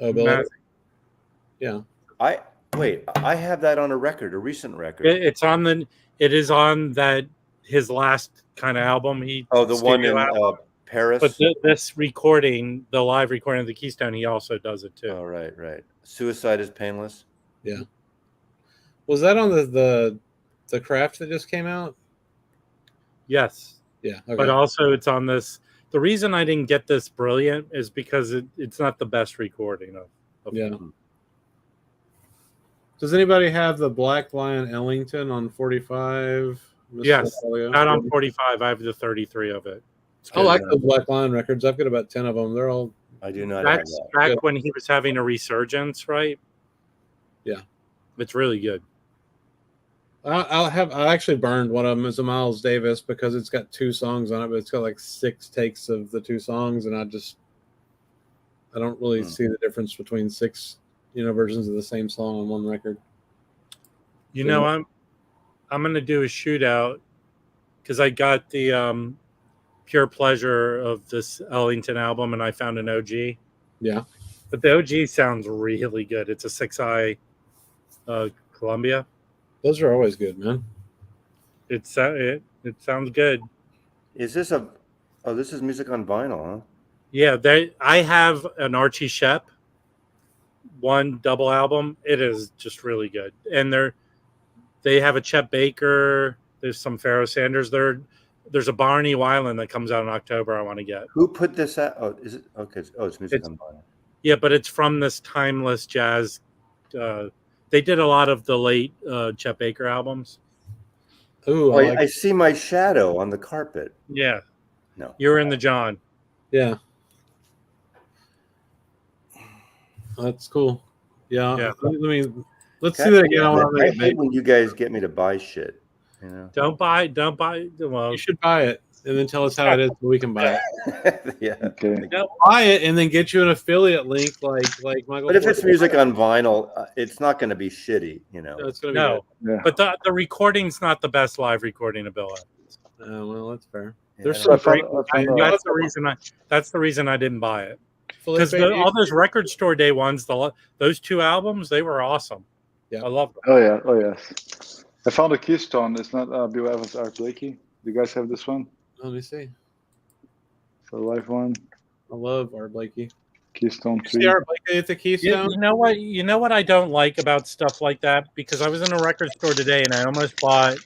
Oh, Bill. Yeah. I have that on a recent record. It is on that his last kind of album. The one in Paris. But this recording, the live recording of the Keystone, he also does it too. Oh, right. Suicide is Painless. Yeah. Was that on the Craft that just came out? Yes. Yeah. Okay. But also it's on this. The reason I didn't get this Brilliant is because it's not the best recording of yeah. Does anybody have the Black Lion Ellington on 45? Yes, not on 45. I have the 33 of it. I like those Black Lion records. I've got about 10 of them. They're all. I do not. That's back when he was having a resurgence, right? Yeah, it's really good. I actually burned one of them as a Miles Davis because it's got 2 songs on it, but it's got like 6 takes of the 2 songs, and I don't really see the difference between 6, versions of the same song on one record. I'm gonna do a shootout because I got the Pure Pleasure of this Ellington album, and I found an OG. Yeah, but the OG sounds really good. It's a 6i Columbia. Those are always good, man. It sounds good. Is this this is Music on Vinyl, huh? Yeah, I have an Archie Shepp one double album. It is just really good. And they have a Chet Baker. There's some Pharoah Sanders. There's a Barney Weiland that comes out in October I want to get. Who put this out? Oh, is it? Okay. Oh, it's Music on Vinyl. Yeah, but it's from this timeless jazz. They did a lot of the late Chet Baker albums. Ooh, I see my shadow on the carpet. Yeah. No. You're in the John. Yeah. That's cool. Yeah. Let's see that again. I hate when you guys get me to buy shit. Don't buy. Well, you should buy it. and then tell us how it is so we can buy it. Yeah. Okay. Yeah, buy it and then get you an affiliate link like Michael. But if Ford. it's music on vinyl, it's not going to be shitty, you know. No, it's gonna be No, Yeah. but the recording's not the best live recording of Bill Evans. good. Well, that's fair. Yeah, There's I some I found- great. I found That's the reason I didn't buy it. Felipe, Because all those record store day ones, those 2 albums, they were awesome. Yeah. I love them. Oh yeah. Oh yes. I found a Keystone. It's not Bill Evans, Art Blakey. Do you guys have this one? let me see. It's a live one. I love Art Blakey. Keystone See 3. Art Blakey at the Keystone. You know what? You know what I don't like about stuff like that? Because I was in a record store today and I almost bought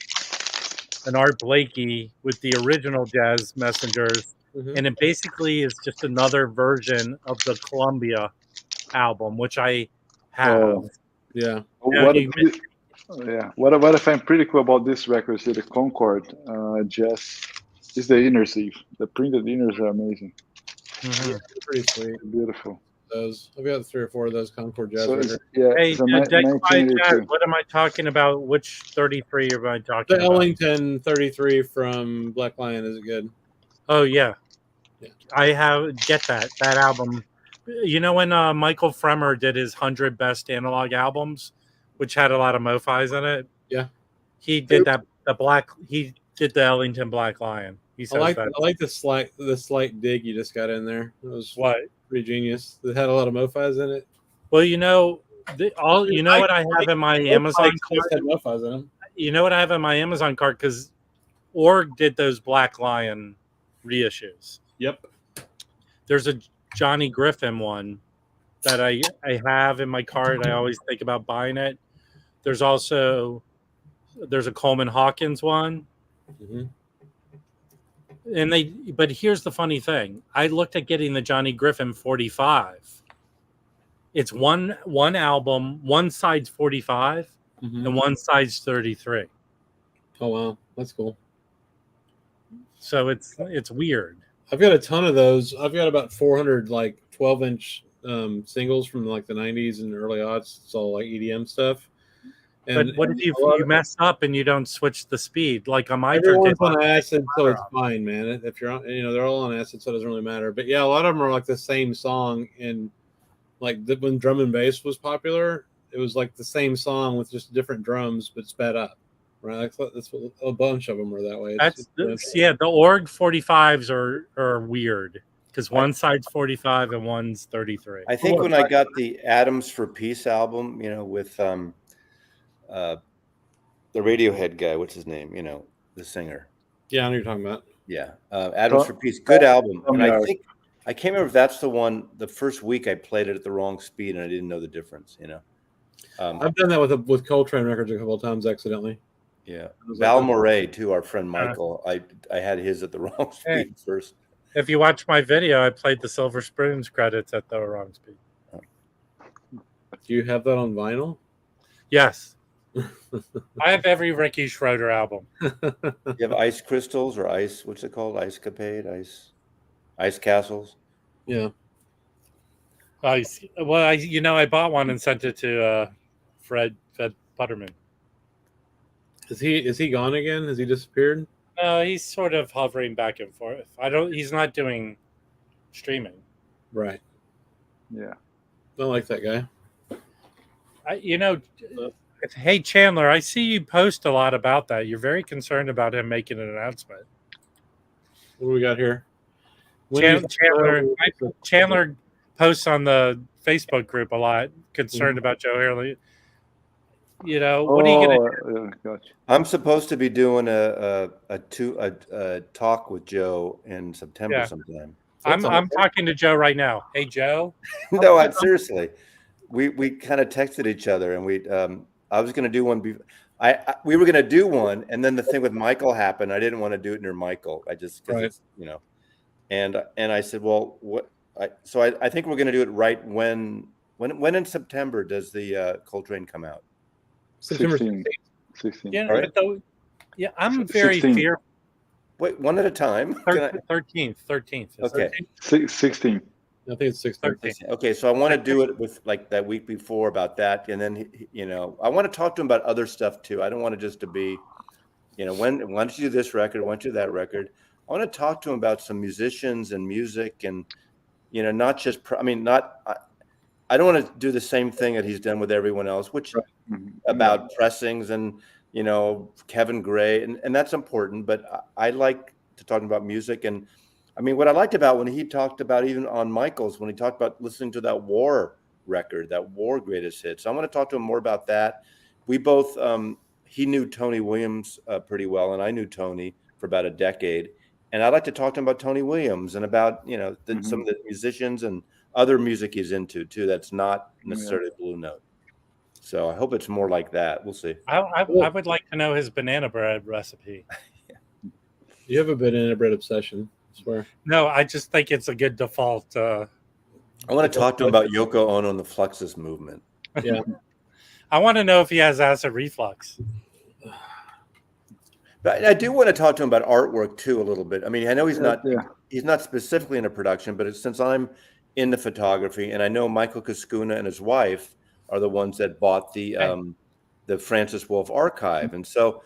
an Art Blakey with the original Jazz Messengers, and it basically is just another version of the Columbia album, which I have. Oh. Yeah. What I find pretty cool about this record is the Concord Jazz is the inner sleeve. The printed inners are amazing. Mhm. Yeah, pretty sweet. Beautiful. Those I've got 3 or 4 of those Concord Jazz So records. Hey, it's a Deck by 1982. Jazz, what am I talking about? Which 33 am I talking The about? Ellington 33 from Black Lion, is it good? Oh yeah. Yeah. I get that album. You know when Michael Fremer did his 100 best analog albums, which had a lot of MoFis in it? Yeah. He did he did the Ellington Black Lion. He says I that. like the slight dig you just got in there. It was What? pretty genius. It had a lot of MoFis in it. Well, you know, what I have in my Amazon Just had cart. MoFis in them. You know what I have in my Amazon cart because Org did those Black Lion reissues. Yep. There's a Johnny Griffin one that I have in my cart. I always think about buying it. There's a Coleman Hawkins one. Mm-hmm. But here's the funny thing. I looked at getting the Johnny Griffin 45. It's one album, one side's 45 and one side's 33. Oh wow, that's cool. So it's weird. I've got a ton of those. I've got about 400 like 12-inch singles from like the 90s and early aughts. It's all like EDM stuff. But what if you mess up and you don't switch the speed? Like on my everyone's turntable, on acid, so it's fine, man. If you're on, they're all on acid, so it doesn't really matter. But yeah, a lot of them are like the same song. And like when drum and bass was popular, it was like the same song with just different drums but sped up. Right, that's what a bunch of them are that way. The Org 45s are weird because one side's 45 and one's 33. I think when I got the Atoms for Peace album, with the Radiohead guy, what's his name? The singer. Yeah, I know what you're talking about. Yeah, Atoms for Peace, good album. And I think I can't remember if that's the one. The first week I played it at the wrong speed and I didn't know the difference. I've done that with Coltrane records a couple of times accidentally. Yeah, Val Moray too. Our friend Michael, I had his at the wrong speed first. If you watch my video, I played the Silver Spoons credits at the wrong speed. Do you have that on vinyl? Yes. I have every Ricky Schroeder album. You have Ice Crystals or Ice? What's it called? Ice Capade? Ice Castles? Yeah. I bought one and sent it to Fred Putterman. Is he gone again? Has he disappeared? No, he's sort of hovering back and forth. He's not doing streaming. Right. Yeah. Don't like that guy. Hey Chandler, I see you post a lot about that. You're very concerned about him making an announcement. What do we got here? Chandler posts on the Facebook group a lot, concerned about Joe Hurley. What are you gonna do? Gotcha. I'm supposed to be doing a talk with Joe in September sometime. I'm talking to Joe right now. Hey Joe. No, seriously. We kind of texted each other, and I was going to do one. We were going to do one, and then the thing with Michael happened. I didn't want to do it near Michael. I just and I said, well, what? So I think we're going to do it right when in September does the Coltrane come out? September 16. Yeah, right. I'm very fearful. Wait, one at a time. 13th. Okay. 16. I think it's 6:13. Okay, so I want to do it with like that week before about that, and then I want to talk to him about other stuff too. I don't want it just to be, why don't you do this record? Why don't you do that record? I want to talk to him about some musicians and music, and not just. I don't want to do the same thing that he's done with everyone else, which about pressings and Kevin Gray, and that's important. But I like to talk about music, and I mean, what I liked about when he talked about, even on Michael's, when he talked about listening to that War record, that War greatest hits. I want to talk to him more about that. We both, he knew Tony Williams pretty well, and I knew Tony for about a decade. And I'd like to talk to him about Tony Williams and about, some of the musicians and other music he's into too. That's not necessarily Blue Note. So I hope it's more like that. We'll see. I would like to know his banana bread recipe. You have a banana bread obsession, I swear. No, I just think it's a good default. I want to talk to him about Yoko Ono and the Fluxus movement. Yeah. I want to know if he has acid reflux. But I do want to talk to him about artwork too a little bit. I mean, I know he's not specifically into production, but since I'm into photography, and I know Michael Kaskuna and his wife are the ones that bought the Francis Wolff archive, and so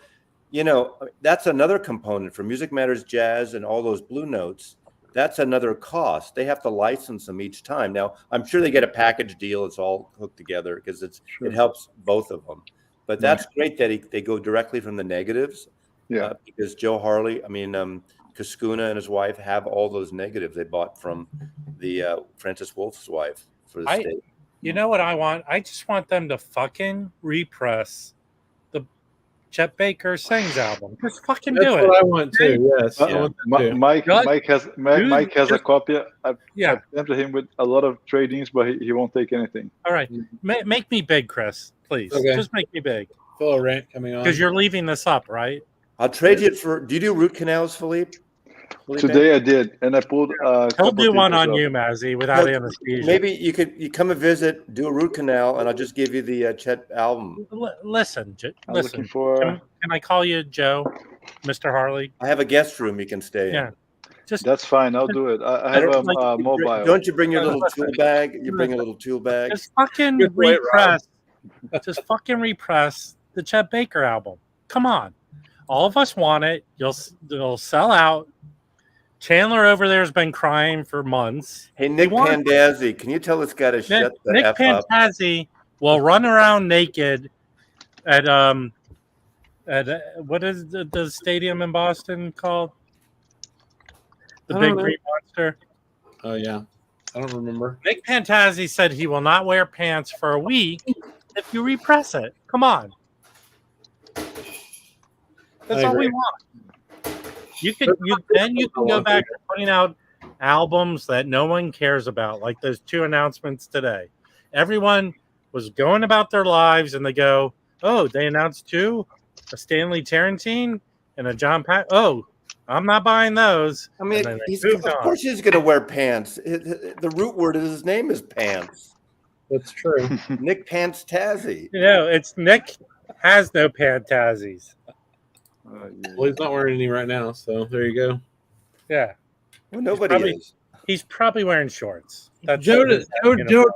that's another component for Music Matters Jazz and all those Blue Notes. That's another cost. They have to license them each time. Now, I'm sure they get a package deal. It's all hooked together because it helps both of them. But that's great that they go directly from the negatives. Yeah, because Joe Harley, Kaskuna and his wife have all those negatives they bought from the Francis Wolff's wife for the state. You know what I want? I just want them to fucking repress the Chet Baker Sings album. Just fucking do it. That's what I want too. Yes, Mike has a copy. I've sent to him with a lot of trade-ins, but he won't take anything. All right, make me big, Chris, please. Okay. Just make me big. Full rant coming on because you're leaving this up, right? I'll trade you for. Do you do root canals, Felipe? Today I did, and I pulled. He'll do one on you, Mazzy, without anesthesia. Maybe you come and visit, do a root canal, and I'll just give you the Chet album. Listen. Can I call you Joe, Mr. Harley? I have a guest room you can stay in. Yeah, that's fine. I'll do it. I have a mobile. Don't you bring your little tool bag? You bring a little tool bag. Just fucking repress. Just fucking repress the Chet Baker album. Come on. All of us want it. It'll sell out. Chandler over there has been crying for months. Hey, Nick Pandazzi, can you tell this guy to shut the Nick F up? Nick Pandazzi will run around naked at what is the stadium in Boston called? The Big Green Monster. Oh yeah, I don't remember. Nick Pandazzi said he will not wear pants for a week if you repress it. Come on. That's all we want. You can go back to putting out albums that no one cares about, like those two announcements today. Everyone was going about their lives, and they go, "Oh, they announced two, a Stanley Tarantine and a John Pat. Oh, I'm not buying those." I mean, of course he's going to wear pants. The root word of his name is pants. That's true. Nick Pantazzi. It's Nick has no Pantazzi's. Well, he's not wearing any right now, so there you go. Yeah. Well, nobody is. He's probably wearing shorts. Joe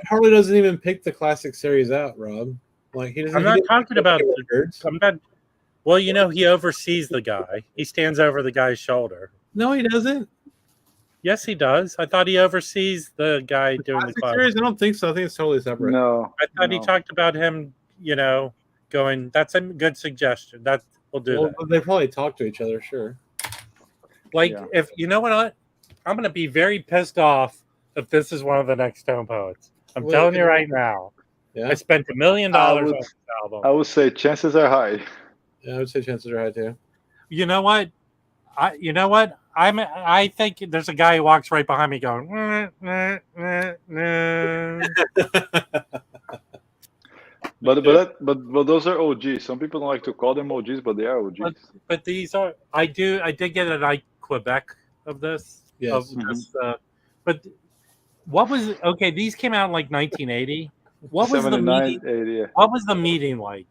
Harley doesn't even pick the classic series out, Rob. Like he doesn't. I'm not talking about records. Well, he oversees the guy. He stands over the guy's shoulder. No, he doesn't. Yes, he does. I thought he oversees the guy doing the classic series. I don't think so. I think it's totally separate. No, I thought he talked about him. Going. That's a good suggestion. We'll do that. They probably talk to each other, sure. If you know what, I'm going to be very pissed off if this is one of the next Stone Poets. I'm telling you right now. Yeah. I spent $1 million on this album. I would say chances are high. Yeah, I would say chances are high too. You know what? I think there's a guy who walks right behind me going. But those are OGs. Some people don't like to call them OGs, but they are OGs. But these are. I did get an Quebec of this. Yes. But what was okay? These came out in like 1980. What was the meeting? 80, yeah. What was the meeting like?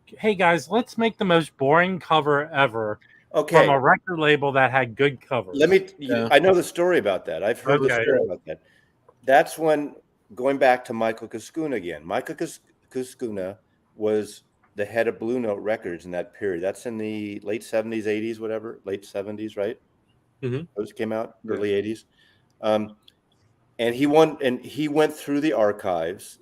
Hey guys, let's make the most boring cover ever. Okay. From a record label that had good covers. I know the story about that. I've heard the story about that. That's when, going back to Michael Kaskuna again. Michael Kaskuna was the head of Blue Note Records in that period. That's in the late 70s, 80s, whatever. Late 70s, right? Those came out early 80s. And he went through the archives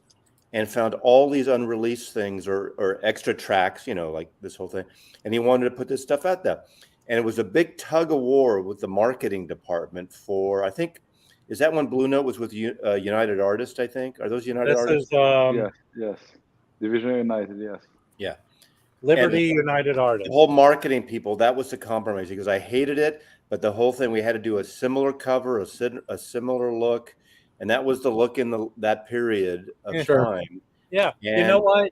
and found all these unreleased things or extra tracks, like this whole thing. And he wanted to put this stuff out there. And it was a big tug of war with the marketing department for, I think, is that when Blue Note was with United Artists, I think? Are those United Artists? Yes. Division United, yes. Yeah. Liberty United Artists. The whole marketing people, that was the compromise because I hated it, but the whole thing, we had to do a similar cover, a similar look. And that was the look in that period of time. Yeah. And, you know what?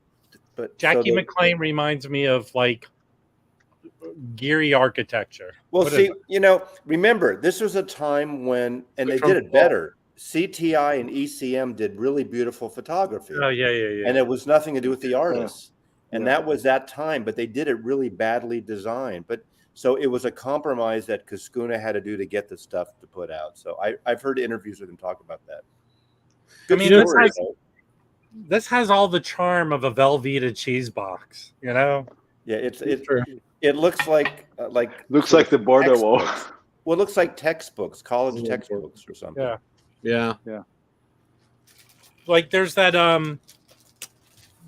But Jackie McLean reminds me of like Geary architecture. Well, remember, this was a time when, and they did it better. CTI and ECM did really beautiful photography. Oh, yeah. And it was nothing to do with the artists. And that was that time, but they did it really badly designed. But so it was a compromise that Cascuna had to do to get the stuff to put out. So I've heard interviews with him talk about that. Good story, this has all the charm of a Velveeta cheese box, Yeah, it looks like the border wall. Well, it looks like textbooks, college textbooks or something. Yeah. Like there's that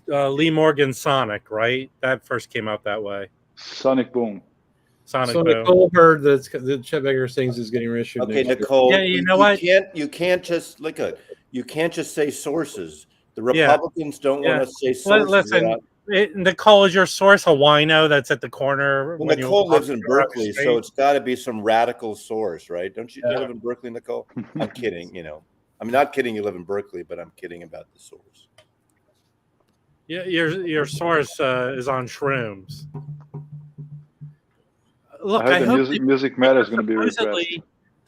Lee Morgan Sonic, right? That first came out that way. Sonic Boom. So Nicole heard that Chet Baker Sings is getting reissued. Okay, Nicole. Yeah, you know what? You can't just you can't just say sources. The Republicans don't want to say sources. Listen, Nicole, is your source a wino that's at the corner? Well, Nicole lives in Berkeley, so it's got to be some radical source, right? Don't you live in Berkeley, Nicole? I'm kidding. I'm not kidding. You live in Berkeley, but I'm kidding about the source. Yeah, your source is on shrooms. Look, I hope Music Matter is going to be repressed.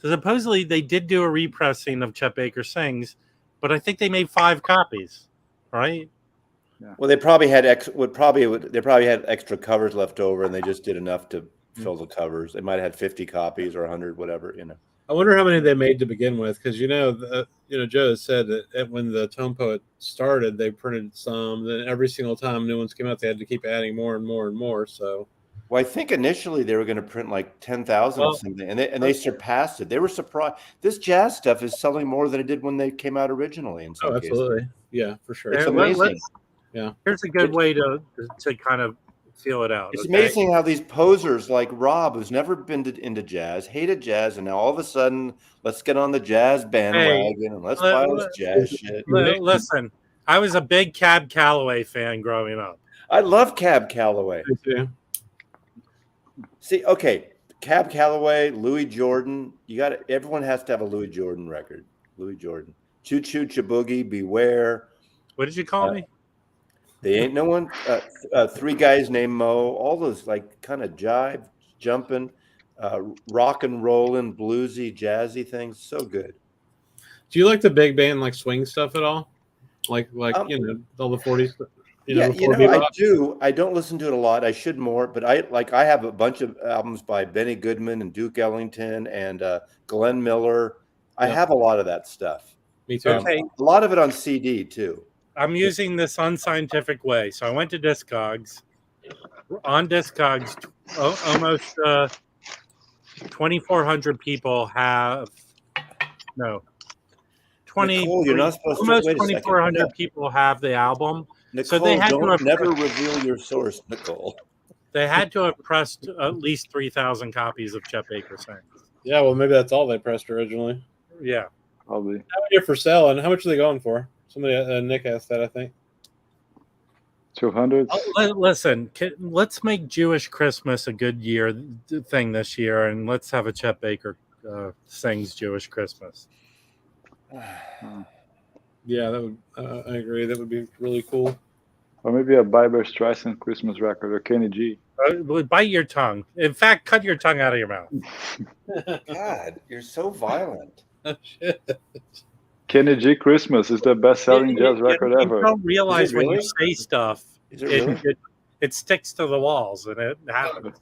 Supposedly, they did do a repressing of Chet Baker Sings, but I think they made 5 copies, right? Yeah. Well, they probably had extra covers left over, and they just did enough to fill the covers. They might have had 50 copies or 100, whatever. I wonder how many they made to begin with, because Joe has said that when the Tone Poet started, they printed some. Then every single time new ones came out, they had to keep adding more and more and more. So. Well, I think initially they were going to print like 10,000 or something, and they surpassed it. They were surprised. This jazz stuff is selling more than it did when they came out originally. In some absolutely, cases. Yeah, for sure. It's amazing. Here's a good way to kind of feel it out. It's amazing how these posers like Rob, who's never been into jazz, hated jazz, and now all of a sudden, let's get on the jazz bandwagon and let's buy this jazz shit. Listen, I was a big Cab Calloway fan growing up. I love Cab Calloway. Me too. See, okay, Cab Calloway, Louis Jordan. Everyone has to have a Louis Jordan record. Louis Jordan, Choo Choo Chaboogie, Beware. What did you call me? They ain't no one. 3 guys named Mo. All those like kind of jive, jumping, rock and rolling, bluesy, jazzy things. So good. Do you like the big band like swing stuff at all? Like all the 40s. I do. I don't listen to it a lot. I should more, but I have a bunch of albums by Benny Goodman and Duke Ellington and Glenn Miller. I have a lot of that stuff. Me too. Okay. A lot of it on CD too. I'm using this unscientific way. So I went to Discogs. On Discogs, almost 2,400 people have Nicole, you're not supposed almost to. 2,400 people have the album. Nicole, so they had never reveal your source, Nicole. They had to have pressed at least 3,000 copies of Chet Baker Sings. Yeah, well, maybe that's all they pressed originally. Yeah, probably. How many are for sale, and how much are they going for? Somebody, Nick asked that, I think. 200. Listen, let's make Jewish Christmas a good thing this year, and let's have a Chet Baker Sings Jewish Christmas. Yeah, that would. I agree. That would be really cool. Or maybe a Barbra Streisand Christmas record or Kenny G. Bite your tongue. In fact, cut your tongue out of your mouth. God, you're so violent. Oh, shit. Kenny G Christmas is the best-selling jazz record ever. You don't realize really? when you say stuff, it sticks to the walls, and it happens.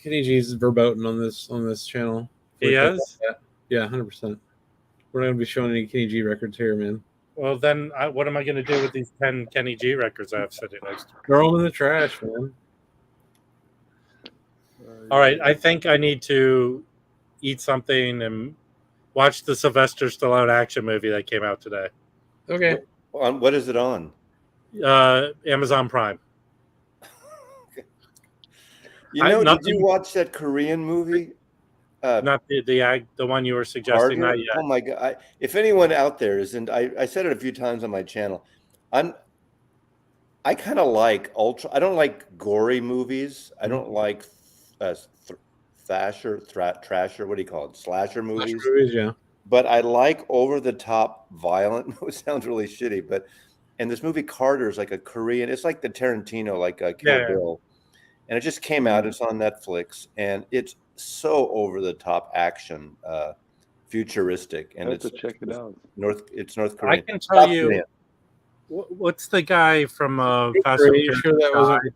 Kenny G's verboten on this channel. He is? Yeah, 100%. We're not going to be showing any Kenny G records here, man. Well, then what am I going to do with these 10 Kenny G records I have sitting next to me? Throw them in the trash, man. All right, I think I need to eat something and watch the Sylvester Stallone action movie that came out today. Okay. What is it on? Amazon Prime. Did you watch that Korean movie? Not the one you were suggesting. Not yet. Oh my God! If anyone out there isn't, I said it a few times on my channel. I kind of like I don't like gory movies. I don't like trasher. What do you call it? Slasher movies. Slasher movies, yeah. But I like over the top violent. It sounds really shitty, and this movie Carter is like a Korean. It's like the Tarantino, like Kill Bill, and it just came out. It's on Netflix, and it's so over the top action, futuristic, and have to check it out. It's North Korean. I can tell you. What's the guy from Fast and Furious? Sure that wasn't.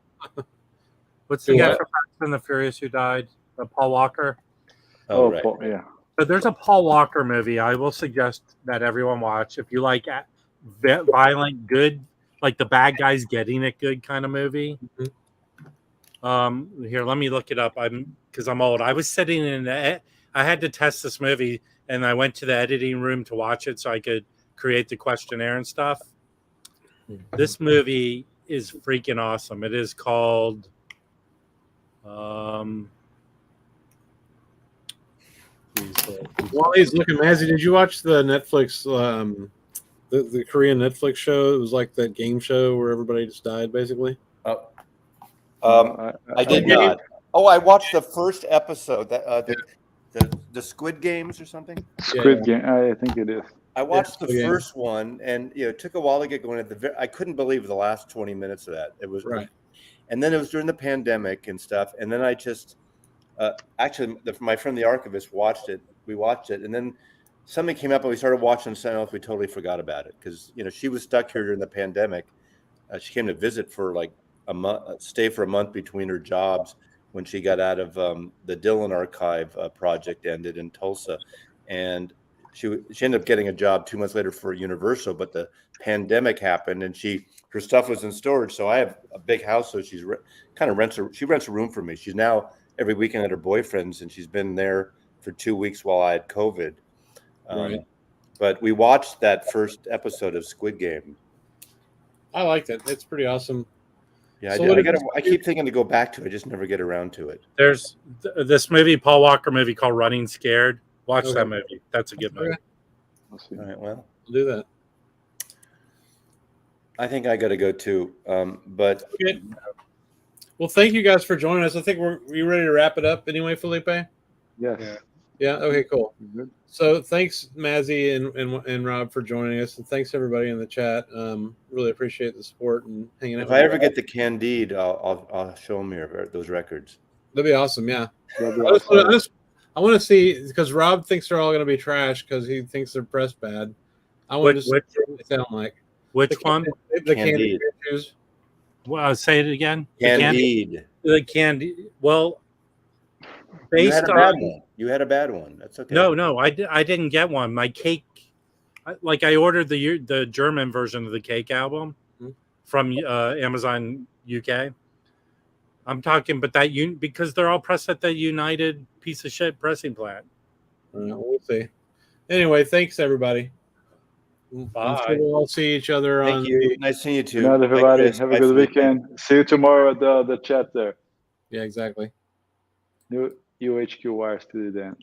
What's the guy from Fast and the Furious who died? Paul Walker. Oh, right. Yeah. But there's a Paul Walker movie I will suggest that everyone watch if you like violent, good, like the bad guys getting it good kind of movie. Mm-hmm. Here, let me look it up. Because I'm old. I was sitting I had to test this movie, and I went to the editing room to watch it so I could create the questionnaire and stuff. This movie is freaking awesome. It is called while he's looking, Mazzy, did you watch the Netflix the Korean Netflix show? It was like that game show where everybody just died basically. I did not. Oh, I watched the first episode, that the Squid Games or something. Squid Game, I think it is. I watched the first one, and it took a while to get going. I couldn't believe the last 20 minutes of that. It was right, and then it was during the pandemic and stuff. And then I just actually, my friend the archivist watched it. We watched it, and then something came up, and we started watching something else. We totally forgot about it because she was stuck here during the pandemic. She came to visit for like a month, stay for a month between her jobs when she got out of the Dylan Archive project ended in Tulsa, and she ended up getting a job 2 months later for Universal, but the pandemic happened and her stuff was in storage. So I have a big house, so she rents a room for me. She's now every weekend at her boyfriend's, and she's been there for 2 weeks while I had COVID. Right. But we watched that first episode of Squid Game. I liked it. It's pretty awesome. Yeah, so I keep thinking to go back to it. I just never get around to it. There's this Paul Walker movie called Running Scared. Watch that movie. That's a good movie. All right, well, I'll do that. I think I got to go too. But okay. Well, thank you guys for joining us. I think we ready to wrap it up anyway, Felipe? Yes. Yeah. Okay. Cool. Good. So thanks, Mazzy and Rob, for joining us, and thanks everybody in the chat. Really appreciate the support and hanging out. If I ever get the Candide, I'll show them those records. That'd be awesome. Yeah. I want to see, because Rob thinks they're all going to be trash because he thinks they're pressed bad. I want to see what they sound like. Which one? The Candide. Well, say it again. Candide. The Candide. Well, based on you had a bad one. That's okay. No, I didn't get one. My cake, I ordered the German version of the Cake album from Amazon UK. I'm talking, but because they're all pressed at the United piece of shit pressing plant. We'll see. Anyway, thanks everybody. Bye. Sure we'll all see each other. Thank you. Nice seeing you too. Good night, everybody. Have a good weekend. See you tomorrow at the chat there. Yeah, exactly. New UHQ wires to the dance.